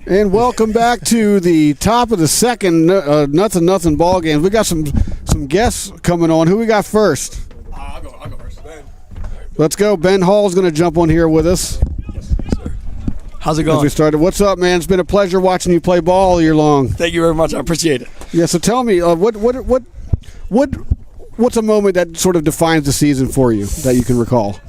And welcome back to the top of the second nothing ball game. We got some guests coming on. Who we got first? I'll go first. Ben. Let's go. Ben Hall's going to jump on here with us. Yes, sir. How's it going? As we started. What's up, man? It's been a pleasure watching you play ball all year long. Thank you very much. I appreciate it. Yeah. So tell me, what's a moment that sort of defines the season for you that you can recall?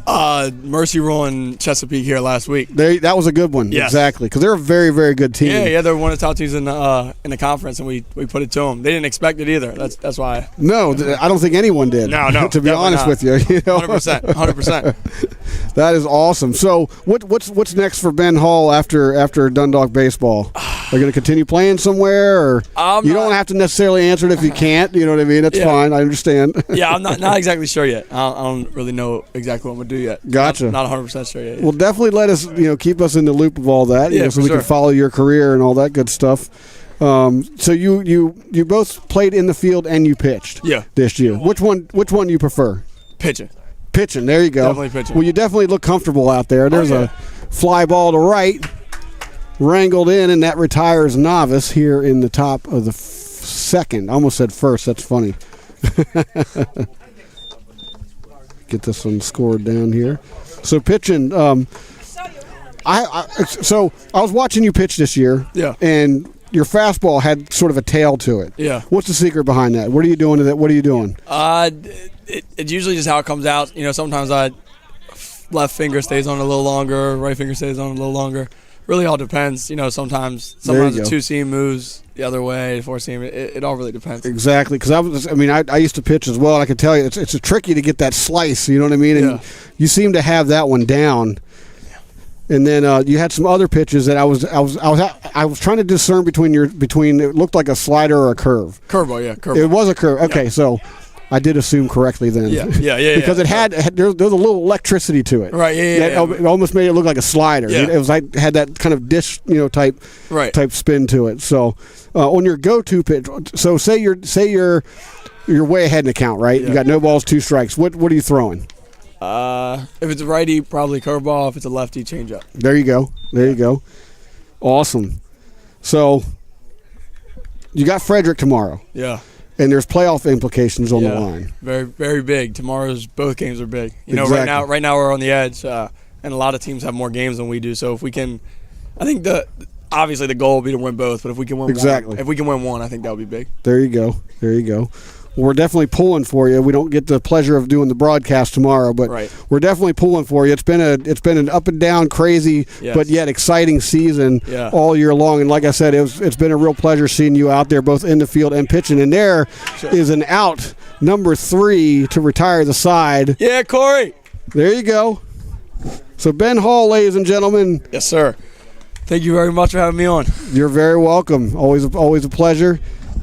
Mercy ruined Chesapeake here last week. That was a good one. Yes. Exactly, because they're a very, very good team. Yeah, they're one of the top teams in the conference, and we put it to them. They didn't expect it either. That's why. No, I don't think anyone did. No. To be honest with you, 100%. That is awesome. So, what's next for Ben Hall after Dundalk baseball? Are you going to continue playing somewhere, or you don't have to necessarily answer it if you can't? You know what I mean? That's fine. I understand. Yeah, I'm not exactly sure yet. I don't really know exactly what I'm going to do yet. Gotcha. Not 100% sure yet. Well, definitely let us keep us in the loop of all that. Yeah, so we can follow your career and all that good stuff. So you both played in the field and you pitched. Yeah. This year. Which one do you prefer? Pitching. Pitching. There you go. Definitely pitching. Well, you definitely look comfortable out there. There's yeah. a fly ball to right, wrangled in, and that retires Novice here in the top of the second. I almost said first. That's funny. Get this one scored down here. So pitching. So I was watching you pitch this year. Yeah. And your fastball had sort of a tail to it. Yeah. What's the secret behind that? What are you doing to that? What are you doing? It's usually just how it comes out. Sometimes left finger stays on a little longer, right finger stays on a little longer. Really all depends. Sometimes the two seam moves the other way, four seam. It all really depends. Exactly, because I used to pitch as well, and I can tell you it's tricky to get that slice. You know what I mean? And you seem to have that one down. And then you had some other pitches that I was trying to discern between it looked like a slider or a curve. Curveball, yeah, curveball. It was a curve. Okay, so I did assume correctly then. Yeah. Because it had there was a little electricity to it. Right. Yeah. It almost made it look like a slider. Yeah. It was like had that kind of dish type spin to it. So on your go-to pitch, so say you're way ahead in the count, right? Yeah. You got no balls, 2 strikes. What are you throwing? If it's a righty, probably curveball. If it's a lefty, changeup. There you go. Awesome. So you got Frederick tomorrow. Yeah. And there's playoff implications on the line. Very, very big. Tomorrow's both games are big. Exactly. Right now we're on the edge, and a lot of teams have more games than we do. So if we can, I think obviously the goal will be to win both. But if we can win one, I think that would be big. There you go. Well, we're definitely pulling for you. We don't get the pleasure of doing the broadcast tomorrow, but we're definitely pulling for you. It's been an up and down, crazy, but yet exciting season all year long. And like I said, it's been a real pleasure seeing you out there, both in the field and pitching. And there is an out, number 3 to retire the side. Yeah, Corey. There you go. So Ben Hall, ladies and gentlemen. Yes, sir. Thank you very much for having me on. You're very welcome. Always a pleasure.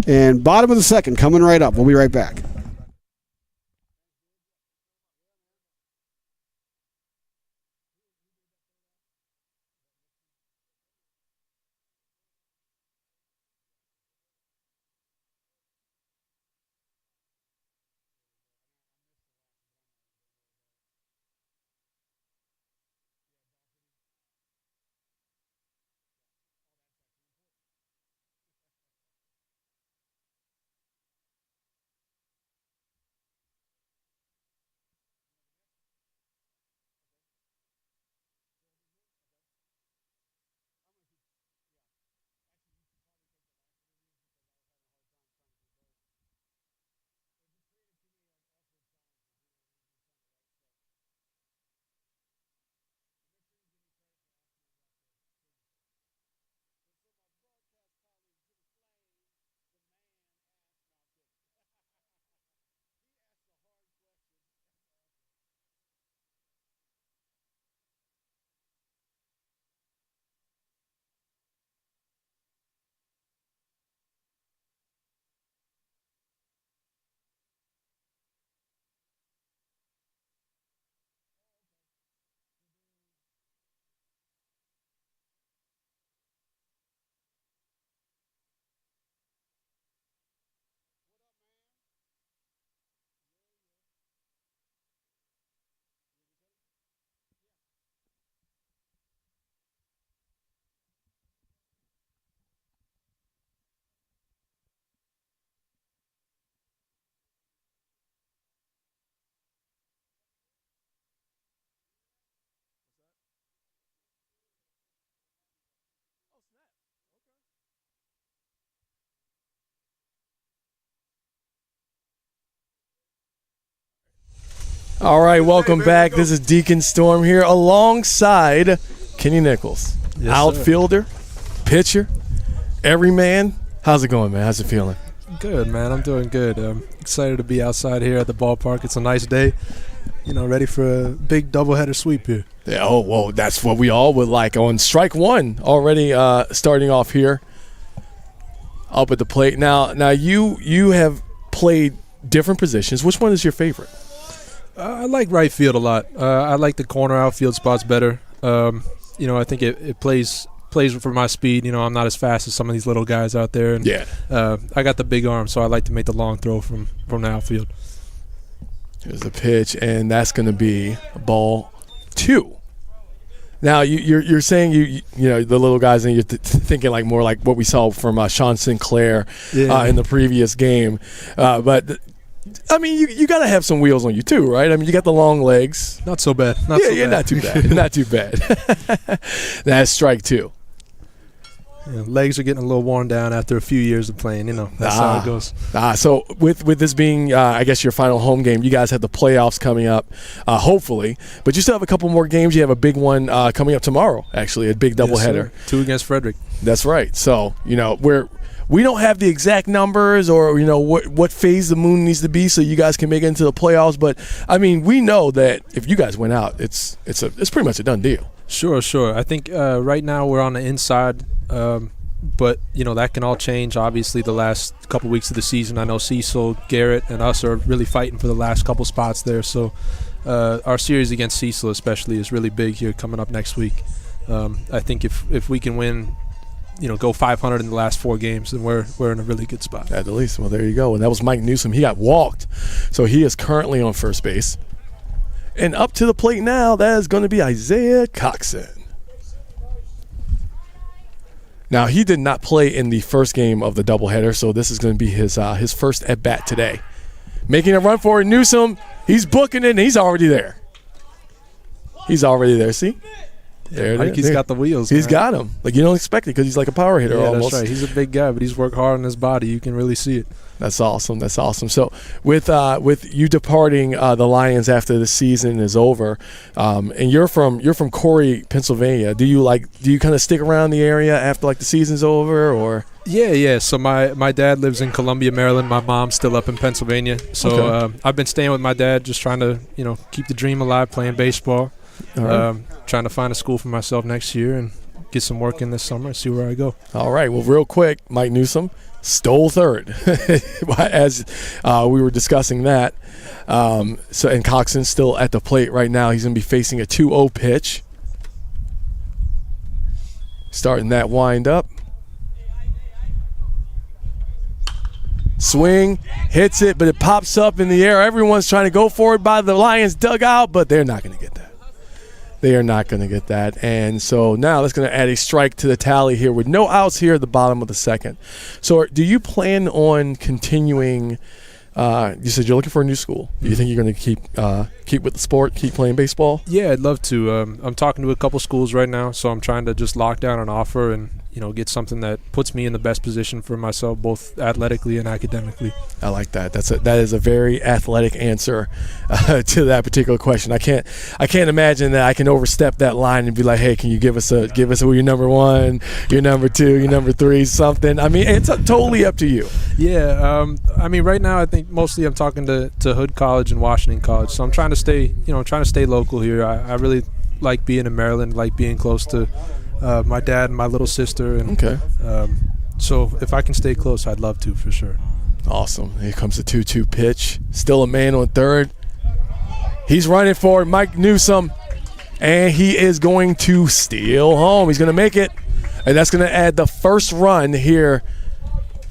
And bottom of the second coming right up. We'll be right back. All right, welcome back. This is Deacon Storm here alongside Kenny Nichols, outfielder, pitcher, everyman. How's it going, man? How's it feeling? Good, man. I'm doing good. I'm excited to be outside here at the ballpark. It's a nice day. Ready for a big doubleheader sweep here. Yeah, oh, well, that's what we all would like. On strike one, already starting off here up at the plate. Now you have played different positions. Which one is your favorite? I like right field a lot. I like the corner outfield spots better. I think it plays plays for my speed. I'm not as fast as some of these little guys out there. And, I got the big arm, so I like to make the long throw from the outfield. Here's the pitch, and that's going to be ball 2. Now you're saying you know the little guys, and you're thinking like more like what we saw from Sean Sinclair in the previous game, but. I mean, you got to have some wheels on you too, right? I mean, you got the long legs. Not so bad. Not too bad. Not too bad. That's strike 2. Legs are getting a little worn down after a few years of playing. That's how it goes. So with this being, I guess, your final home game, you guys have the playoffs coming up, hopefully. But you still have a couple more games. You have a big one coming up tomorrow, actually, a big doubleheader. Yes, 2 against Frederick. That's right. So, we don't have the exact numbers or, what phase the moon needs to be so you guys can make it into the playoffs. But, I mean, we know that if you guys win out, it's pretty much a done deal. Sure. I think right now we're on the inside, but, that can all change. Obviously, the last couple weeks of the season, I know Cecil, Garrett, and us are really fighting for the last couple spots there. So our series against Cecil especially is really big here coming up next week. I think if we can win – go 500 in the last 4 games, then we're in a really good spot. At the least. Well, there you go. And that was Mike Newsom. He got walked. So he is currently on first base. And up to the plate now, that is going to be Isaiah Coxon. Now, he did not play in the first game of the doubleheader, so this is going to be his first at-bat today. Making a run for it, Newsom. He's booking it, and he's already there. See? There he's got the wheels. He's got them. Like, you don't expect it because he's like a power hitter almost. That's right. He's a big guy, but he's worked hard on his body. You can really see it. That's awesome. So with you departing the Lions after the season is over, and you're from Corey, Pennsylvania. Do you kind of stick around the area after the season's over, or? Yeah. So my dad lives in Columbia, Maryland. My mom's still up in Pennsylvania. So I've been staying with my dad, just trying to keep the dream alive, playing baseball. Right. Trying to find a school for myself next year and get some work in this summer and see where I go. All right. Well, real quick, Mike Newsom stole third as we were discussing that. And Coxon's still at the plate right now. He's going to be facing a 2-0 pitch. Starting that wind up. Swing, hits it, but it pops up in the air. Everyone's trying to go for it by the Lions dugout, but they're not going to get that. They are not going to get that. And so now that's going to add a strike to the tally here with no outs here at the bottom of the second. So do you plan on continuing you said you're looking for a new school. Do you think you're going to keep with the sport, keep playing baseball? Yeah, I'd love to. I'm talking to a couple schools right now, so I'm trying to just lock down an offer and get something that puts me in the best position for myself, both athletically and academically. I like that. that is a very athletic answer to that particular question. I can't imagine that I can overstep that line and be like, hey, can you give us who your number 1, your number 2, your number 3, something. I mean, it's totally up to you. Yeah. Right now I think mostly I'm talking to Hood College and Washington College, so I'm trying to stay local here. I really like being in Maryland, like being close to my dad and my little sister. And, so if I can stay close, I'd love to, for sure. Awesome. Here comes the 2-2 pitch. Still a man on third. He's running for it, Mike Newsom, and he is going to steal home. He's going to make it, and that's going to add the first run here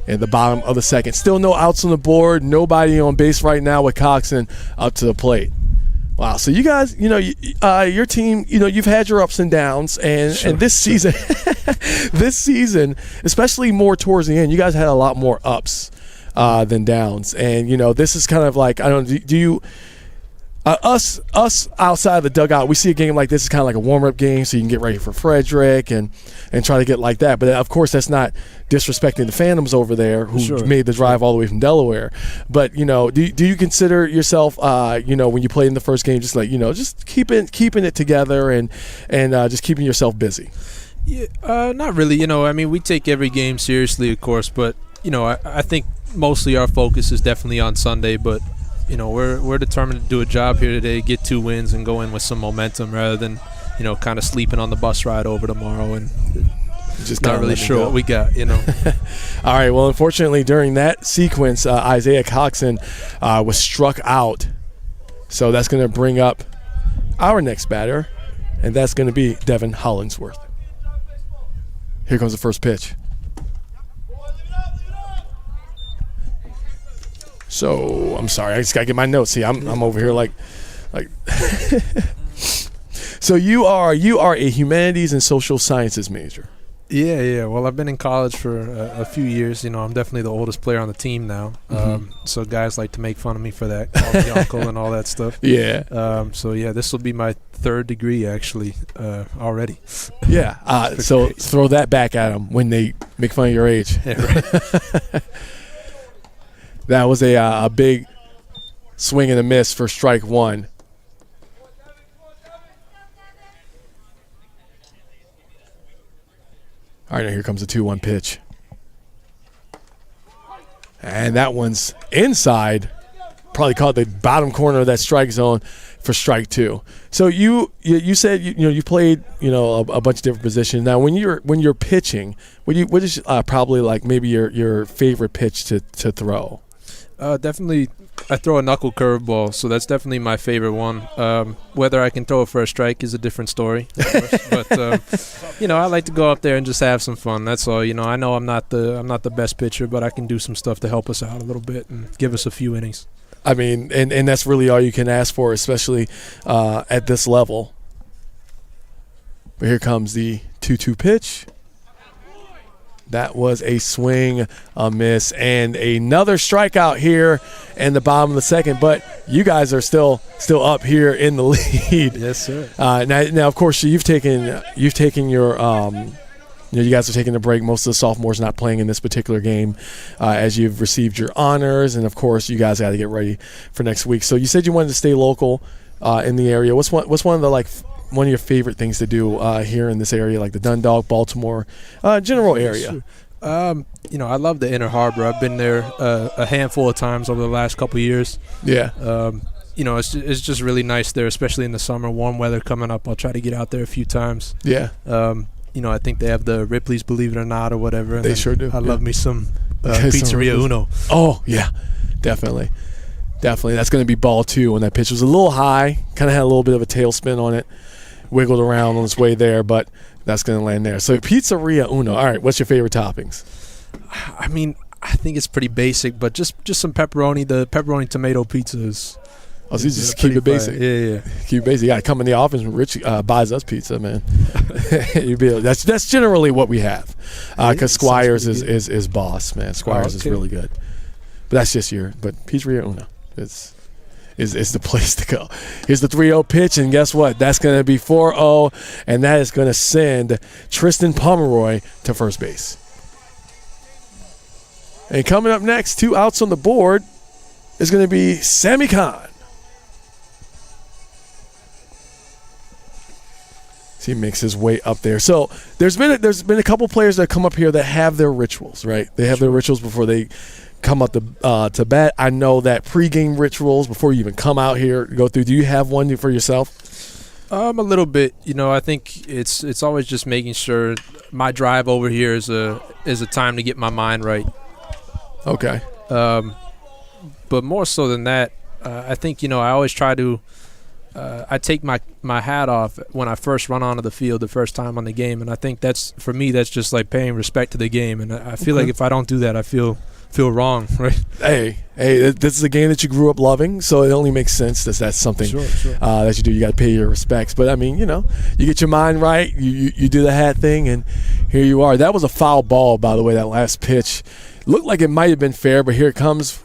in the bottom of the second. Still no outs on the board. Nobody on base right now with Coxon up to the plate. Wow, so you guys, your team, you've had your ups and downs, and this season, especially more towards the end, you guys had a lot more ups than downs, and this is kind of like, I don't know, do you? Us outside the dugout, we see a game like this as kind of like a warm-up game, so you can get ready for Frederick and try to get like that. But of course, that's not disrespecting the Phantoms over there who made the drive all the way from Delaware. But do you consider yourself, when you played in the first game, just like just keeping it together and just keeping yourself busy? Yeah, not really. We take every game seriously, of course, but I think mostly our focus is definitely on Sunday, but. We're determined to do a job here today, get 2 wins, and go in with some momentum rather than, kind of sleeping on the bus ride over tomorrow and just not really sure what we got, All right, well, unfortunately, during that sequence, Isaiah Coxon was struck out. So that's going to bring up our next batter, and that's going to be Devin Hollingsworth. Here comes the first pitch. So I'm sorry, I just gotta get my notes. See, I'm over here like. So you are a humanities and social sciences major. Yeah. Well, I've been in college for a few years. I'm definitely the oldest player on the team now. So guys like to make fun of me for that, call me uncle and all that stuff. Yeah. So this will be my third degree actually already. Yeah. So crazy. Throw that back at them when they make fun of your age. Yeah, right. That was a big swing and a miss for strike one. All right, now here comes a 2-1 pitch. And that one's inside. Probably caught the bottom corner of that strike zone for strike two. So you said you played a bunch of different positions. Now when you're pitching, what is probably like maybe your favorite pitch to throw? Definitely, I throw a knuckle curveball, so that's definitely my favorite one. Whether I can throw it for a strike is a different story, of course. But I like to go up there and just have some fun. That's all. I know I'm not the best pitcher, but I can do some stuff to help us out a little bit and give us a few innings. I mean, and that's really all you can ask for, especially at this level. But here comes the 2-2 pitch. That was a swing, a miss, and another strikeout here in the bottom of the second. But you guys are still up here in the lead. Yes, sir. Now, of course, you've taken your you guys are taking a break. Most of the sophomores not playing in this particular game, as you've received your honors, and of course, you guys got to get ready for next week. So you said you wanted to stay local in the area. What's one of the one of your favorite things to do here in this area, like the Dundalk, Baltimore, general area? Sure. I love the Inner Harbor. I've been there a handful of times over the last couple of years. Yeah. It's just really nice there, especially in the summer. Warm weather coming up. I'll try to get out there a few times. Yeah. I think they have the Ripley's Believe It or Not or whatever. And they sure do. I love me some Pizzeria Uno. Oh, yeah, definitely. That's going to be ball two. When that pitch was a little high, kind of had a little bit of a tailspin on it, wiggled around on its way there, but that's going to land there. So Pizzeria Uno. All right, what's your favorite toppings? I mean, I think it's pretty basic, but just some pepperoni. The pepperoni tomato pizza is. Oh, so you just keep it basic. Yeah. Keep it basic. You got to come in the office when Rich buys us pizza, man. That's generally what we have. Because Squires is boss, man. Squires is really good. But that's just but Pizzeria Uno is the place to go. Here's the 3-0 pitch, and guess what? That's going to be 4-0, and that is going to send Tristan Pomeroy to first base. And coming up next, 2 outs on the board, is going to be Sammy Khan. He makes his way up there. So there's been a couple players that come up here that have their rituals, right? They have their rituals before they come up to bat. I know that pregame rituals before you even come out here go through. Do you have one for yourself? A little bit. I think it's always just making sure my drive over here is a time to get my mind right. Okay. But more so than that, I think I always try to. I take my hat off when I first run onto the field the first time on the game, and I think that's just like paying respect to the game. And I feel like if I don't do that, I feel wrong, right? Hey, this is a game that you grew up loving, so it only makes sense that's something sure. That you do. You got to pay your respects. But I mean, you get your mind right, you do the hat thing, and here you are. That was a foul ball, by the way. That last pitch looked like it might have been fair, but here it comes.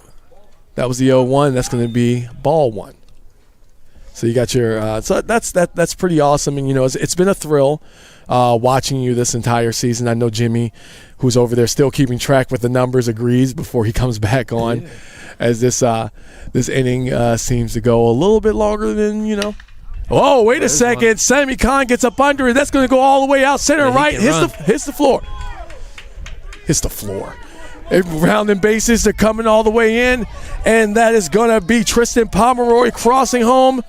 That was the 0-1. That's going to be ball one. So you got your so that's pretty awesome, and it's been a thrill watching you this entire season. I know Jimmy, who's over there still keeping track with the numbers, agrees before he comes back on, as this inning seems to go a little bit longer than Oh, wait a second! One. Sammy Khan gets up under it. That's going to go all the way out center right. Hits the floor. Hits the floor. Rounding bases, they're coming all the way in, and that is going to be Tristan Pomeroy crossing home.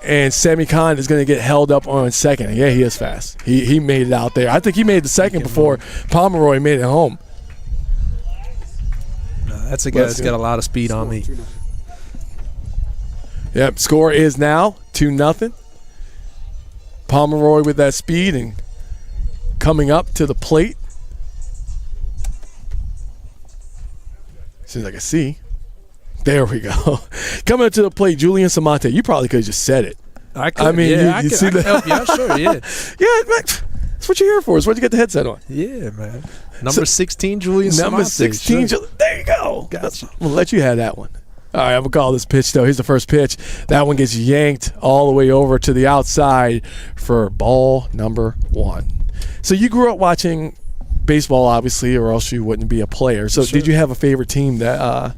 And Sammy Khan is going to get held up on second. Yeah, he is fast. He made it out there. I think he made the second before Pomeroy made it home. That's a guy that's got a lot of speed on me. Yep, score is now 2-0. Pomeroy with that speed and coming up to the plate. As soon as I can see. There we go. Coming up to the plate, Julian Samante. You probably could have just said it. I could. I mean, yeah, you see that? help you out, sure, yeah. Yeah, man, that's what you're here for. It's what you get the headset on. Yeah, man. Number 16, Julian Number Samante, 16. sure. There you go. Gotcha. We'll let you have that one. All right, I'm going to call this pitch, though. Here's the first pitch. That one gets yanked all the way over to the outside for ball number 1. So you grew up watching baseball, obviously, or else you wouldn't be a player. So Sure. did you have a favorite team that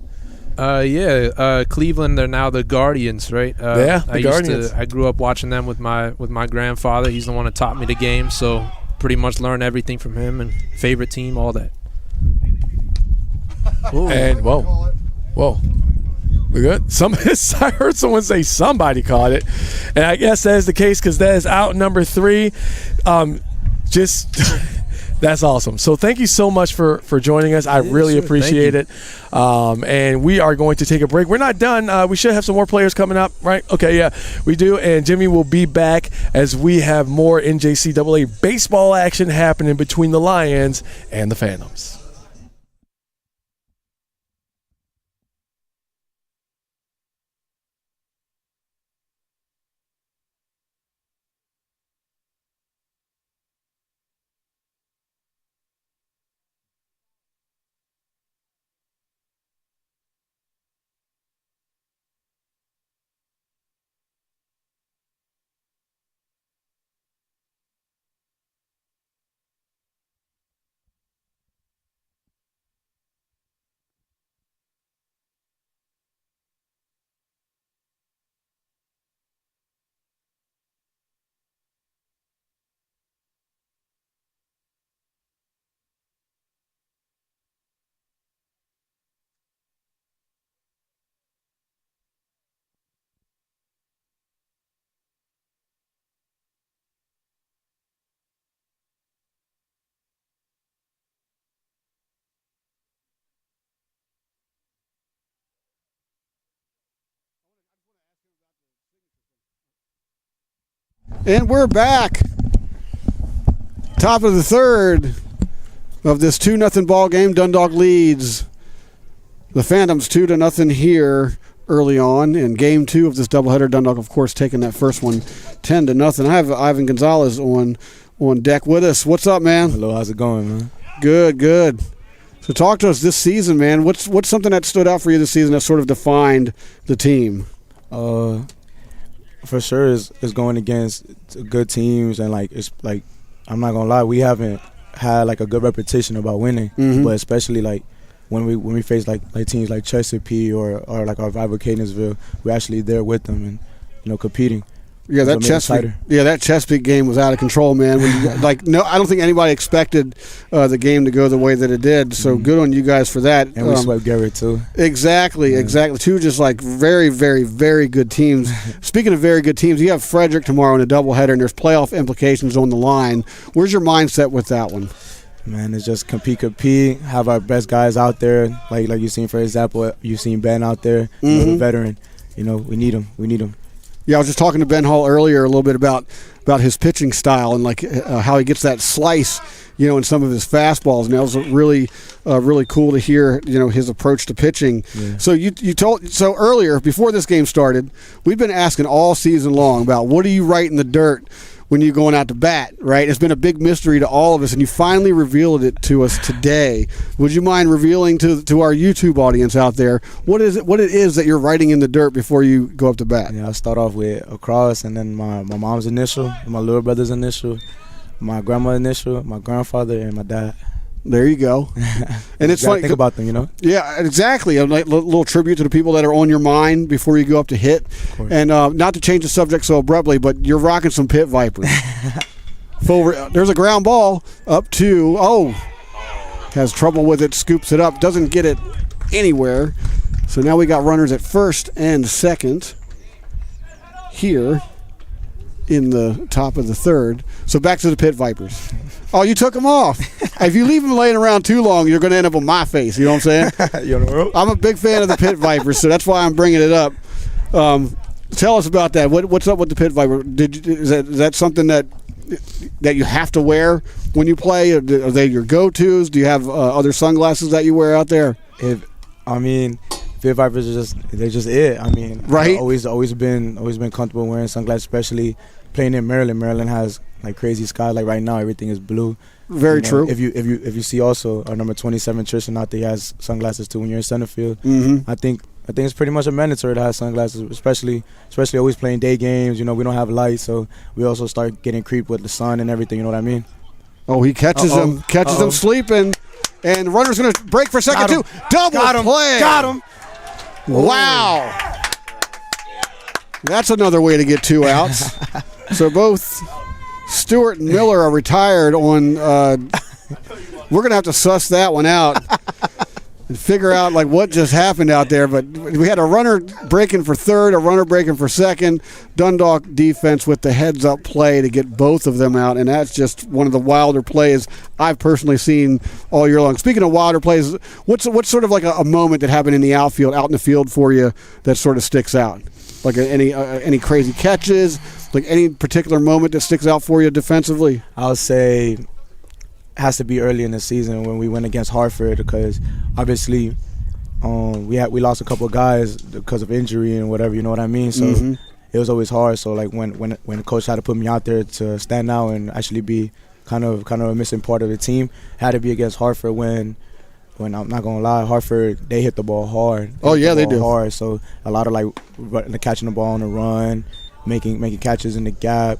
Cleveland. They're now the Guardians, right? Yeah, the Guardians. I grew up watching them with my grandfather. He's the one that taught me the game, so pretty much learned everything from him. And favorite team, all that. And whoa. We good? I heard someone say somebody caught it, and I guess that is the case because that is out number 3. That's awesome. So thank you so much for joining us. I really appreciate it. And we are going to take a break. We're not done. We should have some more players coming up, right? Okay, yeah, we do. And Jimmy will be back as we have more NJCAA baseball action happening between the Lions and the Phantoms. And we're back. Top of the third of this 2-0 ball game. Dundalk leads the Phantoms 2-0 here early on. In game 2 of this doubleheader, Dundalk, of course, taking that first one 10-0. I have Ivan Gonzalez on deck with us. What's up, man? Hello, how's it going, man? Good. So talk to us this season, man. What's something that stood out for you this season that sort of defined the team? For sure is going against good teams, and it's I'm not gonna lie, we haven't had a good reputation about winning, but especially when we face like teams like Chesapeake or our rival Catonsville, we're actually there with them and competing. Yeah, that Chesapeake game was out of control, man. I don't think anybody expected the game to go the way that it did. So good on you guys for that. And we swept Garrett too. Exactly. Two just very, very, very good teams. Speaking of very good teams, you have Frederick tomorrow in a doubleheader, and there's playoff implications on the line. Where's your mindset with that one? Man, it's just compete, have our best guys out there. Like you seen, for example, you seen Ben out there, the veteran. We need him. Yeah, I was just talking to Ben Hall earlier a little bit about his pitching style and how he gets that slice, in some of his fastballs. And that was really cool to hear, his approach to pitching. Yeah. So earlier, before this game started, we've been asking all season long about what do you write in the dirt when you're going out to bat, right? It's been a big mystery to all of us, and you finally revealed it to us today. Would you mind revealing to our YouTube audience out there what it is that you're writing in the dirt before you go up to bat? Yeah, I start off with a cross, and then my mom's initial, my little brother's initial, my grandma's initial, my grandfather, and my dad. There you go. And it's funny. Think about them, Yeah, exactly. A little tribute to the people that are on your mind before you go up to hit. And not to change the subject so abruptly, but you're rocking some Pit Vipers. There's a ground ball up to, has trouble with it, scoops it up, doesn't get it anywhere. So now we got runners at first and second here in the top of the third. So back to the Pit Vipers. Oh, you took them off. If you leave them laying around too long, you're going to end up on my face. You know what I'm saying? I'm a big fan of the Pit Vipers, so that's why I'm bringing it up. Tell us about that. What's up with the Pit Viper? Is that something that that you have to wear when you play? Are they your go-tos? Do you have other sunglasses that you wear out there? Fit Vipers they're just it. I mean, right? I've always been comfortable wearing sunglasses, especially playing in Maryland. Maryland has like crazy skies. Like right now, everything is blue. Very true. If you see also our number 27 Tristan out there, he has sunglasses too when you're in center field. I think it's pretty much a mandatory to have sunglasses, especially always playing day games. We don't have lights, so we also start getting creeped with the sun and everything. You know what I mean? Oh, he catches him sleeping, and runner's going to break for second too. Double play. Got him. Wow. That's another way to get 2 outs. So both Stewart and Miller are retired on. We're going to have to suss that one out and figure out like what just happened out there. But we had a runner breaking for third, a runner breaking for second. Dundalk defense with the heads-up play to get both of them out, and that's just one of the wilder plays I've personally seen all year long. Speaking of wilder plays, what's sort of like a moment that happened in the outfield, out in the field for you that sort of sticks out? Like any crazy catches, like any particular moment that sticks out for you defensively? I'll say it has to be early in the season when we went against Hartford, because obviously we lost a couple of guys because of injury and whatever, you know what I mean? So it was always hard. So like when the coach had to put me out there to stand out and actually be kind of a missing part of the team, had to be against Hartford when I'm not gonna lie, Hartford, they hit the ball hard. They do hard. So a lot of like catching the ball on the run, making catches in the gap,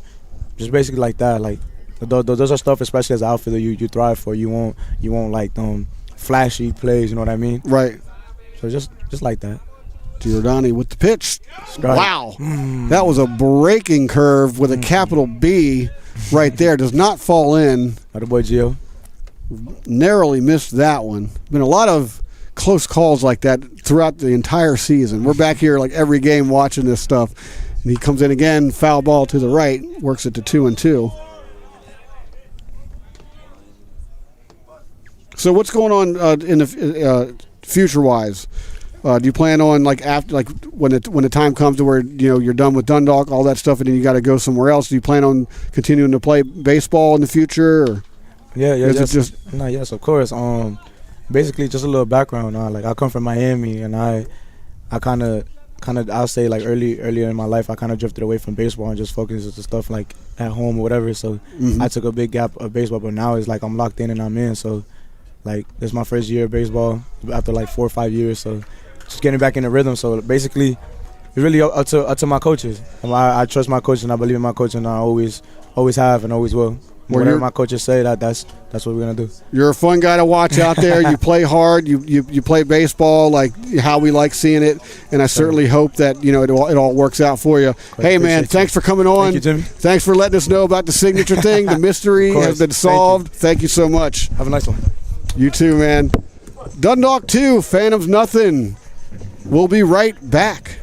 just basically like that. Like those are stuff, especially as an outfielder, you thrive for. You won't like flashy plays. You know what I mean? Right. So just like that. Giordani with the pitch. Strike. Wow, that was a breaking curve with a capital B right there. Does not fall in. Atta boy Gio. Narrowly missed that one. Been a lot of close calls like that throughout the entire season. We're back here like every game watching this stuff. And he comes in again, foul ball to the right, works it to 2-2. So what's going on in the future-wise? Do you plan on like after when the time comes to where you're done with Dundalk, all that stuff, and then you got to go somewhere else? Do you plan on continuing to play baseball in the future? Or? Yes, of course. Basically, just a little background. Like I come from Miami, and I kind of I'll say like earlier in my life, I kind of drifted away from baseball and just focused on stuff like at home or whatever. So I took a big gap of baseball, but now it's like I'm locked in and I'm in. So like this is my first year of baseball after like 4 or 5 years. So just getting back in the rhythm. So basically, it's really up to my coaches. I trust my coaches and I believe in my coach, and I always have and always will. Whatever my coaches say, that's what we're gonna do. You're a fun guy to watch out there. You play hard. You play baseball like how we like seeing it, and I certainly hope that it all works out for you. Hey man, thanks for coming on. Thank you, Jimmy. Thanks for letting us know about the signature thing. The mystery has been solved. Thank you so much. Have a nice one. You too, man. Dundalk 2, Phantoms nothing. We'll be right back.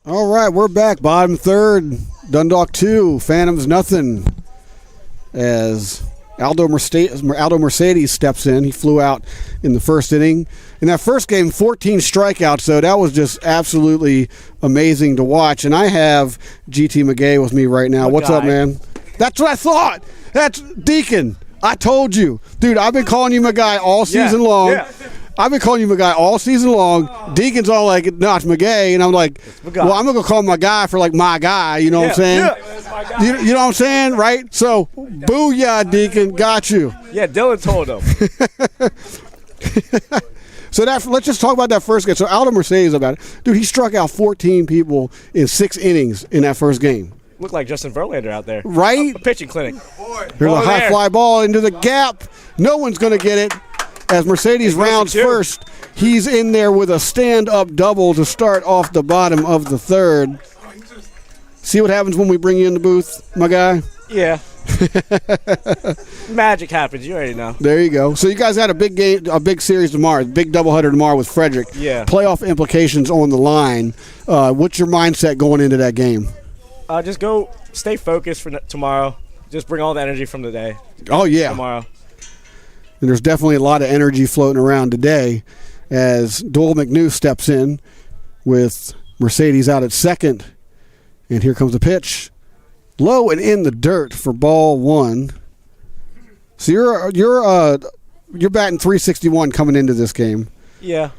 All right, we're back. Bottom third, Dundalk 2, Phantoms nothing. As Aldo Mercedes steps in. He flew out in the first inning. In that first game, 14 strikeouts, though. That was just absolutely amazing to watch. And I have GT McGay with me right now. What's up, man? That's what I thought. That's Deacon. I told you. Dude, I've been calling you McGuy all season long. Yeah. I've been calling you McGuy all season long. Deacon's all like, no, it's McGay. And I'm like, well, I'm going to call him my guy for like my guy. You know what I'm saying? Yeah. You know what I'm saying? Right? So, booyah, Deacon. Got you. Yeah, Dylan told him. So let's just talk about that first game. So Aldo Mercedes about it. Dude, he struck out 14 people in 6 innings in that first game. Looked like Justin Verlander out there. Right? A pitching clinic. There's a high fly ball into the gap. No one's going to get it. As Mercedes rounds first, he's in there with a stand-up double to start off the bottom of the third. See what happens when we bring you in the booth, my guy? Yeah. Magic happens. You already know. There you go. So you guys had a big game, a big series tomorrow, big doubleheader tomorrow with Frederick. Yeah. Playoff implications on the line. What's your mindset going into that game? Just go stay focused for tomorrow. Just bring all the energy from the day. Oh, yeah. Tomorrow. And there's definitely a lot of energy floating around today as Doyle McNew steps in with Mercedes out at second. And here comes the pitch. Low and in the dirt for ball 1. So you're batting 361 coming into this game. Yeah.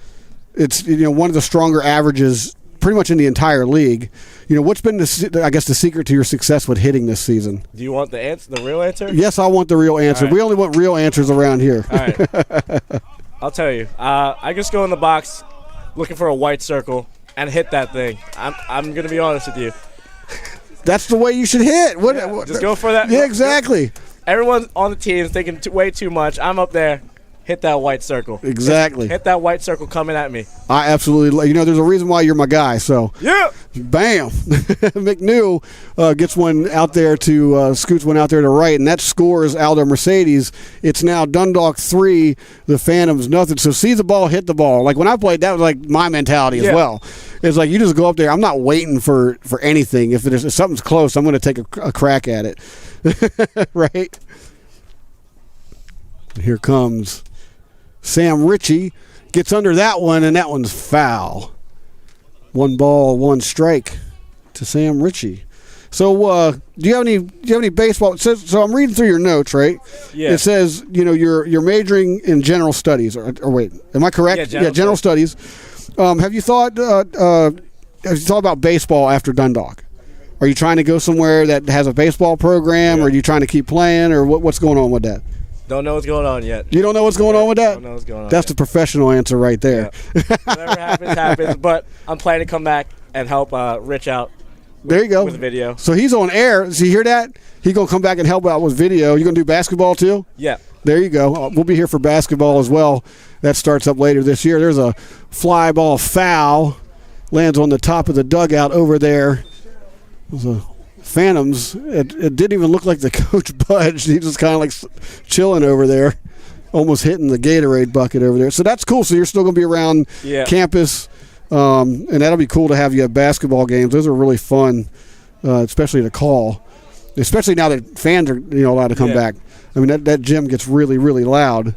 It's one of the stronger averages pretty much in the entire league. What's been the secret to your success with hitting this season? Do you want the real answer? Yes, I want the real answer. Right. We only want real answers around here. All right. I'll tell you. I just go in the box looking for a white circle and hit that thing. I'm going to be honest with you. That's the way you should hit. Just go for that. Yeah, exactly. Everyone on the team is thinking way too much. I'm up there. Hit that white circle. Exactly. Hit that white circle coming at me. I absolutely. There's a reason why you're my guy. So yeah. Bam. McNew gets one out there scoots one out there to right, and that scores Aldo Mercedes. It's now Dundalk 3, the Phantoms nothing. So see the ball, hit the ball. Like when I played, that was like my mentality as well. It's like you just go up there. I'm not waiting for anything. If something's close, I'm going to take a crack at it. Right. Here comes Sam Ritchie, gets under that one, and that one's foul. 1 ball, 1 strike to Sam Ritchie. So, do you have any baseball? So I'm reading through your notes, right? Yeah. It says you're majoring in general studies, or wait, am I correct? Yeah, general studies. Have you thought about baseball after Dundalk? Are you trying to go somewhere that has a baseball program, or are you trying to keep playing, or what's going on with that? Don't know what's going on yet. You don't know what's going on with that? Don't know what's going on. That's the professional answer right there. Yeah. Whatever happens. But I'm planning to come back and help Rich out. There you go. With video. So he's on air. Does he hear that? He's going to come back and help out with video. You going to do basketball too? Yeah. There you go. We'll be here for basketball as well. That starts up later this year. There's a fly ball foul. Lands on the top of the dugout over there. There's a Phantoms. It didn't even look like the coach budged. He just kind of like chilling over there, almost hitting the Gatorade bucket over there. So that's cool. So you're still going to be around campus, and that'll be cool to have you at basketball games. Those are really fun, especially to call, especially now that fans are allowed to come back. I mean that gym gets really, really loud.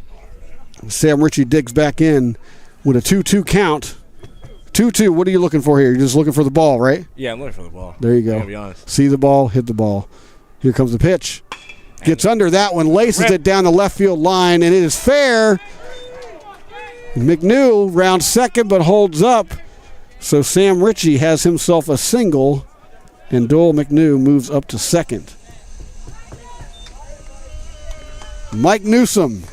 Sam Ritchie digs back in with a 2-2 count. 2-2, what are you looking for here? You're just looking for the ball, right? Yeah, I'm looking for the ball. There you go. I'm going to be honest. See the ball, hit the ball. Here comes the pitch. Gets under that one, laces it down the left field line, and it is fair. McNew rounds second but holds up. So Sam Ritchie has himself a single, and Doyle McNew moves up to second. Mike Newsom,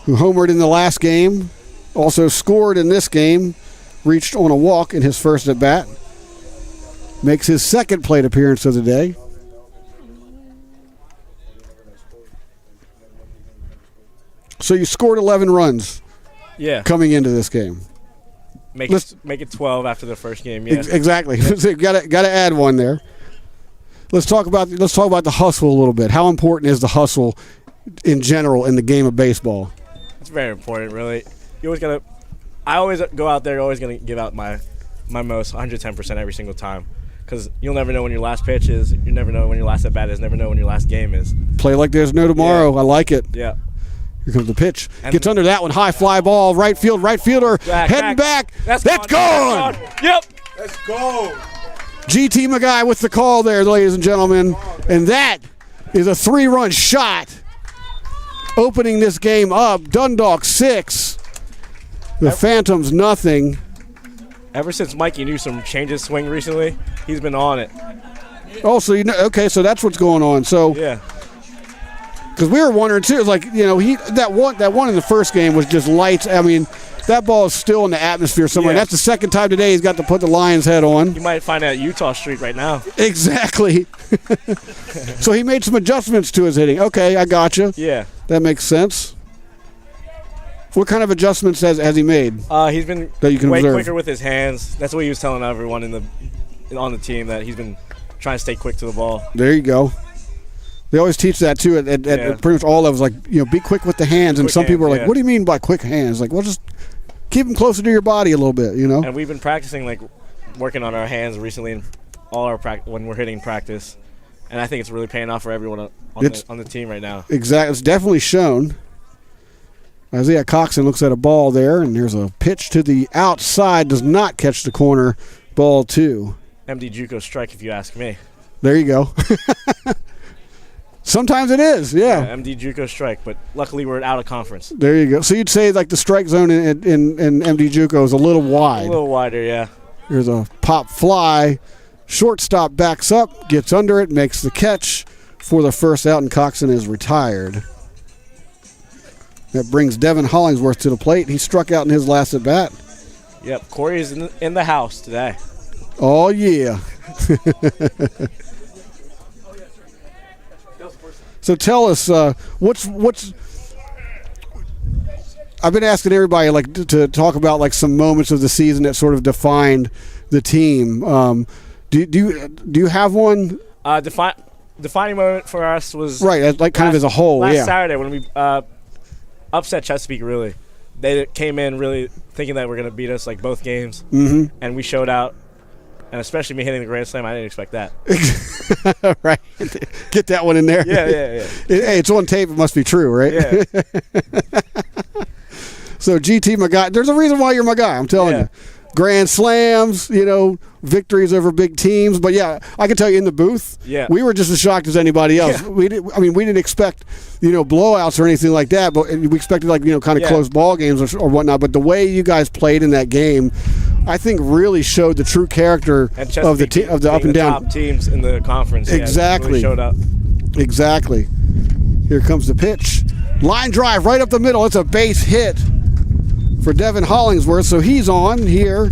who homered in the last game, also scored in this game, reached on a walk in his first at-bat. Makes his second plate appearance of the day. So you scored 11 runs coming into this game. Make it 12 after the first game, yeah. Exactly. Got to add one there. Let's talk about the hustle a little bit. How important is the hustle in general in the game of baseball? It's very important, really. I always go out there, always going to give out my most 110% every single time. because you'll never know when your last pitch is. You never know when your last at bat is. Never know when your last game is. Play like there's no tomorrow. Yeah. I like it. Yeah. Here comes the pitch. And Gets under that one. High fly ball. Right fielder heading back. That's gone. Yep. Let's go. GT McGuy with the call there, ladies and gentlemen. And that is a 3-run shot. Opening this game up. Dundalk 6. The Phantoms nothing. Ever since Mikey Newsom changed his swing recently, he's been on it. Oh, so okay, so that's what's going on. So Yeah. because we were wondering too, it's like, that one in the first game was just lights. I mean, that ball is still in the atmosphere somewhere. Yeah. That's the second time today he's got to put the Lion's head on. You might find that Utah streak right now. Exactly. So he made some adjustments to his hitting. Okay, I gotcha. Yeah. That makes sense. What kind of adjustments has he made? He's been That you can way observe? quicker with his hands. That's what he was telling everyone on the team, that he's been trying to stay quick to the ball. There you go. They always teach that too at pretty much all levels. Like, be quick with the hands. And Quick some people are hands, like, yeah. "What do you mean by quick hands?" Like, well, just keep them closer to your body a little bit. And we've been practicing, working on our hands recently, and all our when we're hitting practice. And I think it's really paying off for everyone on the team right now. Exactly, it's definitely shown. Isaiah Coxon looks at a ball there, and there's a pitch to the outside. Does not catch the corner. Ball 2. MD JUCO strike, if you ask me. There you go. Sometimes it is, yeah. MD JUCO strike, but luckily we're out of conference. There you go. So you'd say like the strike zone in MD JUCO is a little wide. A little wider, yeah. There's a pop fly. Shortstop backs up, gets under it, makes the catch for the first out, and Coxon is retired. That brings Devin Hollingsworth to the plate. He struck out in his last at bat. Yep, Corey is in the house today. Oh yeah. So tell us, what's I've been asking everybody to talk about some moments of the season that sort of defined the team. Do you have one? Defining moment for us was right, kind of as a whole. Last Saturday when we upset Chesapeake. Really, they came in really thinking that we're going to beat us both games, and we showed out. And especially me hitting the grand slam, I didn't expect that. Right, get that one in there. Yeah. Hey, it's on tape. It must be true, right? Yeah. So GT my guy. There's a reason why you're my guy. I'm telling you. Grand slams, victories over big teams. But yeah, I can tell you in the booth, we were just as shocked as anybody else. Yeah. We didn't expect, blowouts or anything like that. But we expected kind of close ball games or whatnot. But the way you guys played in that game, I think really showed the true character of the up and down top teams in the conference. Exactly. Really showed up. Exactly. Here comes the pitch. Line drive right up the middle. It's a base hit for Devin Hollingsworth. So he's on here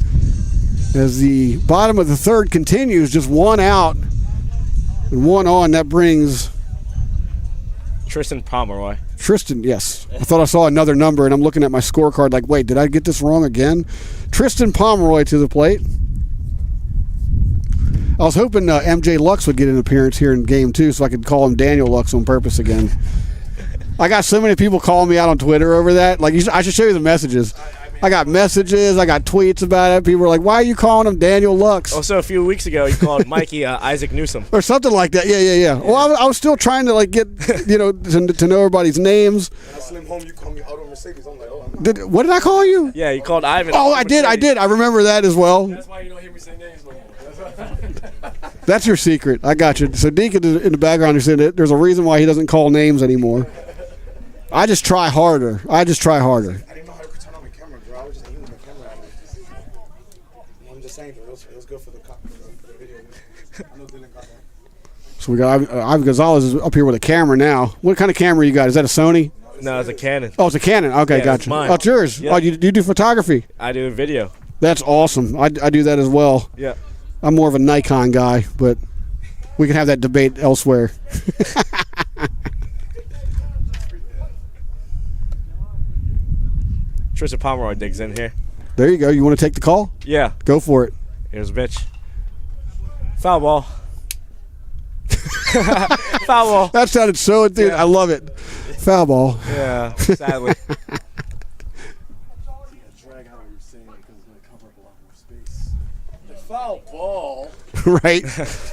as the bottom of the third continues. Just one out and one on. That brings Tristan Pomeroy. Tristan, yes. I thought I saw another number, and I'm looking at my scorecard like, wait, did I get this wrong again? Tristan Pomeroy to the plate. I was hoping MJ Lux would get an appearance here in game 2 so I could call him Daniel Lux on purpose again. I got so many people calling me out on Twitter over that. I should show you the messages. I got messages. I got tweets about it. People were like, why are you calling him Daniel Lux? Also, a few weeks ago, you called Mikey Isaac Newsom. Or something like that. Yeah. Well, I was still trying to get, to know everybody's names. When I slim home, you call me Auto Mercedes. I'm like, oh. What did I call you? Yeah, you called Ivan. Oh, I did. I remember that as well. That's why you don't hear me say names no more. That's your secret. I got you. So Deacon in the background is saying that there's a reason why he doesn't call names anymore. I just try harder. I didn't know how to turn on the camera, bro. I was just aiming the camera at me. I'm just saying, though, it was good for the video. I know Dylan got that. So we got Ivan Gonzalez is up here with a camera now. What kind of camera you got? Is that a Sony? No, it's a Canon. Oh, it's a Canon. Okay, Yeah, gotcha. it's mine. Oh, it's yours. Yeah. Oh, you do photography. I do video. That's awesome. I do that as well. Yeah. I'm more of a Nikon guy, but we can have that debate elsewhere. Tristan Pomeroy digs in here. There you go. You want to take the call? Yeah. Go for it. Here's a bitch. Foul ball. Foul ball. That sounded so enthused. I love it. Foul ball. Yeah, sadly. Foul ball. Right?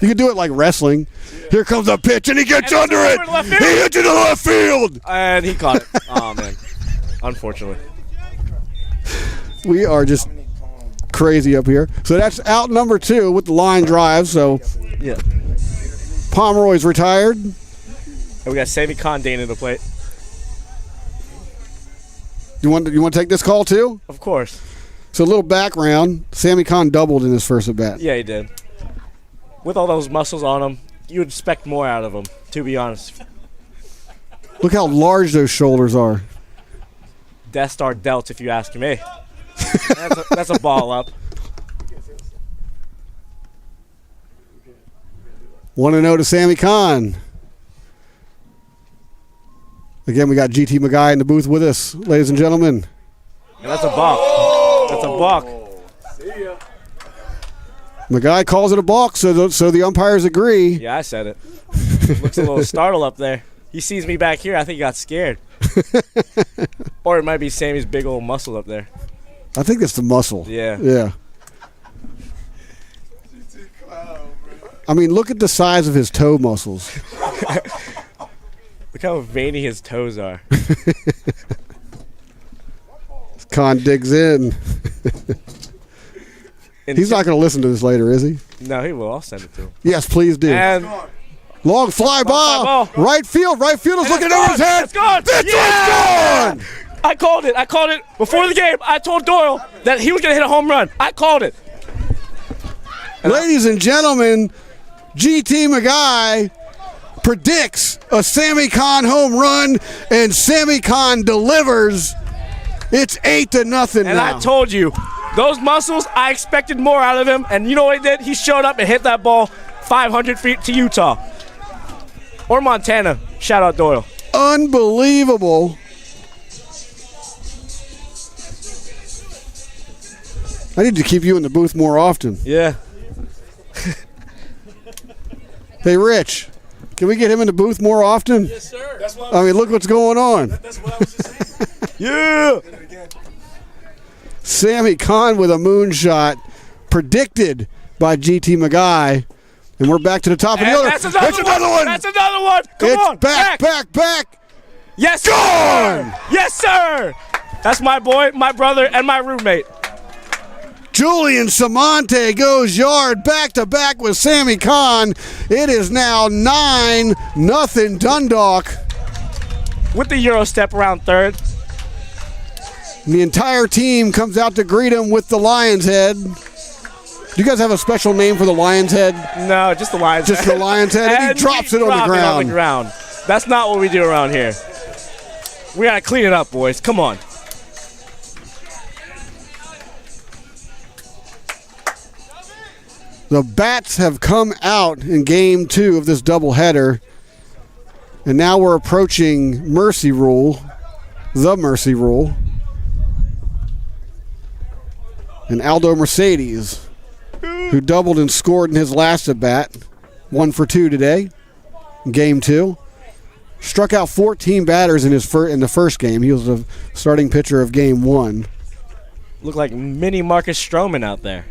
You can do it like wrestling. Here comes a pitch, and he gets under it. He hits it to left field. And he caught it. Oh, man. Unfortunately. We are just crazy up here. So that's out number 2 with the line drive. So Yeah. Pomeroy's retired. And we got Sammy Condane in the plate. You want to take this call too? Of course. So a little background. Sammy Kahn doubled in his first at bat. Yeah, he did. With all those muscles on him, you would expect more out of him, to be honest. Look how large those shoulders are. Death Star delts, if you ask me. That's a ball up. 1-0 to Sammy Kahn. Again, we got GT McGuy in the booth with us, ladies and gentlemen. And that's a balk. That's a balk. McGuy calls it a balk, so the umpires agree. Yeah, I said it. Looks a little startled up there. He sees me back here. I think he got scared. Or it might be Sammy's big old muscle up there. I think it's the muscle. Yeah. Yeah. I mean, look at the size of his toe muscles. Look how veiny his toes are. Kahn digs in. He's not going to listen to this later, is he? No, he will. I'll send it to him. Yes, please do. And long fly ball. Right field. Right field is looking over his head. It's gone. It's gone. I called it before the game. I told Doyle that he was going to hit a home run. I called it. Ladies and gentlemen, GT McGuy predicts a Sammy Kahn home run, and Sammy Kahn delivers. It's 8-0 now. And I told you, those muscles, I expected more out of him. And you know what he did? He showed up and hit that ball 500 feet to Utah. Or Montana. Shout out Doyle. Unbelievable. I need to keep you in the booth more often. Yeah. Hey, Rich, can we get him in the booth more often? Yes, sir. That's what I mean, look what's going on. That's what I was just saying. Yeah. Sammy Kahn with a moonshot predicted by GT McGuy. And we're back to the top of the order. That's another one. That's another one. Come on. Back. Yes, Gone. sir. Yes, sir. That's my boy, my brother, and my roommate. Julian Samonte goes yard back-to-back with Sammy Kahn. It is now 9-0 Dundalk. With the Euro step around third. And the entire team comes out to greet him with the Lion's Head. Do you guys have a special name for the Lion's Head? No, just the Lion's Just Head. the Lion's Head, and he drops it on the ground. That's not what we do around here. We got to clean it up, boys. Come on. The bats have come out in Game 2 of this doubleheader, and now we're approaching Mercy Rule, the Mercy Rule. And Aldo Mercedes, who doubled and scored in his last at-bat, 1 for 2 today, in Game 2. Struck out 14 batters in the first game. He was the starting pitcher of Game 1. Look like mini Marcus Stroman out there.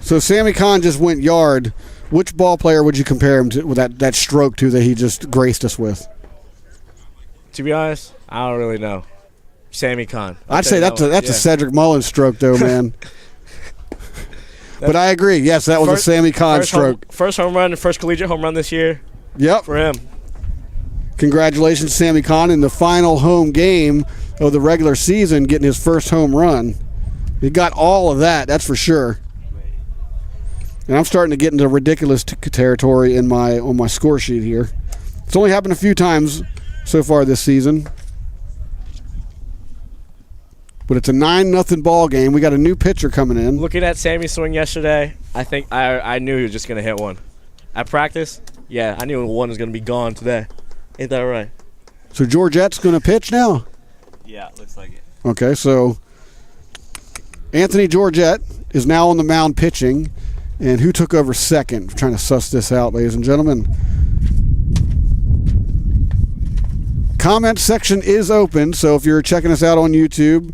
So Sammy Kahn just went yard. Which ball player would you compare him to with that stroke to that he just graced us with? To be honest, I don't really know. Sammy Kahn. I'd say that's a Cedric Mullins stroke, though, man. But I agree. Yes, that was a Sammy Kahn stroke. First home run, first collegiate home run this year. Yep. For him. Congratulations, Sammy Kahn, in the final home game of the regular season, getting his first home run. He got all of that, that's for sure. And I'm starting to get into ridiculous territory on my score sheet here. It's only happened a few times so far this season. But it's a 9-0 ball game. We got a new pitcher coming in. Looking at Sammy's swing yesterday, I think I knew he was just going to hit one. At practice, yeah, I knew one was going to be gone today. Ain't that right? So Georgette's going to pitch now? Yeah, looks like it. Okay, so Anthony Georgette is now on the mound pitching. And who took over second? I'm trying to suss this out, ladies and gentlemen. Comment section is open, so if you're checking us out on YouTube,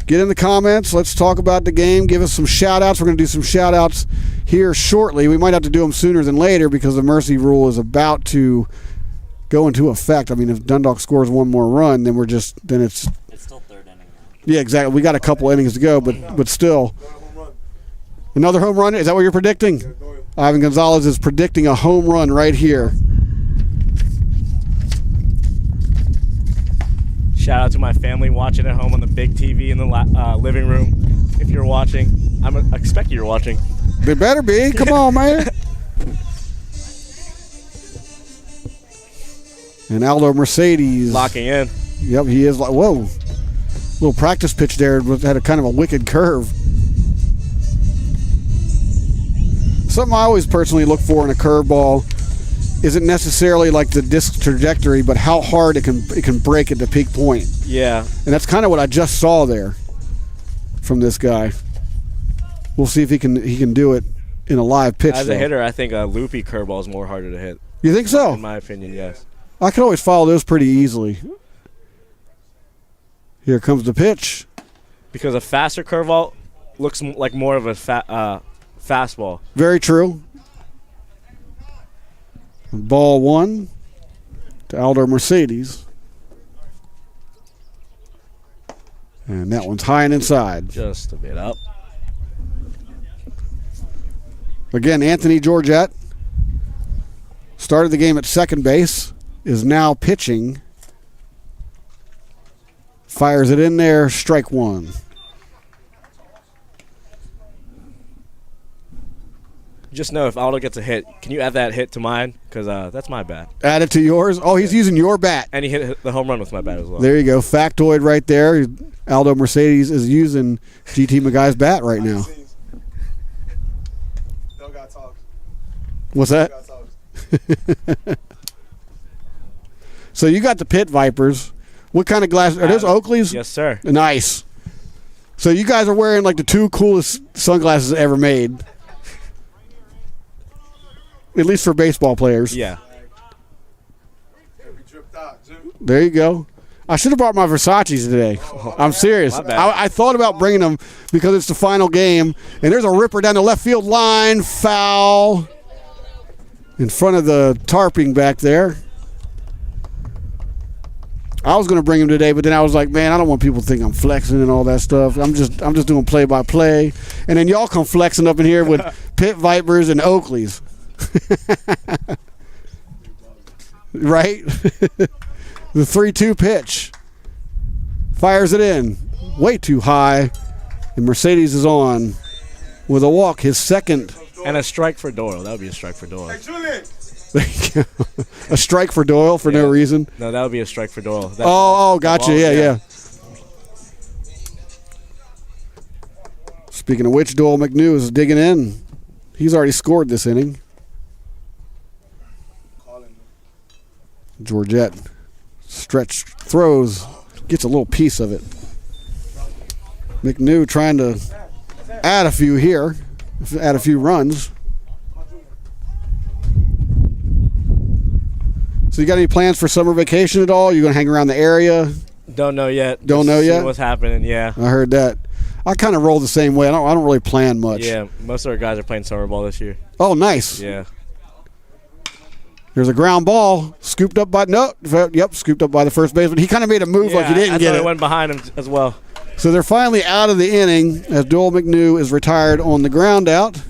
Get in the comments. Let's talk about the game. Give us some shout-outs. We're going to do some shout-outs here shortly. We might have to do them sooner than later because the mercy rule is about to go into effect. I mean, if Dundalk scores one more run, then it's still third inning. Yeah, exactly. We got a couple innings to go, but still. Another home run? Is that what you're predicting? Ivan Gonzalez is predicting a home run right here. Shout out to my family watching at home on the big TV in the living room. If you're watching, I expect you're watching. They better be. Come on, man. And Aldo Mercedes. Locking in. Yep, he is. Whoa. Little practice pitch there had a kind of a wicked curve. Something I always personally look for in a curveball isn't necessarily like the disc trajectory, but how hard it can break at the peak point. Yeah. And that's kind of what I just saw there from this guy. We'll see if he can do it in a live pitch. As a hitter, I think a loopy curveball is more harder to hit. You think so? In my opinion, yes. I can always follow those pretty easily. Here comes the pitch. Because a faster curveball looks like more of a fastball. Very true. Ball one to Aldo Mercedes. And that one's high and inside. Just a bit up. Again, Anthony Georgette started the game at second base, is now pitching. Fires it in there, strike one. Just know if Aldo gets a hit, can you add that hit to mine? Because that's my bat. Add it to yours? Oh, he's using your bat. And he hit the home run with my bat as well. There you go. Factoid right there. Aldo Mercedes is using GT McGuy's bat right now. What's that? So you got the Pit Vipers. What kind of glasses? Are those Oakleys? Yes, sir. Nice. So you guys are wearing like the two coolest sunglasses ever made. At least for baseball players. Yeah. There you go. I should have brought my Versace's today. I'm serious. I thought about bringing them because it's the final game, and there's a ripper down the left field line. Foul in front of the tarping back there. I was going to bring him today, but then I was like, man, I don't want people to think I'm flexing and all that stuff. I'm just doing play-by-play. And then y'all come flexing up in here with Pit Vipers and Oakleys. Right? The 3-2 pitch. Fires it in. Way too high. And Mercedes is on with a walk, his second. And a strike for Doyle. That would be a strike for Doyle. A strike for Doyle for no reason. No, that would be a strike for Doyle. Gotcha. Yeah. Speaking of which, Doyle McNew is digging in. He's already scored this inning. Georgette stretch throws, gets a little piece of it. McNew trying to add a few here, add a few runs. So you got any plans for summer vacation at all? You going to hang around the area? Don't know yet. Don't know yet? See what's happening, yeah. I heard that. I kind of roll the same way. I don't really plan much. Yeah, most of our guys are playing summer ball this year. Oh, nice. Yeah. There's a ground ball scooped up by scooped up by the first baseman. He kind of made a move like he didn't get it. I went behind him as well. So they're finally out of the inning as Doyle McNew is retired on the ground out.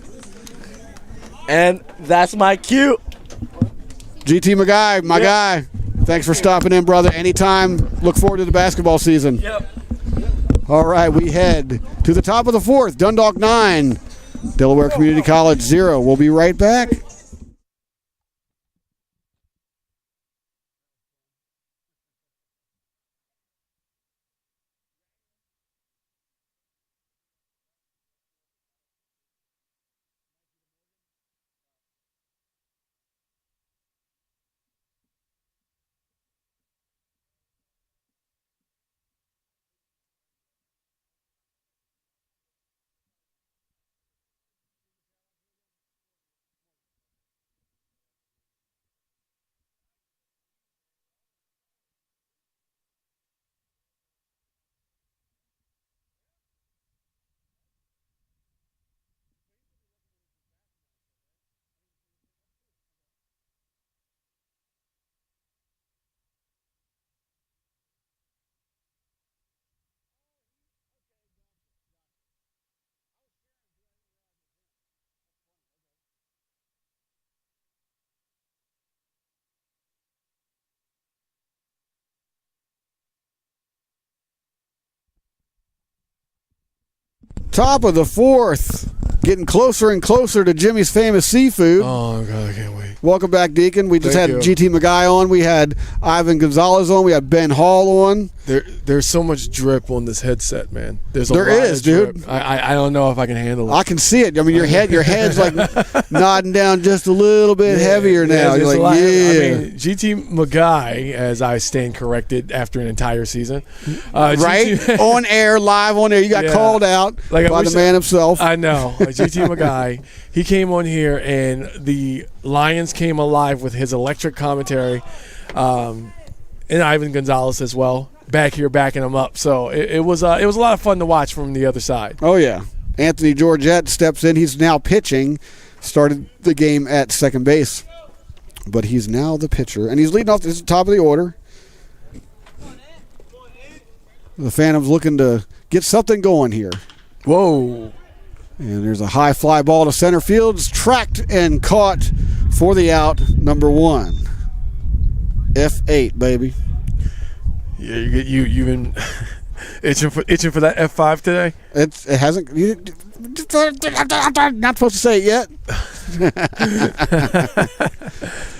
And that's my cue. GT McGuy, my guy. Thanks for stopping in, brother. Anytime. Look forward to the basketball season. Yep. All right, we head to the top of the fourth. Dundalk 9, Delaware Community College 0. We'll be right back. Top of the fourth. Getting closer and closer to Jimmy's Famous Seafood. Oh, God, I can't wait. Welcome back, Deacon. We just Thank had you. GT McGuy on. We had Ivan Gonzalez on. We had Ben Hall on. There's so much drip on this headset, man. There is, dude. Drip. I don't know if I can handle it. I can see it. I mean, your head's like nodding down just a little bit heavier now. You're like, I mean, GT McGuy, as I stand corrected after an entire season. Right? On air, live on air. You got called out by the man himself. I know. GT McGuy, he came on here, and the Lions came alive with his electric commentary, and Ivan Gonzalez as well, back here backing him up. So it was a lot of fun to watch from the other side. Oh, yeah. Anthony Georgette steps in. He's now pitching. Started the game at second base, but he's now the pitcher, and he's leading off. This is the top of the order. The Phantoms looking to get something going here. Whoa. And there's a high fly ball to center field. It's tracked and caught for the out, number 1. F8, baby. Yeah, you've been itching for that F5 today. It hasn't. Not supposed to say it yet.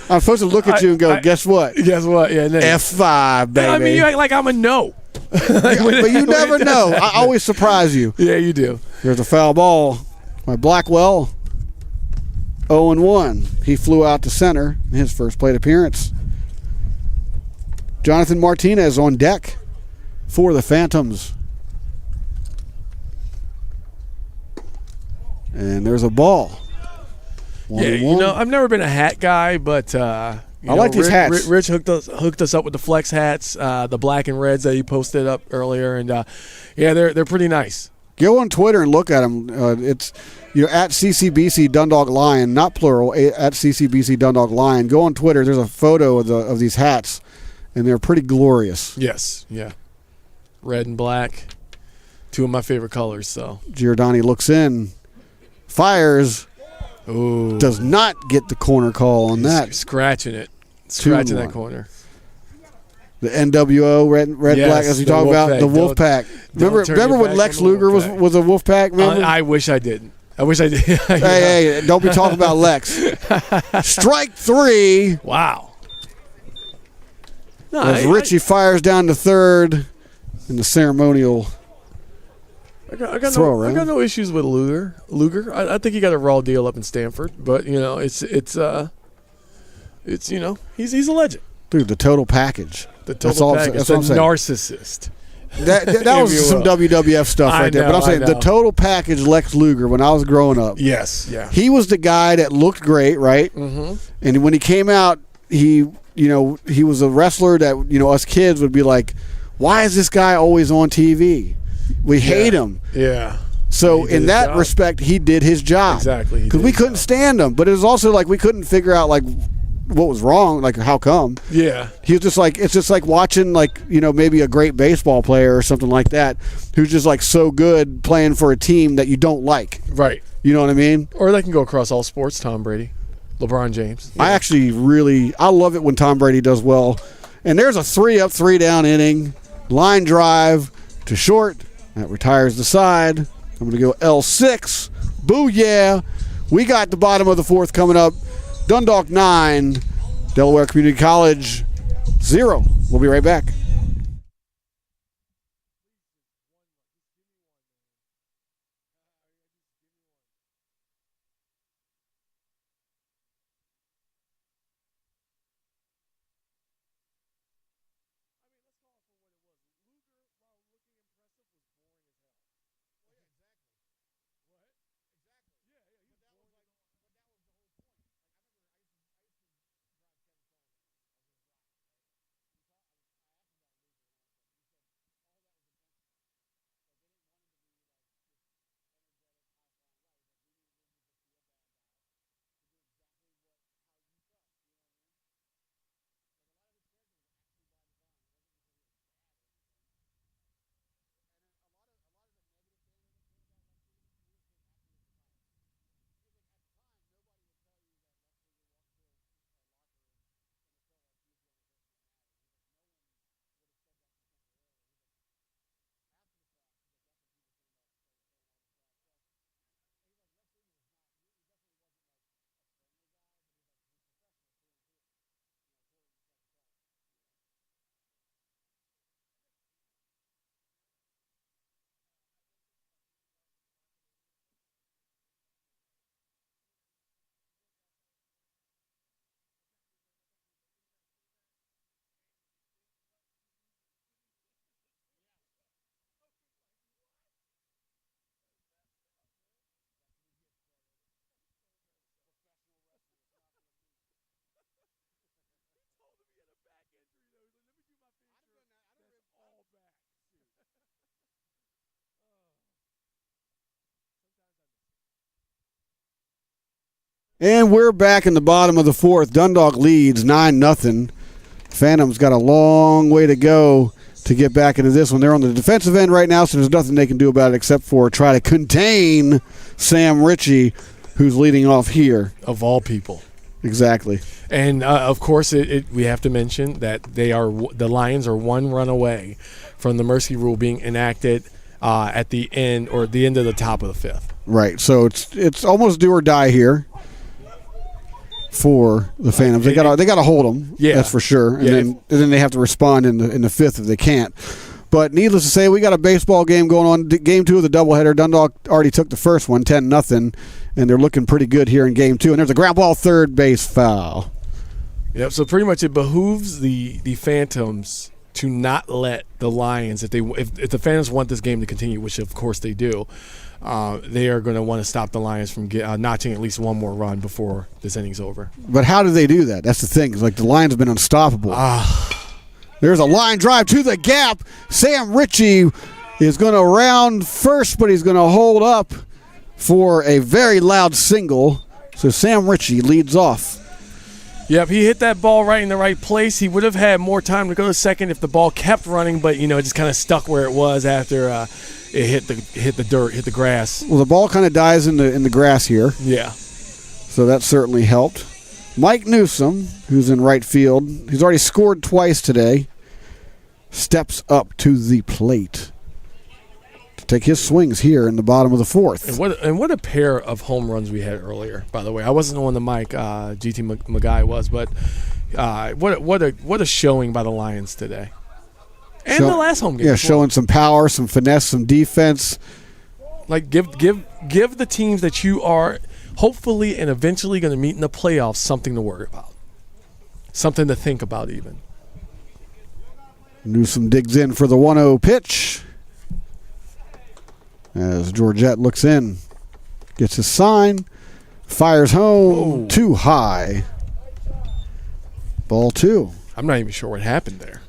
I'm supposed to look at you and go, guess what? Guess what? Yeah, F5, baby. I mean, you act like I'm a no. But you never know. I always surprise you. Yeah, you do. There's a foul ball by Blackwell. 0-1. He flew out to center in his first plate appearance. Jonathan Martinez on deck for the Phantoms. And there's a ball. 1-1. You know, I've never been a hat guy, but I like these hats. Rich hooked us up with the flex hats, the black and reds that he posted up earlier, and they're pretty nice. Go on Twitter and look at them. It's at CCBC Dundalk Lion, not plural. At CCBC Dundalk Lion. Go on Twitter. There's a photo of these hats, and they're pretty glorious. Yes, yeah, red and black, two of my favorite colors. So Giordani looks in, fires. Ooh. Does not get the corner call on that. Scratching that corner. The NWO, red black, as we talk about, the Wolfpack. Remember when Lex Luger was a Wolfpack? Remember? I wish I didn't. I wish I did. Hey, don't be talking about Lex. Strike 3. Wow. No, as Richie fires down to third in the ceremonial. I got no issues with Luger. I think he got a raw deal up in Stanford, but it's he's a legend. Dude, the total package. The total package. That's what I'm saying. Narcissist. That was some WWF stuff right there. But I'm saying the total package Lex Luger when I was growing up. Yes, yeah. He was the guy that looked great, right? Mm-hmm. And when he came out, he was a wrestler that us kids would be like, why is this guy always on TV? We hate him. Yeah. So in that respect, he did his job. Exactly. Because we couldn't stand him. But it was also like we couldn't figure out like what was wrong, like how come. Yeah. He was just like, it's just like watching like, maybe a great baseball player or something like that who's just like so good playing for a team that you don't like. Right. You know what I mean? Or they can go across all sports, Tom Brady, LeBron James. I actually I love it when Tom Brady does well. And there's a 3-up, 3-down inning. Line drive to short. That retires the side. I'm going to go L6. Booyah. We got the bottom of the fourth coming up. Dundalk 9, Delaware Community College 0. We'll be right back. And we're back in the bottom of the fourth. Dundalk leads 9-0. Phantoms got a long way to go to get back into this one. They're on the defensive end right now, so there's nothing they can do about it except for try to contain Sam Ritchie, who's leading off here. Of all people. Exactly. And, of course, we have to mention that the Lions are one run away from the mercy rule being enacted at the end or the end of the top of the fifth. Right. So it's almost do or die here for the Phantoms. They got to hold them. Yeah, that's for sure. And then they have to respond in the fifth if they can't. But needless to say, we got a baseball game going on. Game 2 of the doubleheader. Dundalk already took the first one, 10-0, and they're looking pretty good here in game 2. And there's a ground ball third base foul. Yep. So pretty much it behooves the Phantoms to not let the Lions, if the Phantoms want this game to continue, which of course they do. They are going to want to stop the Lions from notching at least one more run before this inning's over. But how do they do that? That's the thing. It's like the Lions have been unstoppable. There's a line drive to the gap. Sam Ritchie is going to round first, but he's going to hold up for a very loud single. So Sam Ritchie leads off. Yep, he hit that ball right in the right place. He would have had more time to go to second if the ball kept running, but it just kind of stuck where it was after it hit the dirt, hit the grass. Well, the ball kind of dies in the grass here. Yeah. So that certainly helped. Mike Newsom, who's in right field, he's already scored twice today, steps up to the plate to take his swings here in the bottom of the fourth. And what a pair of home runs we had earlier, by the way. I wasn't on the mic, GT McGuy was, but what a showing by the Lions today. And the last home game. Yeah, showing some power, some finesse, some defense. Like give the teams that you are hopefully and eventually going to meet in the playoffs something to worry about. Something to think about even. Newsom digs in for the 1-0 pitch. As Georgette looks in, gets his sign, fires home, too high. Ball 2. I'm not even sure what happened there.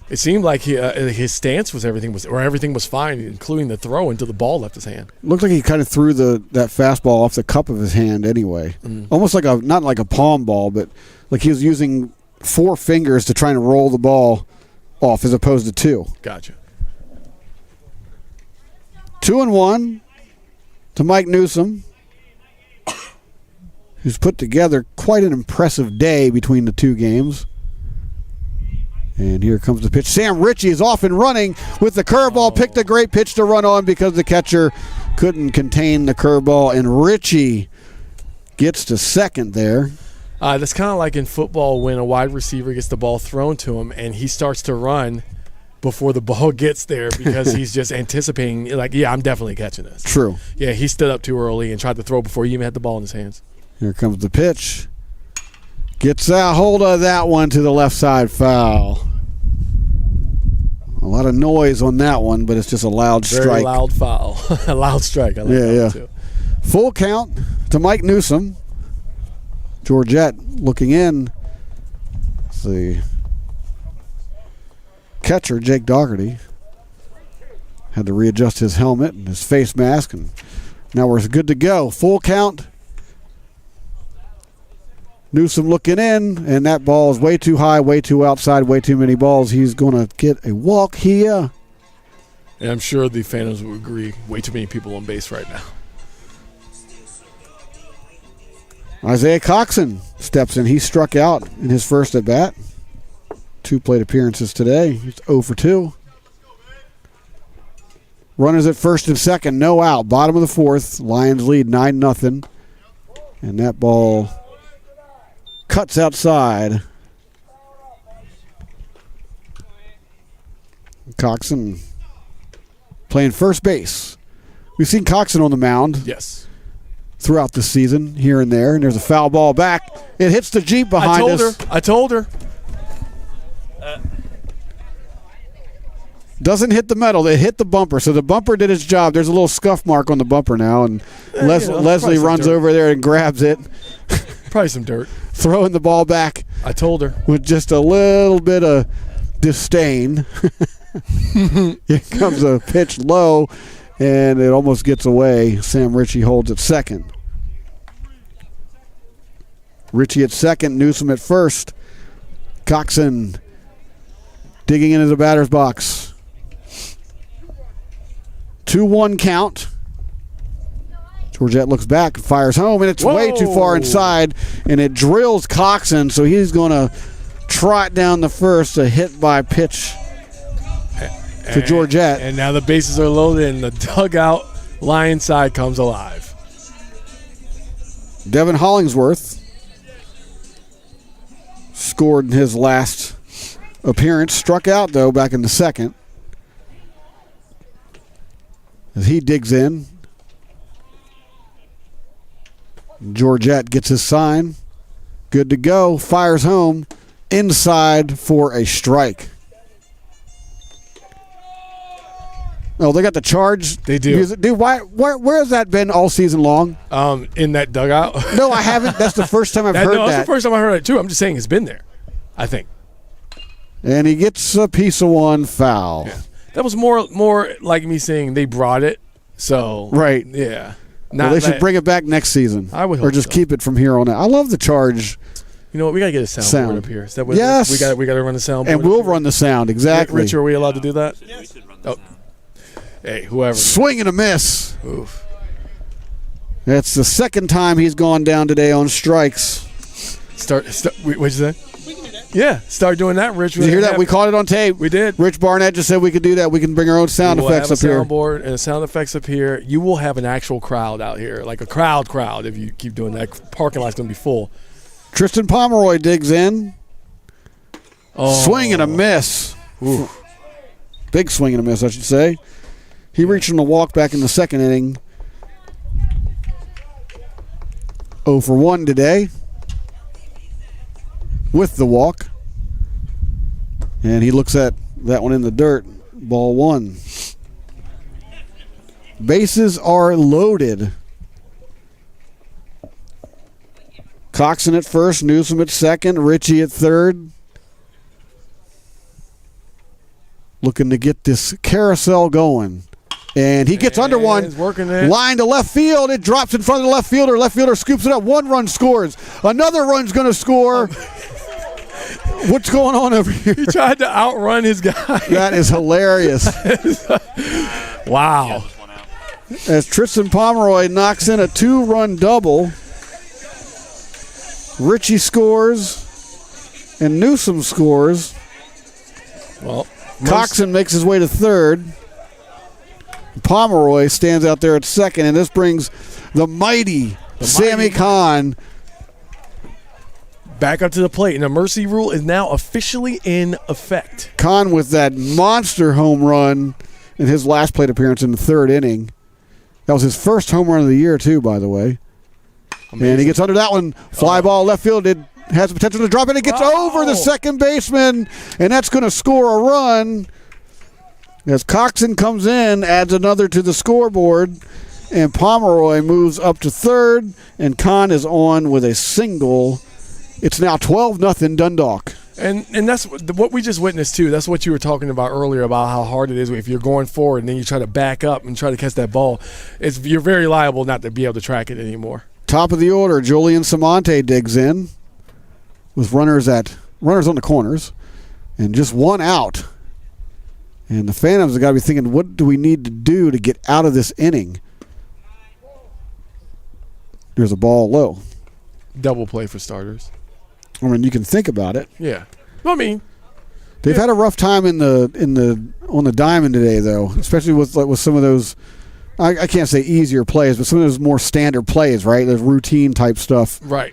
It seemed like his stance was everything was fine, including the throw until the ball left his hand. Looked like he kind of threw that fastball off the cup of his hand anyway. Almost like not like a palm ball, but like he was using 4 fingers to try and roll the ball off as opposed to 2. Gotcha. 2-1 to Mike Newsom, who's put together quite an impressive day between the 2 games. And here comes the pitch. Sam Ritchie is off and running with the curveball. Picked a great pitch to run on because the catcher couldn't contain the curveball. And Ritchie gets to second there. That's kind of like in football when a wide receiver gets the ball thrown to him and he starts to run before the ball gets there because he's just anticipating, like, yeah, I'm definitely catching this. True. Yeah, he stood up too early and tried to throw before he even had the ball in his hands. Here comes the pitch. Gets a hold of that one to the left side, foul. A lot of noise on that one, but it's just a loud strike. Very loud foul. A loud strike. I like that one too. Full count to Mike Newsom. Georgette looking in. Let's see. Catcher, Jake Dougherty, had to readjust his helmet and his face mask, and now we're good to go. Full count. Newsom looking in, and that ball is way too high, way too outside, way too many balls. He's going to get a walk here. And I'm sure the Phantoms would agree. Way too many people on base right now. Isaiah Coxon steps in. He struck out in his first at bat. 2 plate appearances today. He's 0 for 2. Runners at first and second, no out. Bottom of the fourth. Lions lead 9-0. And that ball cuts outside. Coxon playing first base. We've seen Coxon on the mound. Yes. Throughout the season, here and there. And there's a foul ball back. It hits the Jeep behind us. I told her. Doesn't hit the metal. They hit the bumper. So the bumper did its job. There's a little scuff mark on the bumper now. And Leslie runs over there and grabs it. Probably some dirt. Throwing the ball back. I told her. With just a little bit of disdain. Here comes a pitch low, and it almost gets away. Sam Ritchie holds it second. Ritchie at second, Newsom at first. Coxon digging into the batter's box. 2-1 count. Georgette looks back, fires home, and it's way too far inside, and it drills Coxon, so he's going to trot down the first, a hit by pitch to Georgette. And now the bases are loaded, and the dugout Lion side comes alive. Devin Hollingsworth scored in his last appearance, struck out, though, back in the second. As he digs in, Georgette gets his sign. Good to go. Fires home. Inside for a strike. Oh, they got the charge. They do. Dude, where has that been all season long? In that dugout? No, I haven't. That's the first time I've heard that. That's the first time I heard it, too. I'm just saying it's been there, I think. And he gets a piece of one foul. Yeah. That was more like me saying they brought it. So, right. Yeah. Well, they should bring it back next season. I would hope or just so. keep it from here on out. I love the charge. You know what? We got to get a soundboard up here. Is that what yes. We got to run the soundboard. And we'll run the sound, exactly. Rich, are we allowed to do that? Yeah, we should run the sound. Hey, whoever. Swing and a miss. Oof. That's the second time he's gone down today on strikes. What'd you say? We can do that. Yeah, start doing that, Rich. Did you hear that? We caught it on tape. We did. Rich Barnett just said we could do that. We can bring our own sound effects up here. Soundboard and sound effects up here. You will have an actual crowd out here, like a crowd if you keep doing that. Parking lot's going to be full. Tristan Pomeroy digs in. Oh. Swing and a miss. Ooh. Big swing and a miss, I should say. He reached on the walk back in the second inning. 0 for 1 today with the walk. And he looks at that one in the dirt. Ball 1. Bases are loaded. Coxon at first, Newsom at second, Ritchie at third. Looking to get this carousel going. And he gets under one. He's working there. Line to left field. It drops in front of the left fielder. Left fielder scoops it up. 1 run scores. Another run's going to score. What's going on over here? He tried to outrun his guy. That is hilarious. Wow. As Tristan Pomeroy knocks in a 2-run double. Ritchie scores. And Newsom scores. Well, Coxon makes his way to third. Pomeroy stands out there at second, and this brings the mighty Sammy Kahn back up to the plate, and the mercy rule is now officially in effect. Kahn with that monster home run in his last plate appearance in the third inning. That was his first home run of the year, too, by the way. Amazing. And he gets under that one. Fly ball left field. It has the potential to drop it. It gets over the second baseman, and that's going to score a run. As Coxon comes in, adds another to the scoreboard, and Pomeroy moves up to third, and Kahn is on with a single. It's now 12-0 Dundalk. And that's what we just witnessed, too. That's what you were talking about earlier about how hard it is if you're going forward and then you try to back up and try to catch that ball. You're very liable not to be able to track it anymore. Top of the order, Julian Samonte digs in with runners on the corners and just 1 out. And the Phantoms have got to be thinking, what do we need to do to get out of this inning? There's a ball low. Double play for starters. I mean, you can think about it. Yeah. I mean, they've had a rough time on the diamond today, though, especially with some of those. I can't say easier plays, but some of those more standard plays, right? Those routine type stuff. Right.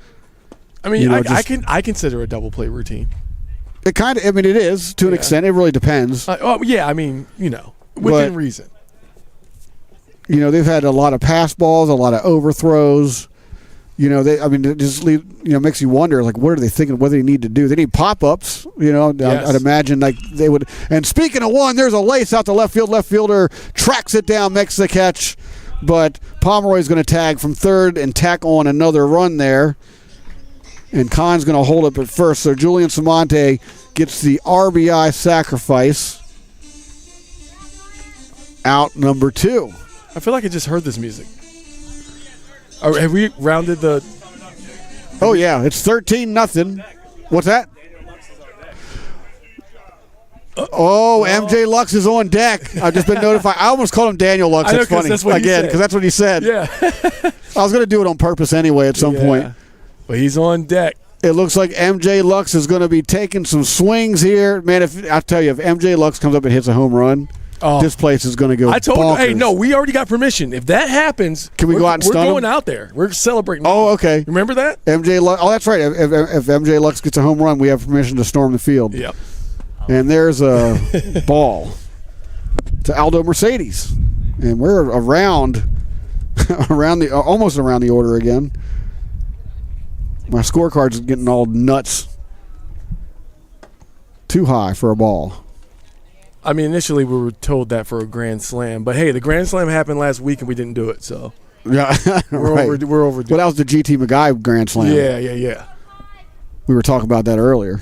I mean, I consider a double play routine. It kind of. I mean, it is to an extent. It really depends. Yeah. I mean, within reason. They've had a lot of pass balls, a lot of overthrows. It just makes you wonder, like, what are they thinking? What do they need to do? They need pop-ups. Yes. I'd imagine like they would. And speaking of one, there's a lace out to left field. Left fielder tracks it down, makes the catch, but Pomeroy's going to tag from third and tack on another run there. And Kahn's going to hold up at first. So Julian Samonte gets the RBI sacrifice. Out number 2. I feel like I just heard this music. Have we rounded the... Oh, yeah. It's 13-0. What's that? Oh, MJ Lux is on deck. I've just been notified. I almost called him Daniel Lux. That's funny. Again, because that's what he said. Yeah. I was going to do it on purpose anyway at some point. But he's on deck. It looks like MJ Lux is going to be taking some swings here. Man, I tell you, if MJ Lux comes up and hits a home run, this place is going to go I told bonkers. you, hey, no, we already got permission. If that happens, can we go out and stun We're him? going out there. We're celebrating. Oh, okay. Remember that? MJ Lux. Oh, that's right. If MJ Lux gets a home run, we have permission to storm the field. Yep. And there's a ball to Aldo Mercedes, and we're around almost around the order again. My scorecard's getting all nuts. Too high for a ball. I mean, initially we were told that for a grand slam, but hey, the grand slam happened last week and we didn't do it, so yeah, we're right. We're overdue. Well, that was the GT McGuy grand slam. Yeah. We were talking about that earlier.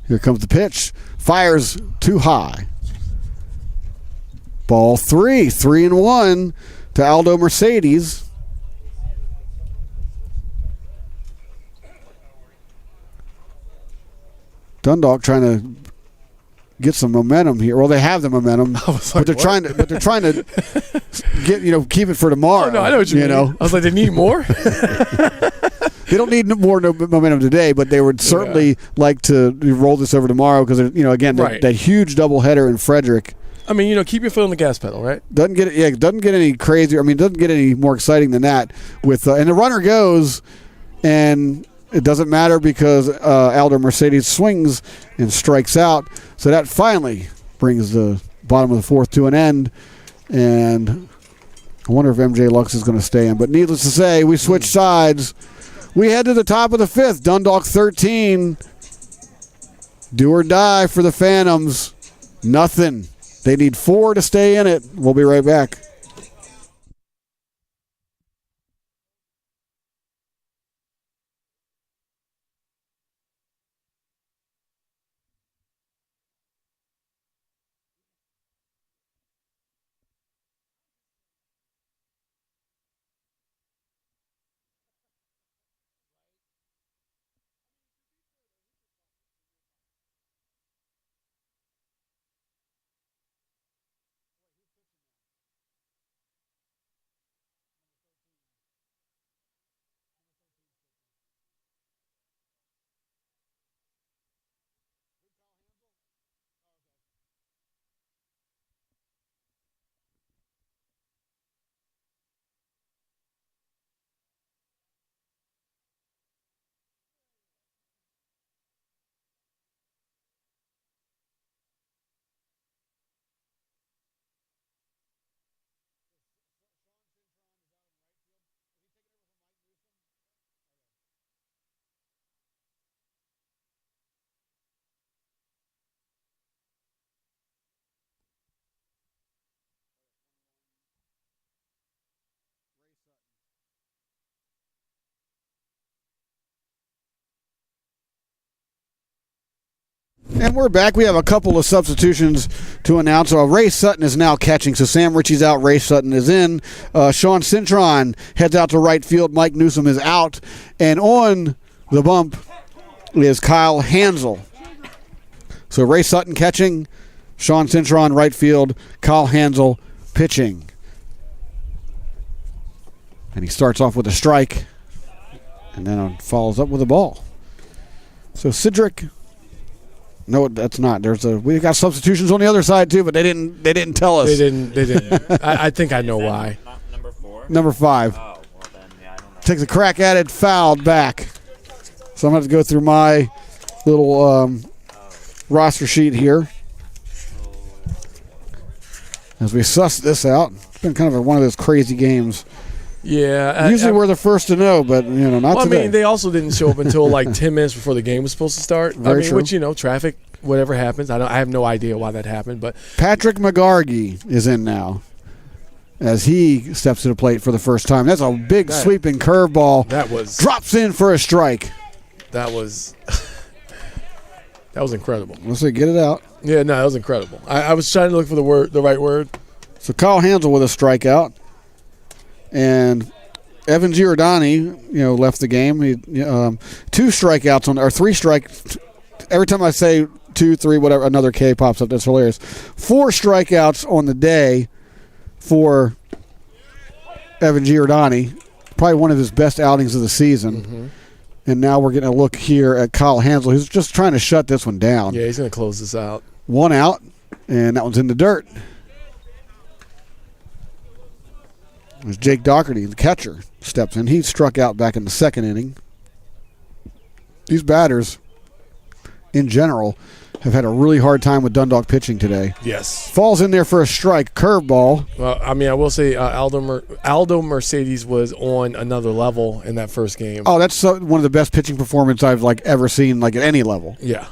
Here comes the pitch. Fires too high. Ball 3-1 to Aldo Mercedes. Dundalk trying to get some momentum here. Well, they have the momentum, but they're trying to get keep it for tomorrow. Oh, no, I know what you mean. I was like, they need more. They don't need more momentum today, but they would certainly like to roll this over tomorrow because again that huge doubleheader in Frederick. I mean, keep your foot on the gas pedal, right? Doesn't get any crazier. I mean, doesn't get any more exciting than that. With and the runner goes, and it doesn't matter because Aldo Mercedes swings and strikes out. So that finally brings the bottom of the fourth to an end. And I wonder if MJ Lux is going to stay in. But needless to say, we switch sides. We head to the top of the fifth. Dundalk 13. Do or die for the Phantoms. Nothing. They need 4 to stay in it. We'll be right back. And we're back. We have a couple of substitutions to announce. Ray Sutton is now catching, so Sam Ritchie's out. Ray Sutton is in. Sean Cintron heads out to right field. Mike Newsom is out. And on the bump is Kyle Hansel. So Ray Sutton catching, Sean Cintron right field, Kyle Hansel pitching. And he starts off with a strike and then follows up with a ball. So Cedric... No, that's not. We got substitutions on the other side too, but they didn't tell us. They didn't. I think I know why. Number 4. Number 5. Oh, well then, yeah, I don't know. Takes a crack at it, fouled back. So I'm going to have to go through my little roster sheet here as we suss this out. It's been kind of one of those crazy games. Yeah. Usually we're the first to know, but not today. I mean, they also didn't show up until like 10 minutes before the game was supposed to start. Very true. Which traffic, whatever happens. I have no idea why that happened, but Patrick McGargy is in now as he steps to the plate for the first time. That's a big sweeping curveball. That was drops in for a strike. That was incredible. Let's see, get it out. Yeah, no, that was incredible. I was trying to look for the right word. So Kyle Hansel with a strikeout. And Evan Giordani, left the game. He 2 strikeouts or 3 strikes. Every time I say 2, 3, whatever, another K pops up. That's hilarious. 4 strikeouts on the day for Evan Giordani. Probably one of his best outings of the season. Mm-hmm. And now we're getting a look here at Kyle Hansel, who's just trying to shut this one down. Yeah, he's going to close this out. 1 out, and that one's in the dirt. There's Jake Doherty, the catcher, steps in. He struck out back in the 2nd inning. These batters, in general, have had a really hard time with Dundalk pitching today. Yes. Falls in there for a strike, curveball. Well, I mean, I will say Aldo Mercedes was on another level in that first game. Oh, that's one of the best pitching performances I've ever seen, at any level. Yeah.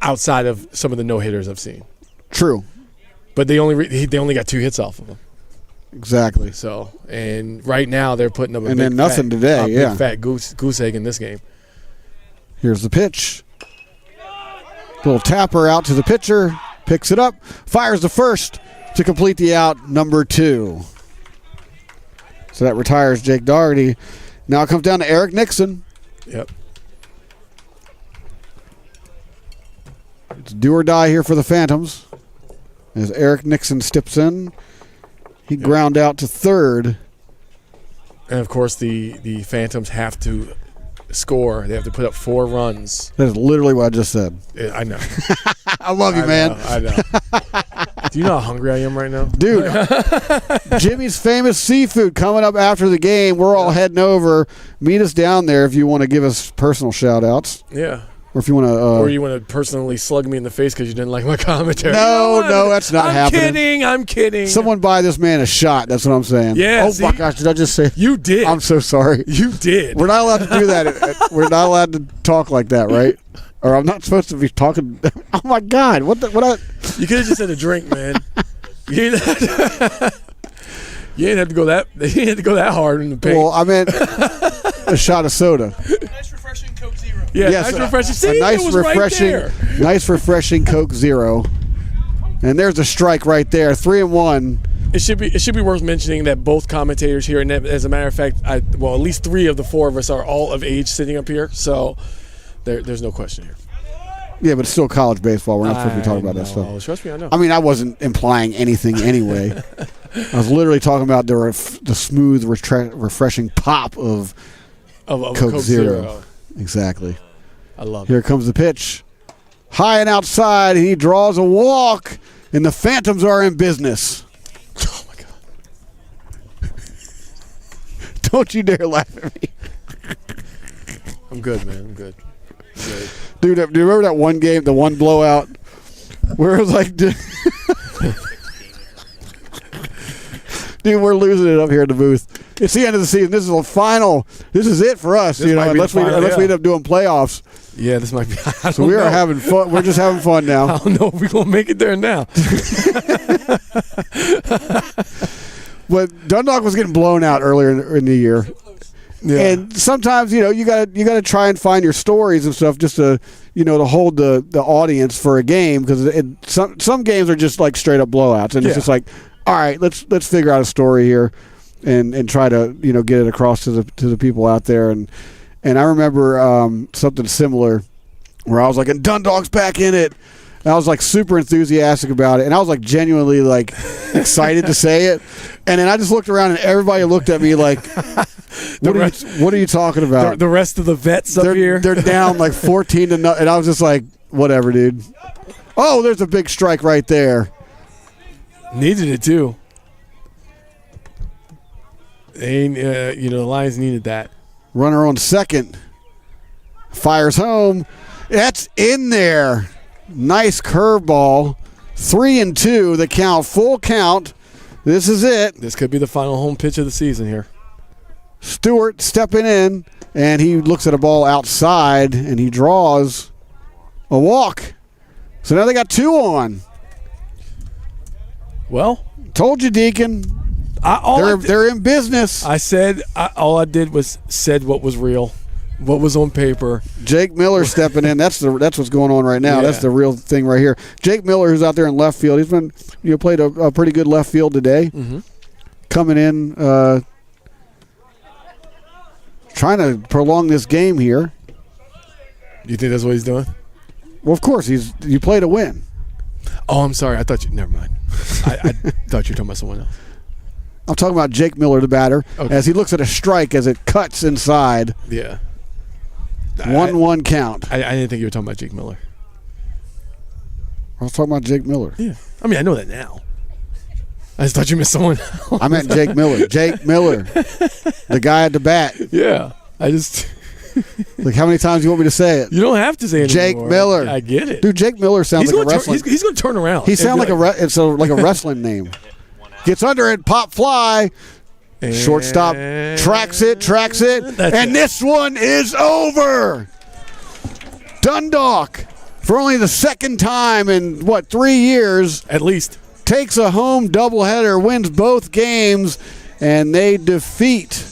Outside of some of the no-hitters I've seen. True. But they only got 2 hits off of him. Exactly. So, and right now they're putting up a big fat goose egg in this game. Here's the pitch. Little tapper out to the pitcher. Picks it up. Fires the first to complete the out, number 2. So that retires Jake Doherty. Now it comes down to Eric Nixon. Yep. It's do or die here for the Phantoms. As Eric Nixon steps in. He ground out to 3rd. And, of course, the Phantoms have to score. They have to put up 4 runs. That is literally what I just said. Yeah, I know. I love you, man. I know. Do you know how hungry I am right now? Dude, Jimmy's Famous Seafood coming up after the game. We're all heading over. Meet us down there if you want to give us personal shout-outs. Yeah. Or if you want to... or you want to personally slug me in the face because you didn't like my commentary. No, that's not happening. I'm kidding. Someone buy this man a shot. That's what I'm saying. Yeah. Oh, my gosh. Did I just say... You did. I'm so sorry. You did. We're not allowed to do that. We're not allowed to talk like that, right? Or I'm not supposed to be talking... Oh, my God. You could have just said a drink, man. You didn't have to go that. You didn't have to go that hard in the paint. Well, I meant a shot of soda. Nice refreshing Coke Zero. Yeah, yes, nice refreshing. See, a nice it was refreshing, right there. Nice refreshing Coke Zero. And there's a strike right there. 3-1. It should be worth mentioning that both commentators here, and as a matter of fact, at least 3 of the 4 of us are all of age sitting up here, so there's no question here. Yeah, but it's still college baseball. We're not supposed to be talking about that stuff. Trust me, I know. I mean, I wasn't implying anything anyway. I was literally talking about the smooth, refreshing pop of Coke Zero. Exactly. I love it. Here comes the pitch. High and outside, and he draws a walk, and the Phantoms are in business. Oh, my God. Don't you dare laugh at me. I'm good, man. I'm good. Dude, do you remember that one game, the one blowout, where it was like, dude, we're losing it up here in the booth. It's the end of the season. This is the final. This is it for us, unless we end up doing playoffs. Yeah, this might be. So we are having fun. We're just having fun now. I don't know if we're going to make it there now. But Dundalk was getting blown out earlier in the year. Yeah. And sometimes, you gotta try and find your stories and stuff just to, to hold the audience for a game, because some games are just like straight up blowouts, and it's just like, all right, let's figure out a story here, and try to get it across to the people out there. And I remember something similar where I was like, and Dundalk's back in it. And I was like super enthusiastic about it, and I was like genuinely like excited to say it. And then I just looked around, and everybody looked at me like, "What are you talking about?" The rest of the vets up here, they're down like 14-0, and I was just like, "Whatever, dude." Oh, there's a big strike right there. Needed it too. The Lions needed that. Runner on second, fires home. That's in there. Nice curveball. 3-2. The count, full count. This is it. This could be the final home pitch of the season here. Stewart stepping in, and he looks at a ball outside, and he draws a walk. So now they got 2 on. Well, told you, Deacon. They're in business. I said all I did was said what was real. What was on paper. Jake Miller stepping in. That's what's going on right now. Yeah. That's the real thing right here. Jake Miller, who's out there in left field, he's been played a pretty good left field today. Mm-hmm. coming in, trying to prolong this game here. You think that's what he's doing? Well, of course, you play to win. Oh, I'm sorry. I thought you. Never mind. I thought you were talking about someone else. I'm talking about Jake Miller, the batter, Okay. as he looks at a strike as it cuts inside. Yeah. 1-1 count. I didn't think you were talking about Jake Miller. I was talking about Jake Miller. Yeah. I mean, I know that now. I just thought you meant someone else. I meant Jake Miller. Jake Miller, the guy at the bat. Yeah. I just. Like, how many times do you want me to say it? You don't have to say it Jake anymore. Miller. I get it. Dude, Jake Miller sounds like a wrestling. He's going to turn around. He sounds like a wrestling name. Gets under it, pop fly. And Shortstop tracks it, and this one is over. Dundalk, for only the second time in, 3 years, at least, takes a home doubleheader, wins both games, and they defeat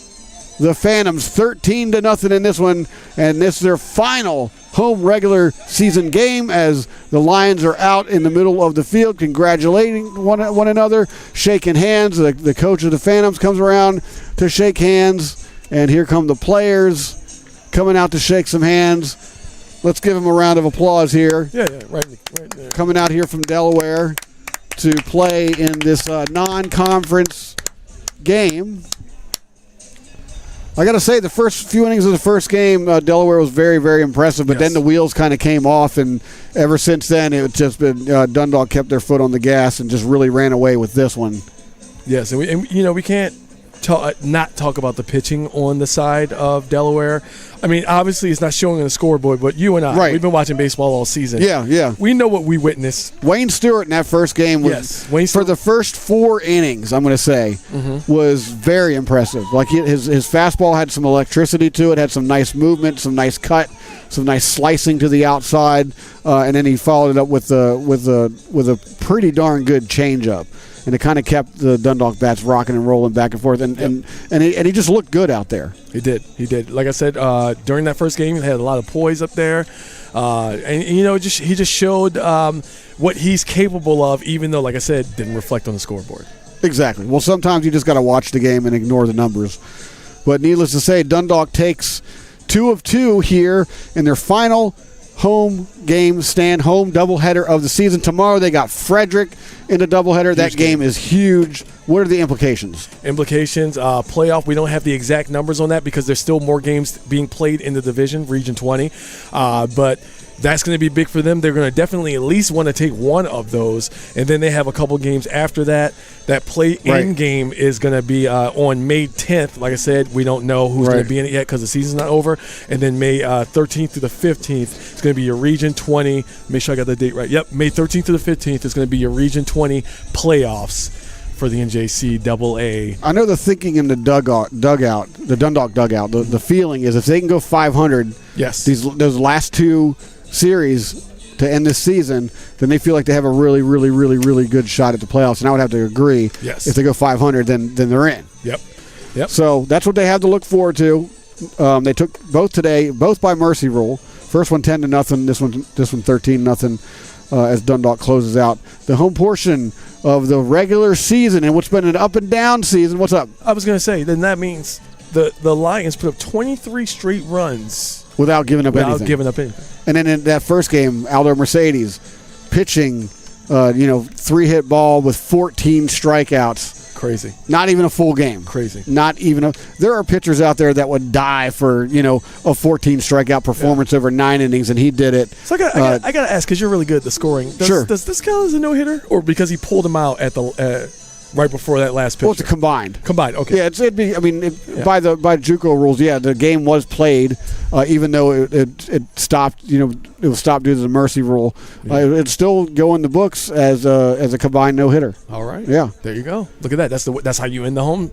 the Phantoms 13-0 in this one, and this is their final home regular season game as the Lions are out in the middle of the field congratulating one another, shaking hands. The coach of the Phantoms comes around to shake hands, and here come the players coming out to shake some hands. Let's give them a round of applause here. Yeah, right there. Coming out here from Delaware to play in this non-conference game. I got to say, the first few innings of the first game, Delaware was very, very impressive, but then the wheels kind of came off, and ever since then, it's just been Dundalk kept their foot on the gas and just really ran away with this one. Yes, and we can't not talk about the pitching on the side of Delaware. I mean, obviously, it's not showing on the scoreboard, but you and I, we've been watching baseball all season. Yeah. We know what we witnessed. Wayne Stewart in that first game was, for the first 4 innings, I'm going to say, was very impressive. Like his fastball had some electricity to it, had some nice movement, some nice cut, some nice slicing to the outside, and then he followed it up with a pretty darn good changeup. And it kind of kept the Dundalk bats rocking and rolling back and forth, and he just looked good out there. He did. Like I said, during that first game, he had a lot of poise up there, and he just showed what he's capable of, even though, like I said, didn't reflect on the scoreboard. Exactly. Well, sometimes you just got to watch the game and ignore the numbers. But needless to say, Dundalk takes 2 of 2 here in their final home game home doubleheader of the season. Tomorrow they got Frederick in a doubleheader. That game is huge. What are the implications? Playoff, we don't have the exact numbers on that because there's still more games being played in the division, Region 20. But that's going to be big for them. They're going to definitely at least want to take one of those. And then they have a couple games after that. That play-in game is going to be on May 10th. Like I said, we don't know who's going to be in it yet because the season's not over. And then May 13th through the 15th, it's going to be your Region 20. Make sure I got the date right. Yep, May 13th through the 15th is going to be your Region 20 playoffs for the NJC AA. I know the thinking in the dugout, the Dundalk dugout, the feeling is if they can go 500, those last 2 series to end this season, then they feel like they have a really, really, really, really good shot at the playoffs. And I would have to agree. Yes. If they go 500, then they're in. Yep. So that's what they have to look forward to. They took both today, both by mercy rule. First one 10-0. This one 13-0. As Dundalk closes out the home portion of the regular season and what's been an up and down season. What's up? I was going to say, then that means the Lions put up 23 straight runs without giving up anything. And then in that first game, Aldo Mercedes pitching, 3-hit ball with 14 strikeouts. Crazy. Not even a full game. Crazy. There are pitchers out there that would die for, a 14 strikeout performance over 9 innings, and he did it. So I got to ask, because you're really good at the scoring. Does this count as a no-hitter? Or because he pulled him out at the right before that last pitch? Well, it's a combined. Combined, okay. Yeah, by JUCO rules, the game was played, even though it stopped. It was stopped due to the mercy rule. It's still go in the books as a combined no hitter. All right. Yeah. There you go. Look at that. That's how you end the home.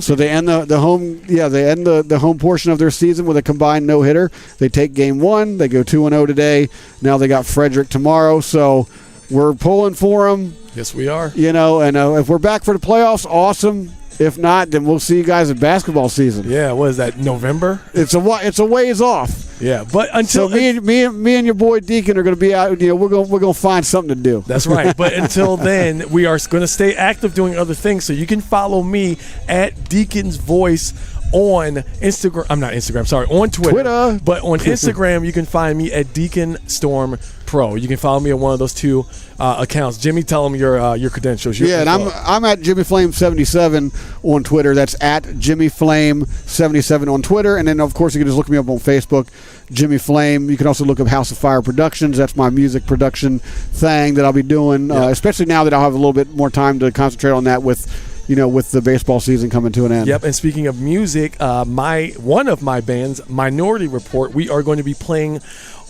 So they end the home. Yeah, they end the home portion of their season with a combined no hitter. They take game 1. They go 2-0 today. Now they got Frederick tomorrow. So we're pulling for them. Yes, we are. And if we're back for the playoffs, awesome. If not, then we'll see you guys in basketball season. Yeah, what is that, November? It's a ways off. Yeah, but until so me and your boy Deacon are going to be out. You know, we're going to find something to do. That's right. But until then, we are going to stay active doing other things. So you can follow me at Deacon's Voice on Instagram. I'm not Instagram. Sorry, on Twitter. But on Instagram, you can find me at Deacon Storm Pro. You can follow me on one of those two accounts. Jimmy, tell them your credentials. And I'm at Jimmy Flame 77 on Twitter. That's at Jimmy Flame 77 on Twitter, and then of course you can just look me up on Facebook, Jimmy Flame. You can also look up House of Fire Productions. That's my music production thing that I'll be doing, especially now that I'll have a little bit more time to concentrate on that with the baseball season coming to an end. Yep, and speaking of music, one of my bands, Minority Report, we are going to be playing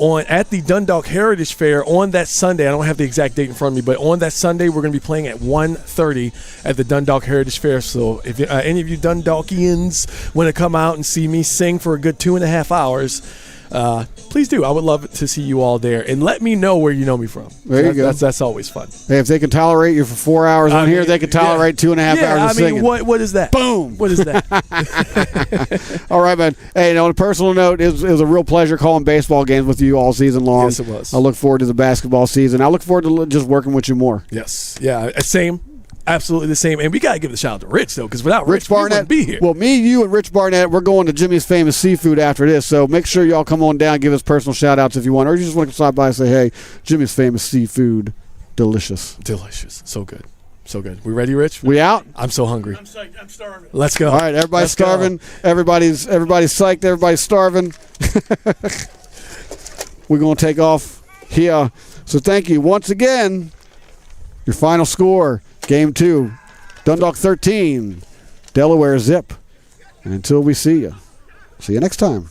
at the Dundalk Heritage Fair on that Sunday. I don't have the exact date in front of me, but on that Sunday we're going to be playing at 1:30 at the Dundalk Heritage Fair. So if any of you Dundalkians want to come out and see me sing for a good 2.5 hours, please do. I would love to see you all there, and let me know where you know me from. There you go. That's always fun. Hey, if they can tolerate you for 4 hours on here, they can tolerate 2.5 hours of singing. What is that? Boom. What is that? All right, man. Hey, on a personal note, it was a real pleasure calling baseball games with you all season long. Yes, it was. I look forward to the basketball season. I look forward to just working with you more. Yes. Yeah. Same. Absolutely the same. And we got to give the shout out to Rich, though, because without Rich Barnett, we wouldn't be here. Well, me, you, and Rich Barnett, we're going to Jimmy's Famous Seafood after this. So make sure y'all come on down, give us personal shout outs if you want. Or you just want to stop by and say, hey, Jimmy's Famous Seafood, delicious. Delicious. So good. So good. We ready, Rich? We out? I'm so hungry. I'm psyched. I'm starving. Let's go. All right, everybody's starving. Everybody's psyched. Everybody's starving. We're going to take off here. So thank you once again. Your final score, Game 2. Dundalk 13, Delaware zip. And until we see you next time.